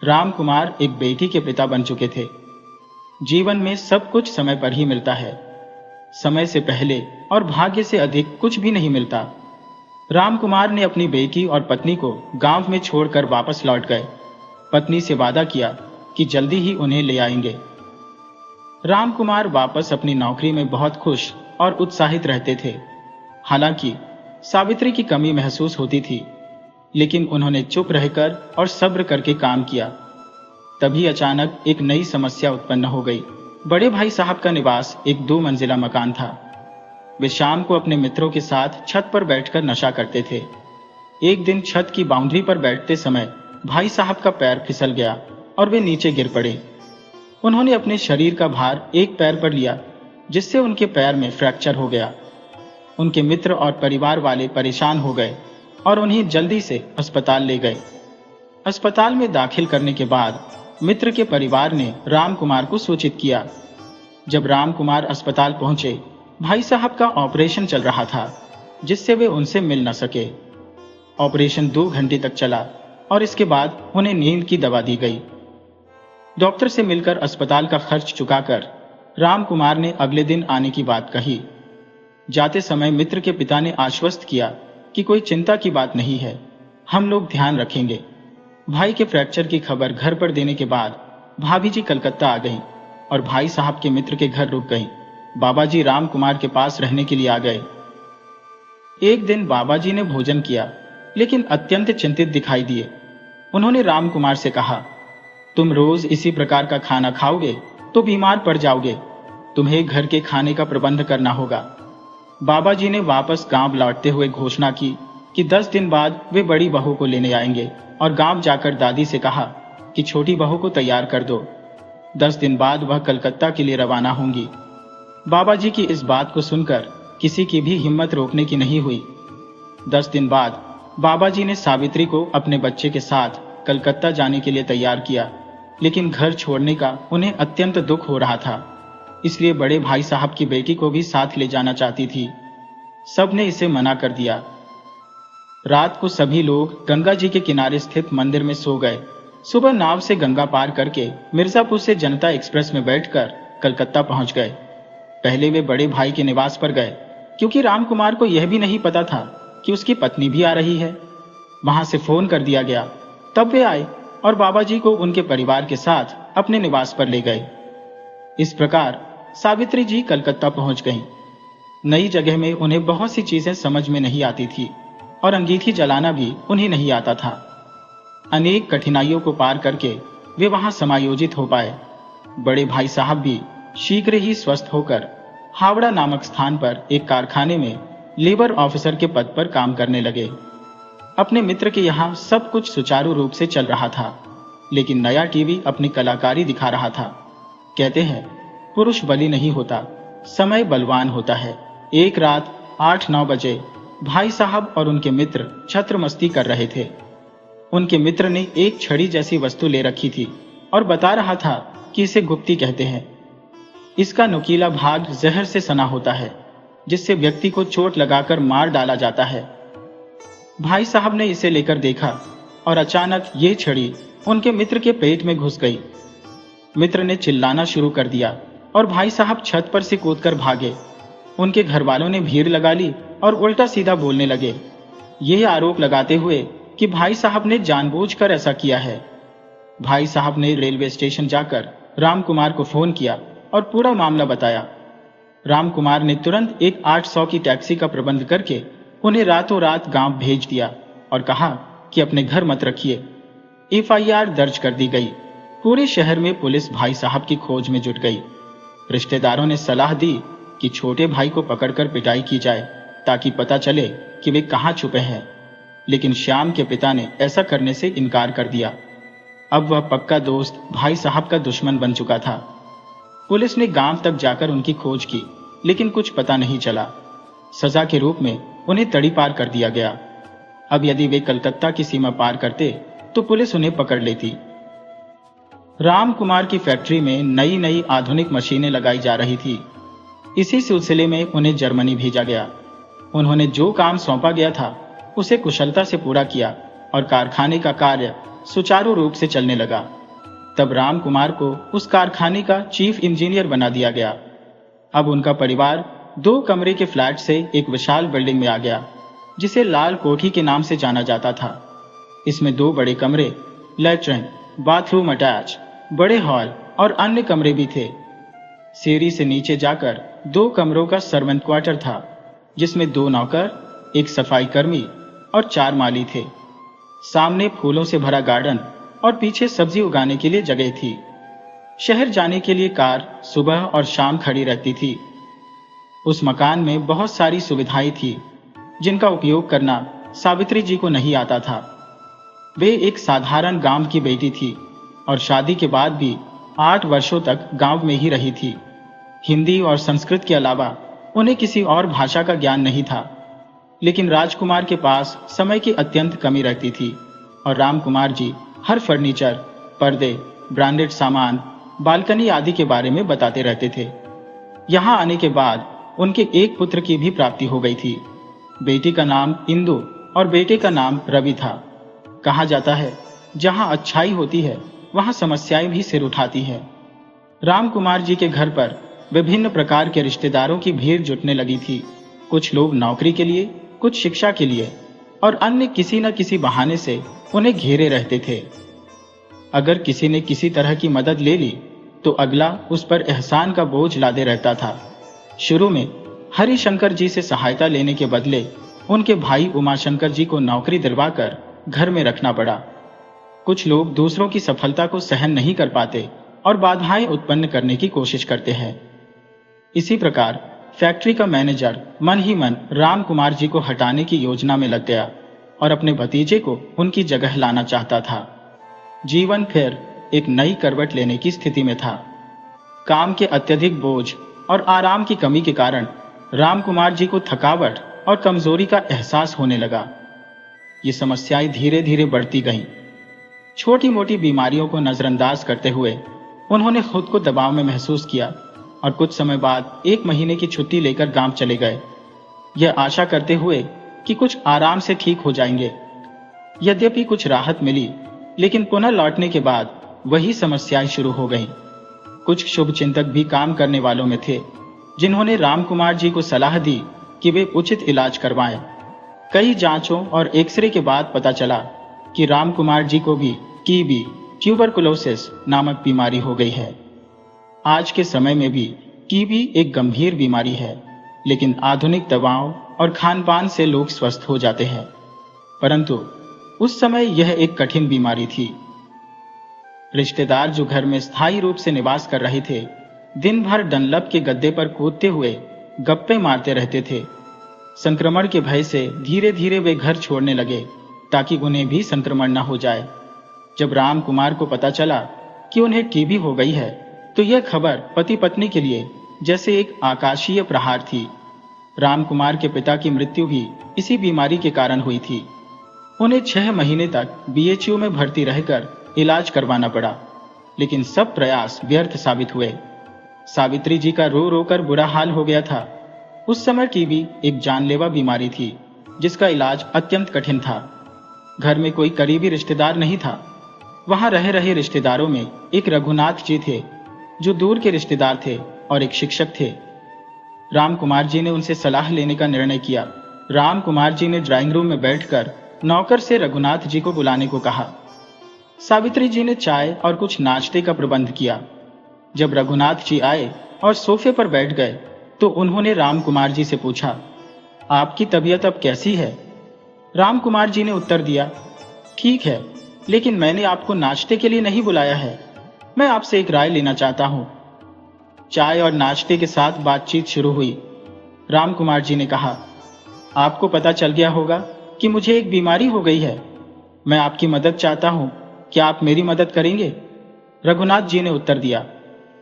राम कुमार एक बेटी के पिता बन चुके थे। जीवन में सब कुछ समय पर ही मिलता है। समय से पहले और भाग्य से अधिक कुछ भी नहीं मिलता। रामकुमार ने अपनी बेटी और पत्नी को गांव में छोड़कर वापस लौट गए। पत्नी से वादा किया कि जल्दी ही उन्हें ले आएंगे। रामकुमार वापस अपनी नौकरी में बहुत खुश और उत्साहित रहते थे। हालांकि सावित्री की कमी महसूस होती थी, लेकिन उन्होंने चुप रहकर और सब्र करके काम किया। तभी अचानक एक नई समस्या उत्पन्न हो गई। बड़े भाई साहब का निवास एक 2 मंजिला मकान था। वे शाम को अपने मित्रों के साथ छत पर बैठकर नशा करते थे। एक दिन छत की बाउंड्री पर बैठते समय भाई साहब का पैर फिसल गया और वे नीचे गिर पड़े। उन्होंने अपने शरीर का भार एक पैर पर लिया, जिससे उनके पैर में फ्रैक्चर हो गया। उनके मित्र और परिवार वाले परेशान हो गए और उन्हें जल्दी से अस्पताल ले गए। अस्पताल में दाखिल करने के बाद मित्र के परिवार ने रामकुमार को सूचित किया। जब रामकुमार अस्पताल पहुंचे, भाई साहब का ऑपरेशन चल रहा था, जिससे वे उनसे मिल न सके। ऑपरेशन 2 घंटे तक चला और इसके बाद उन्हें नींद की दवा दी गई। डॉक्टर से मिलकर अस्पताल का खर्च चुकाकर रामकुमार ने अगले दिन आने की बात कही। जाते समय मित्र के पिता ने आश्वस्त किया कि कोई चिंता की बात नहीं है, हम लोग ध्यान रखेंगे। भाई के फ्रैक्चर की खबर घर पर देने के बाद भाभी जी कलकत्ता आ गईं और भाई साहब के मित्र के घर रुक गईं। बाबा जी रामकुमार के पास रहने के लिए आ गए। एक दिन बाबा जी ने भोजन किया, लेकिन अत्यंत चिंतित दिखाई दिए। उन्होंने रामकुमार से कहा, तुम रोज इसी प्रकार का खाना खाओगे तो बीमार पड़ जाओगे। तुम्हें घर के खाने का प्रबंध करना होगा। बाबा जी ने वापस गांव लौटते हुए घोषणा की कि 10 दिन बाद वे बड़ी बहू को लेने आएंगे और गांव जाकर दादी से कहा कि छोटी बहू को तैयार कर दो। 10 दिन बाद वह कलकत्ता के लिए रवाना होंगी। बाबा जी की इस बात को सुनकर किसी की भी हिम्मत रोकने की नहीं हुई। 10 दिन बाद बाबा जी ने सावित्री को अपने बच्चे के साथ कलकत्ता जाने के लिए तैयार किया, लेकिन घर छोड़ने का उन्हें अत्यंत दुख हो रहा था। इसलिए बड़े भाई साहब की बेटी को भी साथ ले जाना चाहती थी। सबने इसे मना कर दिया। रात को सभी लोग गंगा जी के किनारे स्थित मंदिर में सो गए। सुबह नाव से गंगा पार करके मिर्जापुर से जनता एक्सप्रेस में बैठकर कलकत्ता पहुंच गए। पहले वे बड़े भाई के निवास पर गए, क्योंकि रामकुमार को यह भी नहीं पता था कि उसकी पत्नी भी आ रही है। वहां से फोन कर दिया गया, तब वे आए और बाबा जी को उनके परिवार के साथ अपने निवास पर ले गए। इस प्रकार सावित्री जी कलकत्ता पहुंच गईं। नई जगह में उन्हें बहुत सी चीजें समझ में नहीं आती थी और अंगीठी जलाना भी उन्हें नहीं आता था। अनेक कठिनाइयों को पार करके वे वहां समायोजित हो पाए। बड़े भाई साहब भी शीघ्र ही स्वस्थ होकर हावड़ा नामक स्थान पर एक कारखाने में लेबर ऑफिसर के पद पर काम करने लगे। अपने मित्र के यहाँ सब कुछ सुचारू रूप से चल रहा था, लेकिन नया टीवी अपनी कलाकारी दिखा रहा था। कहते हैं, पुरुष बली नहीं होता, समय बलवान होता है। एक रात 8-9 बजे भाई साहब और उनके मित्र छत्र मस्ती कर रहे थे। उनके मित्र ने एक छड़ी जैसी वस्तु ले रखी थी और बता रहा था कि इसे गुप्ती कहते हैं। इसका नुकीला भाग जहर से सना होता है, जिससे व्यक्ति को चोट लगाकर मार डाला जाता है। भाई साहब ने इसे लेकर देखा और अचानक ये छड़ी उनके मित्र के पेट में घुस गई। मित्र ने चिल्लाना शुरू कर दिया और भाई साहब छत पर से कूदकर भागे। उनके घर वालों ने भीड़ लगा ली और उल्टा सीधा बोलने लगे, यह आरोप लगाते हुए कि भाई साहब ने जानबूझकर ऐसा किया है। भाई साहब ने रेलवे स्टेशन जाकर रामकुमार को फोन किया और पूरा मामला बताया। रामकुमार ने तुरंत एक 800 की टैक्सी का प्रबंध करके उन्हें रातों रात गांव भेज दिया और कहा कि अपने घर मत रखिए। FIR दर्ज कर दी गई। पूरे शहर में पुलिस भाई साहब की खोज में जुट गई। रिश्तेदारों ने सलाह दी कि छोटे भाई को पकड़कर पिटाई की जाए, ताकि पता चले कि वे कहां छुपे हैं। लेकिन श्याम के पिता ने ऐसा करने से इनकार कर दिया। अब वह पक्का दोस्त भाई साहब का दुश्मन बन चुका था। पुलिस ने गांव तक जाकर उनकी खोज की, लेकिन कुछ पता नहीं चला। सजा के रूप में उन्हें तड़ीपार कर दिया गया। अब यदि वे कलकत्ता की सीमा पार करते तो पुलिस उन्हें पकड़ लेती। रामकुमार की फैक्ट्री में नई नई आधुनिक मशीनें लगाई जा रही थी। इसी सिलसिले में उन्हें जर्मनी भेजा गया। उन्होंने जो काम सौंपा गया था उसे कुशलता से पूरा किया और कारखाने का कार्य सुचारू रूप से चलने लगा। तब रामकुमार को उस कारखाने का चीफ इंजीनियर बना दिया गया। अब उनका परिवार 2 कमरे के फ्लैट से एक विशाल बिल्डिंग में आ गया, जिसे लाल कोठी के नाम से जाना जाता था। इसमें 2 बड़े कमरे, लैट्रिन, बाथरूम अटैच, बड़े हॉल और अन्य कमरे भी थे। सीढ़ी से नीचे जाकर 2 कमरों का सर्वेंट क्वार्टर था, जिसमें 2 नौकर, एक सफाई कर्मी और 4 माली थे। सामने फूलों से भरा गार्डन और पीछे सब्जी उगाने के लिए जगह थी। शहर जाने के लिए कार सुबह और शाम खड़ी रहती थी। उस मकान में बहुत सारी सुविधाएं थी, जिनका उपयोग करना सावित्री जी को नहीं आता था। वे एक साधारण गांव की बेटी थी और शादी के बाद भी 8 वर्षों तक गांव में ही रही थी। हिंदी और संस्कृत के अलावा उन्हें किसी और भाषा का ज्ञान नहीं था। लेकिन राजकुमार के पास समय की अत्यंत कमी रहती थी और रामकुमार जी हर फर्नीचर, पर्दे, ब्रांडेड सामान, बालकनी आदि के बारे में बताते रहते थे। यहाँ आने के बाद उनके एक पुत्र की भी प्राप्ति हो गई थी। बेटी का नाम इंदु और बेटे का नाम रवि था। कहा जाता है, जहाँ अच्छाई होती है वहाँ समस्याएं भी सिर उठाती है। रामकुमार जी के घर पर विभिन्न प्रकार के रिश्तेदारों की भीड़ जुटने लगी थी। कुछ लोग नौकरी के लिए, कुछ शिक्षा के लिए और अन्य किसी न किसी बहाने से उन्हें घेरे रहते थे। अगर किसी ने किसी तरह की मदद ले ली तो अगला उस पर एहसान का बोझ लादे रहता था। शुरू में हरिशंकर जी से सहायता लेने के बदले उनके भाई उमाशंकर जी को नौकरी दिलवाकर घर में रखना पड़ा। कुछ लोग दूसरों की सफलता को सहन नहीं कर पाते और बाधाएं उत्पन्न करने की कोशिश करते हैं। इसी प्रकार फैक्ट्री का मैनेजर मन ही मन रामकुमार जी को हटाने की योजना में लग गया और अपने भतीजे को उनकी जगह लाना चाहता था। जीवन फिर एक नई करवट लेने की स्थिति में था। काम के अत्यधिक बोझ और आराम की कमी के कारण रामकुमार जी को थकावट और कमजोरी का एहसास होने लगा। ये समस्याएं धीरे धीरे बढ़ती गईं। छोटी मोटी बीमारियों को नजरअंदाज करते हुए उन्होंने खुद को दबाव में महसूस किया और कुछ समय बाद 1 महीने की छुट्टी लेकर गांव चले गए, यह आशा करते हुए कि कुछ आराम से ठीक हो जाएंगे। यद्यपि कुछ राहत मिली, लेकिन पुनः लौटने के बाद वही समस्याएं शुरू हो गईं। कुछ शुभ चिंतक भी काम करने वालों में थे, जिन्होंने रामकुमार जी को सलाह दी कि वे उचित इलाज करवाएं। कई जांचों और एक्सरे के बाद पता चला कि रामकुमार जी को भी टीबी, ट्यूबरकुलोसिस नामक बीमारी हो गई है। आज के समय में भी टीबी एक गंभीर बीमारी है, लेकिन आधुनिक दवाओं और खानपान से लोग स्वस्थ हो जाते हैं। परंतु उस समय यह एक कठिन बीमारी थी। रिश्तेदार जो घर में स्थायी रूप से निवास कर रहे थे, दिन भर डनलप के गद्दे पर कूदते हुए गप्पे मारते रहते थे। संक्रमण के भय से धीरे धीरे वे घर छोड़ने लगे ताकि उन्हें भी संक्रमण न हो जाए। जब रामकुमार को पता चला कि उन्हें टीबी हो गई है, तो यह खबर पति पत्नी के लिए जैसे एक आकाशीय प्रहार थी। रामकुमार के पिता की मृत्यु भी इसी बीमारी के कारण हुई थी। उन्हें 6 महीने तक बीएचयू में भर्ती रहकर इलाज करवाना पड़ा, लेकिन सब प्रयास व्यर्थ साबित हुए। सावित्री जी का रो रो कर बुरा हाल हो गया था। उस समय टीबी एक जानलेवा बीमारी थी, जिसका इलाज अत्यंत कठिन था। घर में कोई करीबी रिश्तेदार नहीं था। वहां रह रहे रिश्तेदारों में एक रघुनाथ जी थे, जो दूर के रिश्तेदार थे, और एक शिक्षक थे। रामकुमार जी ने उनसे सलाह लेने का निर्णय किया। रामकुमार जी ने ड्राइंग रूम में बैठकर नौकर से रघुनाथ जी को बुलाने को कहा। सावित्री जी ने चाय और कुछ नाश्ते का प्रबंध किया। जब रघुनाथ जी आए और सोफे पर बैठ गए, तो उन्होंने रामकुमार जी से पूछा, आपकी तबीयत अब कैसी है? रामकुमार जी ने उत्तर दिया, ठीक है, लेकिन मैंने आपको नाश्ते के लिए नहीं बुलाया है। मैं आपसे एक राय लेना चाहता हूं। चाय और नाश्ते के साथ बातचीत शुरू हुई। रामकुमार जी ने कहा, आपको पता चल गया होगा कि मुझे एक बीमारी हो गई है। मैं आपकी मदद चाहता हूं। क्या आप मेरी मदद करेंगे? रघुनाथ जी ने उत्तर दिया,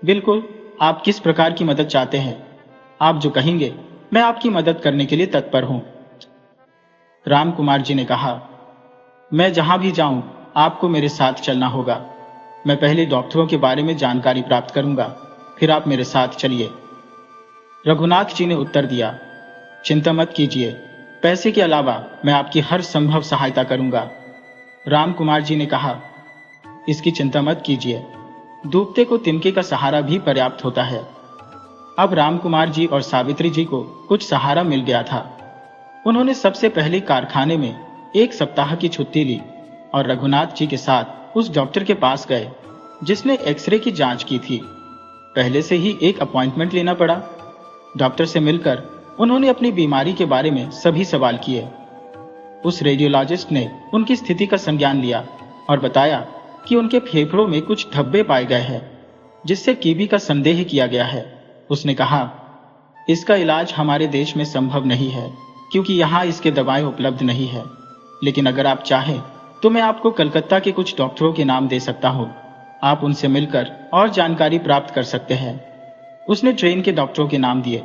बिल्कुल। आप किस प्रकार की मदद चाहते हैं? आप जो कहेंगे, मैं आपकी मदद करने के लिए तत्पर हूं। रामकुमार जी ने कहा, मैं जहां भी जाऊं, आपको मेरे साथ चलना होगा। मैं पहले डॉक्टरों के बारे में जानकारी प्राप्त करूंगा, फिर आप मेरे साथ चलिए। रघुनाथ जी ने उत्तर दिया, चिंता मत कीजिए, पैसे के अलावा मैं आपकी हर संभव सहायता करूंगा। रामकुमार जी ने कहा, इसकी चिंता मत कीजिए, डूबते को तिनके का सहारा भी पर्याप्त होता है। अब रामकुमार जी और सावित्री जी को कुछ सहारा मिल गया था। उन्होंने सबसे पहले कारखाने में 1 सप्ताह की छुट्टी ली और रघुनाथ जी के साथ उस डॉक्टर के पास गए जिसने एक्सरे की जांच की थी। पहले से ही एक अपॉइंटमेंट लेना पड़ा। डॉक्टर से मिलकर उन्होंने अपनी बीमारी के बारे में सभी सवाल किए। उस रेडियोलॉजिस्ट ने उनकी स्थिति का संज्ञान लिया और बताया कि उनके फेफड़ों में कुछ धब्बे पाए गए हैं जिससे टीबी का संदेह किया गया है। उसने कहा, इसका इलाज हमारे देश में संभव नहीं है क्योंकि यहाँ इसके दवाएं उपलब्ध नहीं है, लेकिन अगर आप चाहें तो मैं आपको कलकत्ता के कुछ डॉक्टरों के नाम दे सकता हूँ। आप उनसे मिलकर और जानकारी प्राप्त कर सकते हैं। उसने ट्रेन के डॉक्टरों के नाम दिए।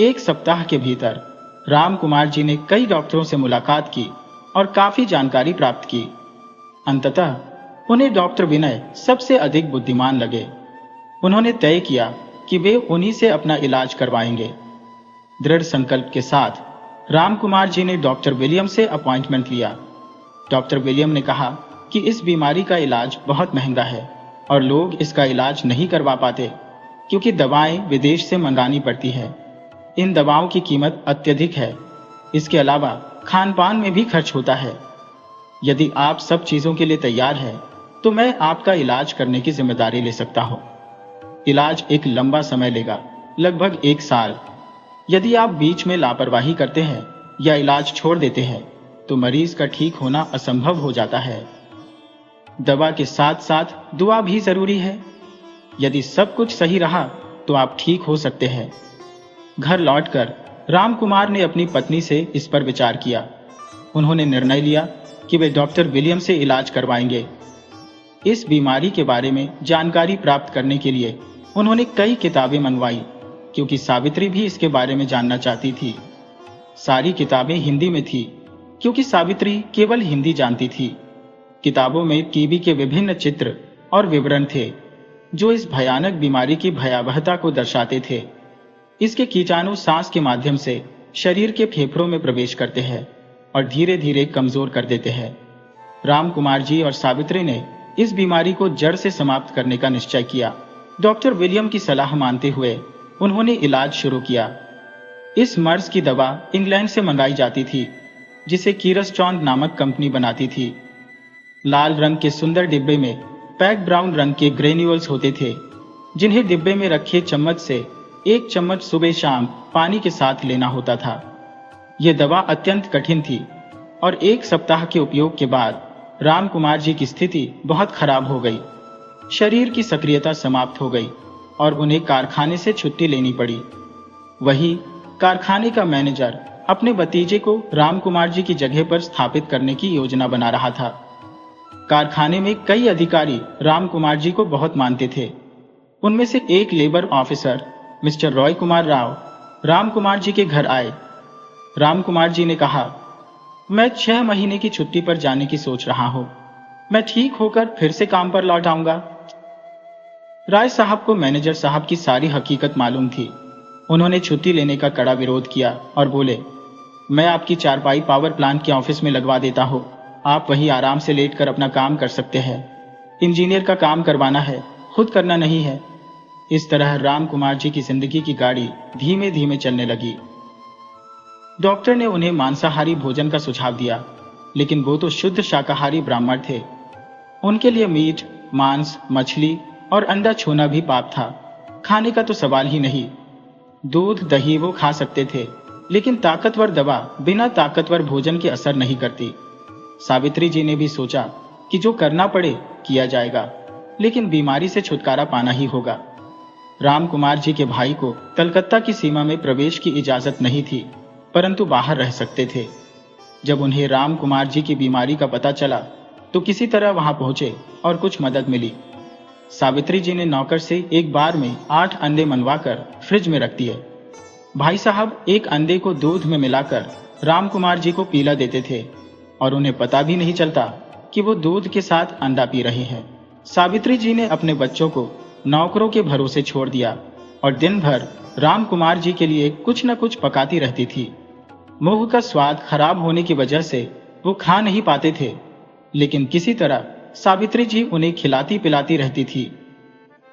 1 सप्ताह के भीतर रामकुमार जी ने कई डॉक्टरों से मुलाकात की और काफी जानकारी प्राप्त की। अंततः उन्हें डॉक्टर विनय सबसे अधिक बुद्धिमान लगे। उन्होंने तय किया कि वे उन्हीं से अपना इलाज करवाएंगे। दृढ़ संकल्प के साथ रामकुमार जी ने डॉक्टर विलियम से अपॉइंटमेंट लिया। डॉक्टर विलियम ने कहा कि इस बीमारी का इलाज बहुत महंगा है और लोग इसका इलाज नहीं करवा पाते क्योंकि दवाएं विदेश से मंगानी पड़ती है। इन दवाओं की कीमत अत्यधिक है। इसके अलावा खान पान में भी खर्च होता है। यदि आप सब चीजों के लिए तैयार हैं, तो मैं आपका इलाज करने की जिम्मेदारी ले सकता हूं। इलाज एक लंबा समय लेगा, लगभग 1 साल। यदि आप बीच में लापरवाही करते हैं या इलाज छोड़ देते हैं तो मरीज का ठीक होना असंभव हो जाता है। दवा के साथ साथ दुआ भी जरूरी है। यदि सब कुछ सही रहा तो आप ठीक हो सकते हैं। घर लौटकर रामकुमार ने अपनी पत्नी से इस पर विचार किया। उन्होंने निर्णय लिया कि वे डॉक्टर विलियम से इलाज करवाएंगे। इस बीमारी के बारे में जानकारी प्राप्त करने के लिए उन्होंने कई किताबें मंगवाई क्योंकि सावित्री भी इसके बारे में जानना चाहती थी। सारी किताबें हिंदी में थी क्योंकि सावित्री केवल हिंदी जानती थी। किताबों में टीबी के विभिन्न चित्र और विवरण थे जो इस भयानक बीमारी की भयावहता को दर्शाते थे। इसके कीटाणु सांस के माध्यम से शरीर के फेफड़ों में प्रवेश करते हैं और धीरे धीरे कमजोर कर देते हैं। रामकुमार जी और सावित्री ने इस बीमारी को जड़ से समाप्त करने का निश्चय किया। डॉक्टर विलियम की सलाह मानते हुए उन्होंने इलाज शुरू किया। इस मर्ज की दवा इंग्लैंड से मंगाई जाती थी जिसे कीरस्टॉन नामक कंपनी बनाती थी। लाल रंग के सुंदर डिब्बे में पैक ब्राउन रंग के ग्रेन्यूल्स होते थे जिन्हें डिब्बे में रखे चम्मच से 1 चम्मच सुबह शाम पानी के साथ लेना होता था। यह दवा अत्यंत कठिन थी और 1 सप्ताह के उपयोग के बाद रामकुमार जी की स्थिति बहुत खराब हो गई। शरीर की सक्रियता समाप्त हो गई और उन्हें कारखाने से छुट्टी लेनी पड़ी। वही कारखाने का मैनेजर अपने भतीजे को रामकुमार जी की जगह पर स्थापित करने की योजना बना रहा था। कारखाने में कई अधिकारी रामकुमार जी को बहुत मानते थे। उनमें से एक labour officer mister Roy Kumar Rao Ramkumar ji के घर आए। रामकुमार जी ने कहा, मैं 6 महीने की छुट्टी पर जाने की सोच रहा हूं। मैं ठीक होकर फिर से काम पर लौट आऊंगा। राय साहब को मैनेजर साहब की सारी हकीकत मालूम थी। उन्होंने छुट्टी लेने का कड़ा विरोध किया और बोले, मैं आपकी चारपाई पावर प्लांट के ऑफिस में लगवा देता हूं। आप वहीं आराम से लेटकर अपना काम कर सकते हैं। इंजीनियर का काम करवाना है, खुद करना नहीं है। इस तरह रामकुमार जी की जिंदगी की गाड़ी धीमे धीमे चलने लगी। डॉक्टर ने उन्हें मांसाहारी भोजन का सुझाव दिया, लेकिन वो तो शुद्ध शाकाहारी ब्राह्मण थे। उनके लिए मीट, मांस, मछली और अंडा छूना भी पाप था। खाने का तो सवाल ही नहीं। दूध, दही वो खा सकते थे, लेकिन ताकतवर दवा बिना ताकतवर भोजन के असर नहीं करती। सावित्री जी ने भी सोचा कि जो करना पड़े किया जाएगा, लेकिन बीमारी से छुटकारा पाना ही होगा। रामकुमार जी के भाई को कलकत्ता की सीमा में प्रवेश की इजाजत नहीं थी, परंतु बाहर रह सकते थे। जब उन्हें रामकुमार जी की बीमारी का पता चला तो किसी तरह वहां पहुंचे और कुछ मदद मिली। सावित्री जी ने नौकर से एक बार में 8 अंडे मनवाकर फ्रिज में रख दिए। भाई साहब एक अंडे को दूध में मिलाकर रामकुमार जी को पीला देते थे और उन्हें पता भी नहीं चलता कि वो दूध के साथ अंडा पी रहे हैं। सावित्री जी ने अपने बच्चों को नौकरों के भरोसे छोड़ दिया और दिन भर रामकुमार जी के लिए कुछ न कुछ पकाती रहती थी। मुंह का स्वाद खराब होने की वजह से वो खा नहीं पाते थे, लेकिन किसी तरह सावित्री जी उन्हें खिलाती पिलाती रहती थी।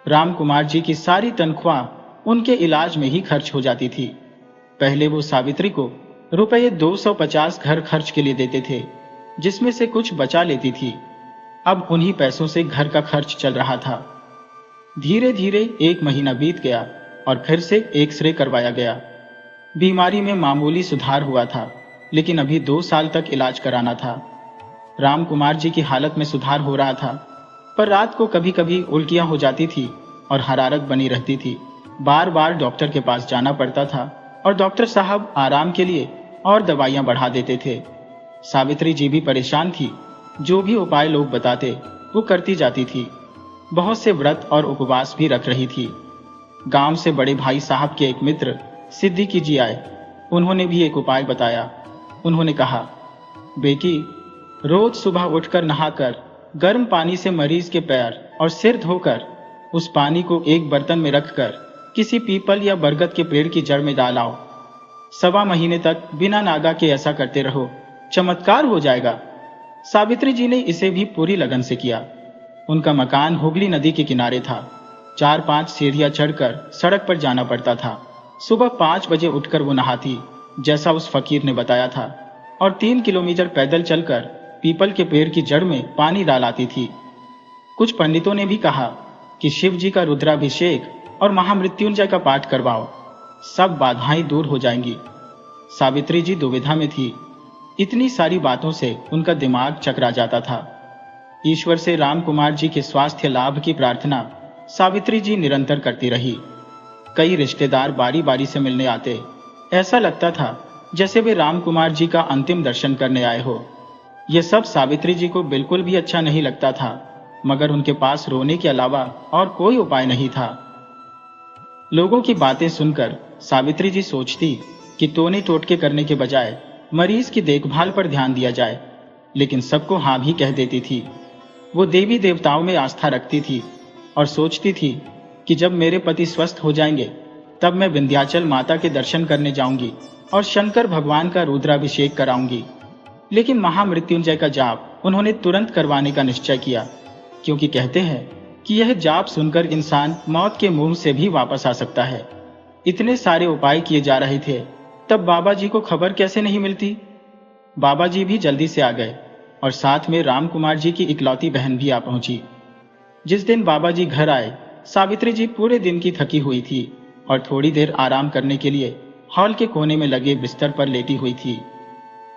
रामकुमार जी की सारी तनख्वाह उनके इलाज में ही खर्च हो जाती थी। पहले वो सावित्री को रुपये 250 घर खर्च के लिए देते थे, जिसमें से कुछ बचा लेती थी। अब उन्हीं पैसों से घर का खर्च चल रहा था। धीरे धीरे 1 महीना बीत गया और फिर से एक्सरे करवाया गया। बीमारी में मामूली सुधार हुआ था, लेकिन अभी 2 साल तक इलाज कराना था। राम कुमार जी की हालत में सुधार हो रहा था, पर रात को कभी कभी उल्टियां हो जाती थी और हरारत बनी रहती थी। बार बार डॉक्टर के पास जाना पड़ता था और डॉक्टर साहब आराम के लिए और दवाइयां बढ़ा देते थे। सावित्री जी भी परेशान थी। जो भी उपाय लोग बताते वो करती जाती थी। बहुत से व्रत और उपवास भी रख रही थी। गांव से बड़े भाई साहब के एक मित्र सिद्दीकी जी आए। उन्होंने भी एक उपाय बताया। उन्होंने कहा, बेटी, रोज सुबह उठकर नहाकर गर्म पानी से मरीज के पैर और सिर धोकर उस पानी को एक बर्तन में रखकर किसी पीपल या बरगद के पेड़ की जड़ में डालाओ। 1.25 महीने तक बिना नागा के ऐसा करते रहो, चमत्कार हो जाएगा। सावित्री जी ने इसे भी पूरी लगन से किया। उनका मकान हुगली नदी के किनारे था। 4-5 सीढ़ियां चढ़कर सड़क पर जाना पड़ता था। सुबह 5 बजे उठकर वो नहाती, जैसा उस फकीर ने बताया था, और 3 किलोमीटर पैदल चलकर पीपल के पेड़ की जड़ में पानी डालाती थी। कुछ पंडितों ने भी कहा कि शिव जी का रुद्राभिषेक और महामृत्युंजय का पाठ करवाओ, सब बाधाएं दूर हो जाएंगी। सावित्री जी दुविधा में थी। इतनी सारी बातों से उनका दिमाग चकरा जाता था। ईश्वर से राम कुमार जी के स्वास्थ्य लाभ की प्रार्थना सावित्री जी निरंतर करती रही। कई रिश्तेदार बारी बारी से मिलने आते। ऐसा लगता था जैसे वे राम कुमार जी का अंतिम दर्शन करने आए हो। यह सब सावित्री जी को बिल्कुल भी अच्छा नहीं लगता था, मगर उनके पास रोने के अलावा और कोई उपाय नहीं था। लोगों की बातें सुनकर सावित्री जी सोचती कि टोने टोटके करने के बजाय मरीज की देखभाल पर ध्यान दिया जाए, लेकिन सबको हाँ भी कह देती थी। वो देवी देवताओं में आस्था रखती थी और सोचती थी कि जब मेरे पति स्वस्थ हो जाएंगे तब मैं विंध्याचल माता के दर्शन करने जाऊंगी और शंकर भगवान का रुद्राभिषेक कराऊंगी। लेकिन महामृत्युंजय का जाप उन्होंने तुरंत करवाने का निश्चय किया, क्योंकि कहते हैं कि यह जाप सुनकर इंसान मौत के मुंह से भी वापस आ सकता है। इतने सारे उपाय किए जा रहे थे, तब बाबा जी को खबर कैसे नहीं मिलती? बाबा जी भी जल्दी से आ गए और साथ में राम कुमार जी की इकलौती बहन भी आ पहुंची। जिस दिन बाबा जी घर आए, सावित्री जी पूरे दिन की थकी हुई थी और थोड़ी देर आराम करने के लिए हॉल के कोने में लगे बिस्तर पर लेटी हुई थी।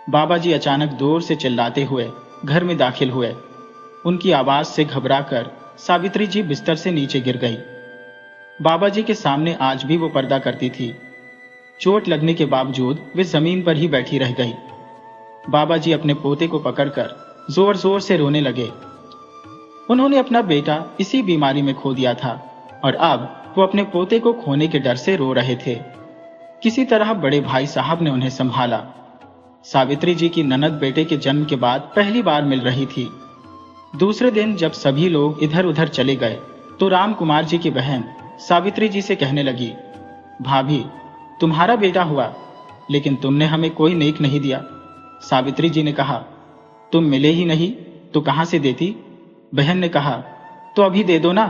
बाबा जी अचानक दूर से चिल्लाते हुए घर में दाखिल हुए। उनकी आवाज से घबराकर सावित्री जी बिस्तर से नीचे गिर गई। बाबा जी के सामने आज भी वो पर्दा करती थी। चोट लगने के बावजूद वे जमीन पर ही बैठी रह गई। बाबा जी अपने पोते को पकड़कर जोर जोर से रोने लगे। उन्होंने अपना बेटा इसी बीमारी में खो दिया था और अब वो अपने पोते को खोने के डर से रो रहे थे। किसी तरह बड़े भाई साहब ने उन्हें संभाला। सावित्री जी की ननद बेटे के जन्म के बाद पहली बार मिल रही थी। दूसरे दिन जब सभी लोग इधर उधर चले गए तो राम कुमार जी की बहन सावित्री जी से कहने लगी, भाभी, तुम्हारा बेटा हुआ, लेकिन तुमने हमें कोई नेक नहीं दिया। सावित्री जी ने कहा, तुम मिले ही नहीं तो कहां से देती? बहन ने कहा, तो अभी दे दो ना।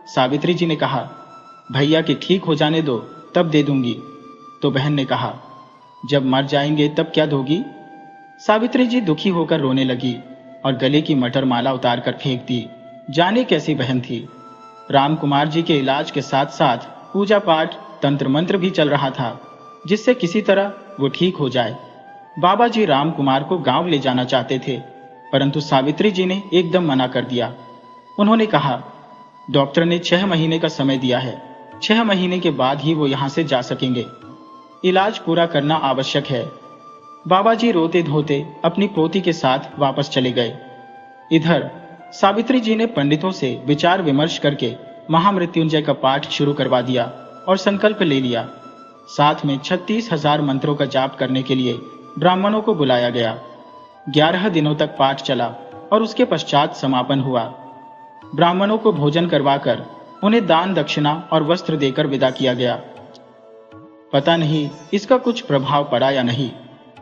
सावित्री जी ने कहा, भैया के ठीक हो जाने दो, तब दे दूंगी। तो बहन ने कहा, जब मर जाएंगे तब क्या दोगी? सावित्री जी दुखी होकर रोने लगी और गले की मटर माला उतार कर फेंक दी। जाने कैसी बहन थी। राम कुमार जी के इलाज के साथ साथ पूजा पाठ, तंत्र मंत्र भी चल रहा था, जिससे किसी तरह वो ठीक हो जाए। बाबा जी राम कुमार को गांव ले जाना चाहते थे, परंतु सावित्री जी ने एकदम मना कर दिया। उन्होंने कहा, डॉक्टर ने 6 महीने का समय दिया है, 6 महीने के बाद ही वो यहां से जा सकेंगे। इलाज पूरा करना आवश्यक है। बाबा जी रोते धोते अपनी पोती के साथ वापस चले गए। इधर सावित्री जी ने पंडितों से विचार विमर्श करके महामृत्युंजय का पाठ शुरू करवा दिया और संकल्प ले लिया। साथ में 36,000 मंत्रों का जाप करने के लिए ब्राह्मणों को बुलाया गया। 11 दिनों तक पाठ चला और उसके पश्चात समापन हुआ। ब्राह्मणों को भोजन करवाकर उन्हें दान दक्षिणा और वस्त्र देकर विदा किया गया। पता नहीं इसका कुछ प्रभाव पड़ा या नहीं,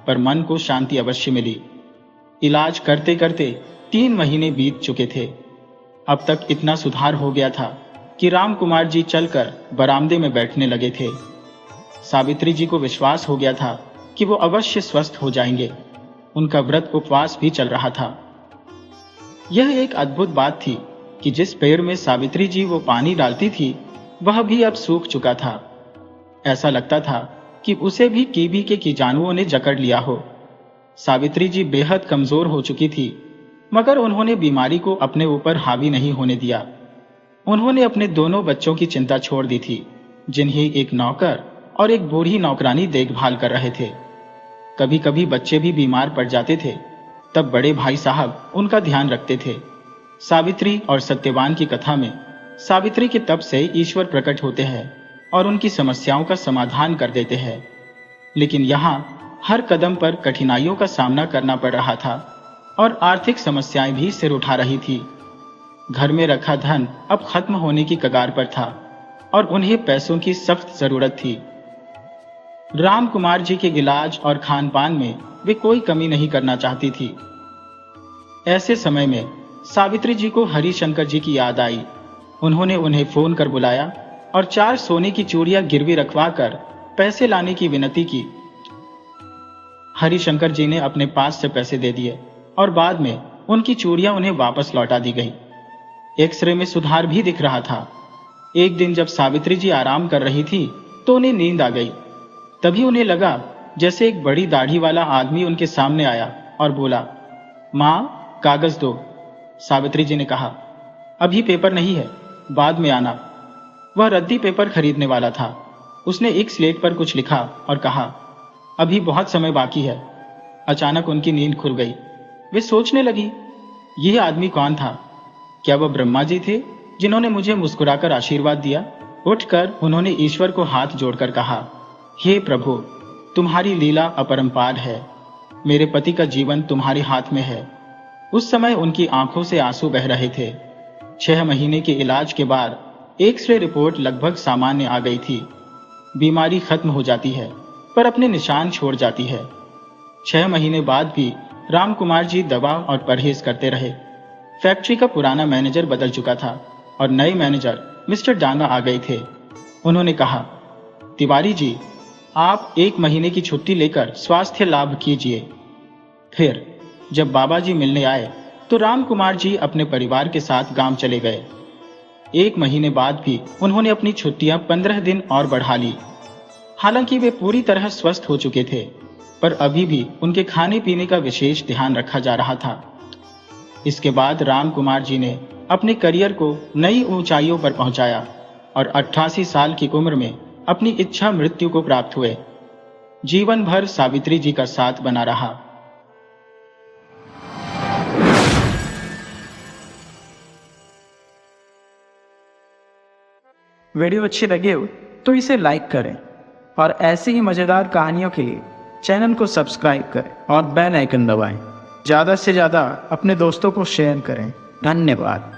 पर मन को शांति अवश्य मिली। इलाज करते करते 3 महीने बीत चुके थे। अब तक इतना सुधार हो गया था कि राम कुमार जी चलकर बरामदे में बैठने लगे थे। सावित्री जी को विश्वास हो गया था कि वो अवश्य स्वस्थ हो जाएंगे। उनका व्रत उपवास भी चल रहा था। यह एक अद्भुत बात थी कि जिस पेड़ में सावित्री जी वो पानी डालती थी वह भी अब सूख चुका था। ऐसा लगता था कि उसे भी टीबी के कीटाणुओं ने जकड़ लिया हो। सावित्री जी बेहद कमजोर हो चुकी थी, मगर उन्होंने बीमारी को अपने ऊपर हावी नहीं होने दिया। उन्होंने अपने दोनों बच्चों की चिंता छोड़ दी थी, जिन्हें एक नौकर और एक बूढ़ी नौकरानी देखभाल कर रहे थे। कभी कभी बच्चे भी बीमार पड़ जाते थे, तब बड़े भाई साहब उनका ध्यान रखते थे। सावित्री और सत्यवान की कथा में सावित्री के तप से ईश्वर प्रकट होते हैं और उनकी समस्याओं का समाधान कर देते हैं। लेकिन यहाँ हर कदम पर कठिनाइयों का सामना करना पड़ रहा था और आर्थिक समस्याएं भी सिर उठा रही थी। घर में रखा धन अब खत्म होने की कगार पर था और उन्हें पैसों की सख्त जरूरत थी। राम कुमार जी के इलाज और खान पान में वे कोई कमी नहीं करना चाहती थी। ऐसे समय में सावित्री जी को हरिशंकर जी की याद आई। उन्होंने उन्हें फोन कर बुलाया और 4 सोने की चूड़ियां गिरवी रखवाकर पैसे लाने की विनती की। हरिशंकर जी ने अपने पास से पैसे दे दिए और बाद में उनकी चूड़ियां उन्हें वापस लौटा दी गई। एक्सरे में सुधार भी दिख रहा था। एक दिन जब सावित्री जी आराम कर रही थी तो उन्हें नींद आ गई। तभी उन्हें लगा जैसे एक बड़ी दाढ़ी वाला आदमी उनके सामने आया और बोला, माँ कागज दो। सावित्री जी ने कहा, अभी पेपर नहीं है, बाद में आना। वह रद्दी पेपर खरीदने वाला था। उसने एक स्लेट पर कुछ लिखा और कहा, अभी बहुत समय बाकी है। अचानक उनकी नींद खुल गई। वे सोचने लगी, यह आदमी कौन था? क्या वह ब्रह्मा जी थे जिन्होंने मुझे मुस्कुराकर आशीर्वाद दिया? उठकर उन्होंने ईश्वर को हाथ जोड़कर कहा, हे प्रभु, तुम्हारी लीला अपरंपार है। मेरे पति का जीवन तुम्हारे हाथ में है। उस समय उनकी आंखों से आंसू बह रहे थे। 6 महीने के इलाज के बाद एक्सरे रिपोर्ट लगभग सामान्य आ गई थी। बीमारी खत्म हो जाती है पर अपने निशान छोड़ जाती है। 6 महीने बाद भी राम कुमार जी दवा और परहेज करते रहे। फैक्ट्री का पुराना मैनेजर बदल चुका था और नए मैनेजर मिस्टर डांगा आ गए थे। उन्होंने कहा, तिवारी जी, आप 1 महीने की छुट्टी लेकर स्वास्थ्य लाभ कीजिए। फिर जब बाबा जी मिलने आए तो राम कुमार जी अपने परिवार के साथ गांव चले गए। 1 महीने बाद भी उन्होंने अपनी छुट्टियां 15 दिन और बढ़ा ली। हालांकि वे पूरी तरह स्वस्थ हो चुके थे, पर अभी भी उनके खाने पीने का विशेष ध्यान रखा जा रहा था। इसके बाद राम कुमार जी ने अपने करियर को नई ऊंचाइयों पर पहुंचाया और 88 साल की उम्र में अपनी इच्छा मृत्यु को प्राप्त हुए। जीवन भर सावित्री जी का साथ बना रहा। वीडियो अच्छी लगे हो तो इसे लाइक करें और ऐसी ही मज़ेदार कहानियों के लिए चैनल को सब्सक्राइब करें और बेल आइकन दबाएं। ज़्यादा से ज़्यादा अपने दोस्तों को शेयर करें। धन्यवाद।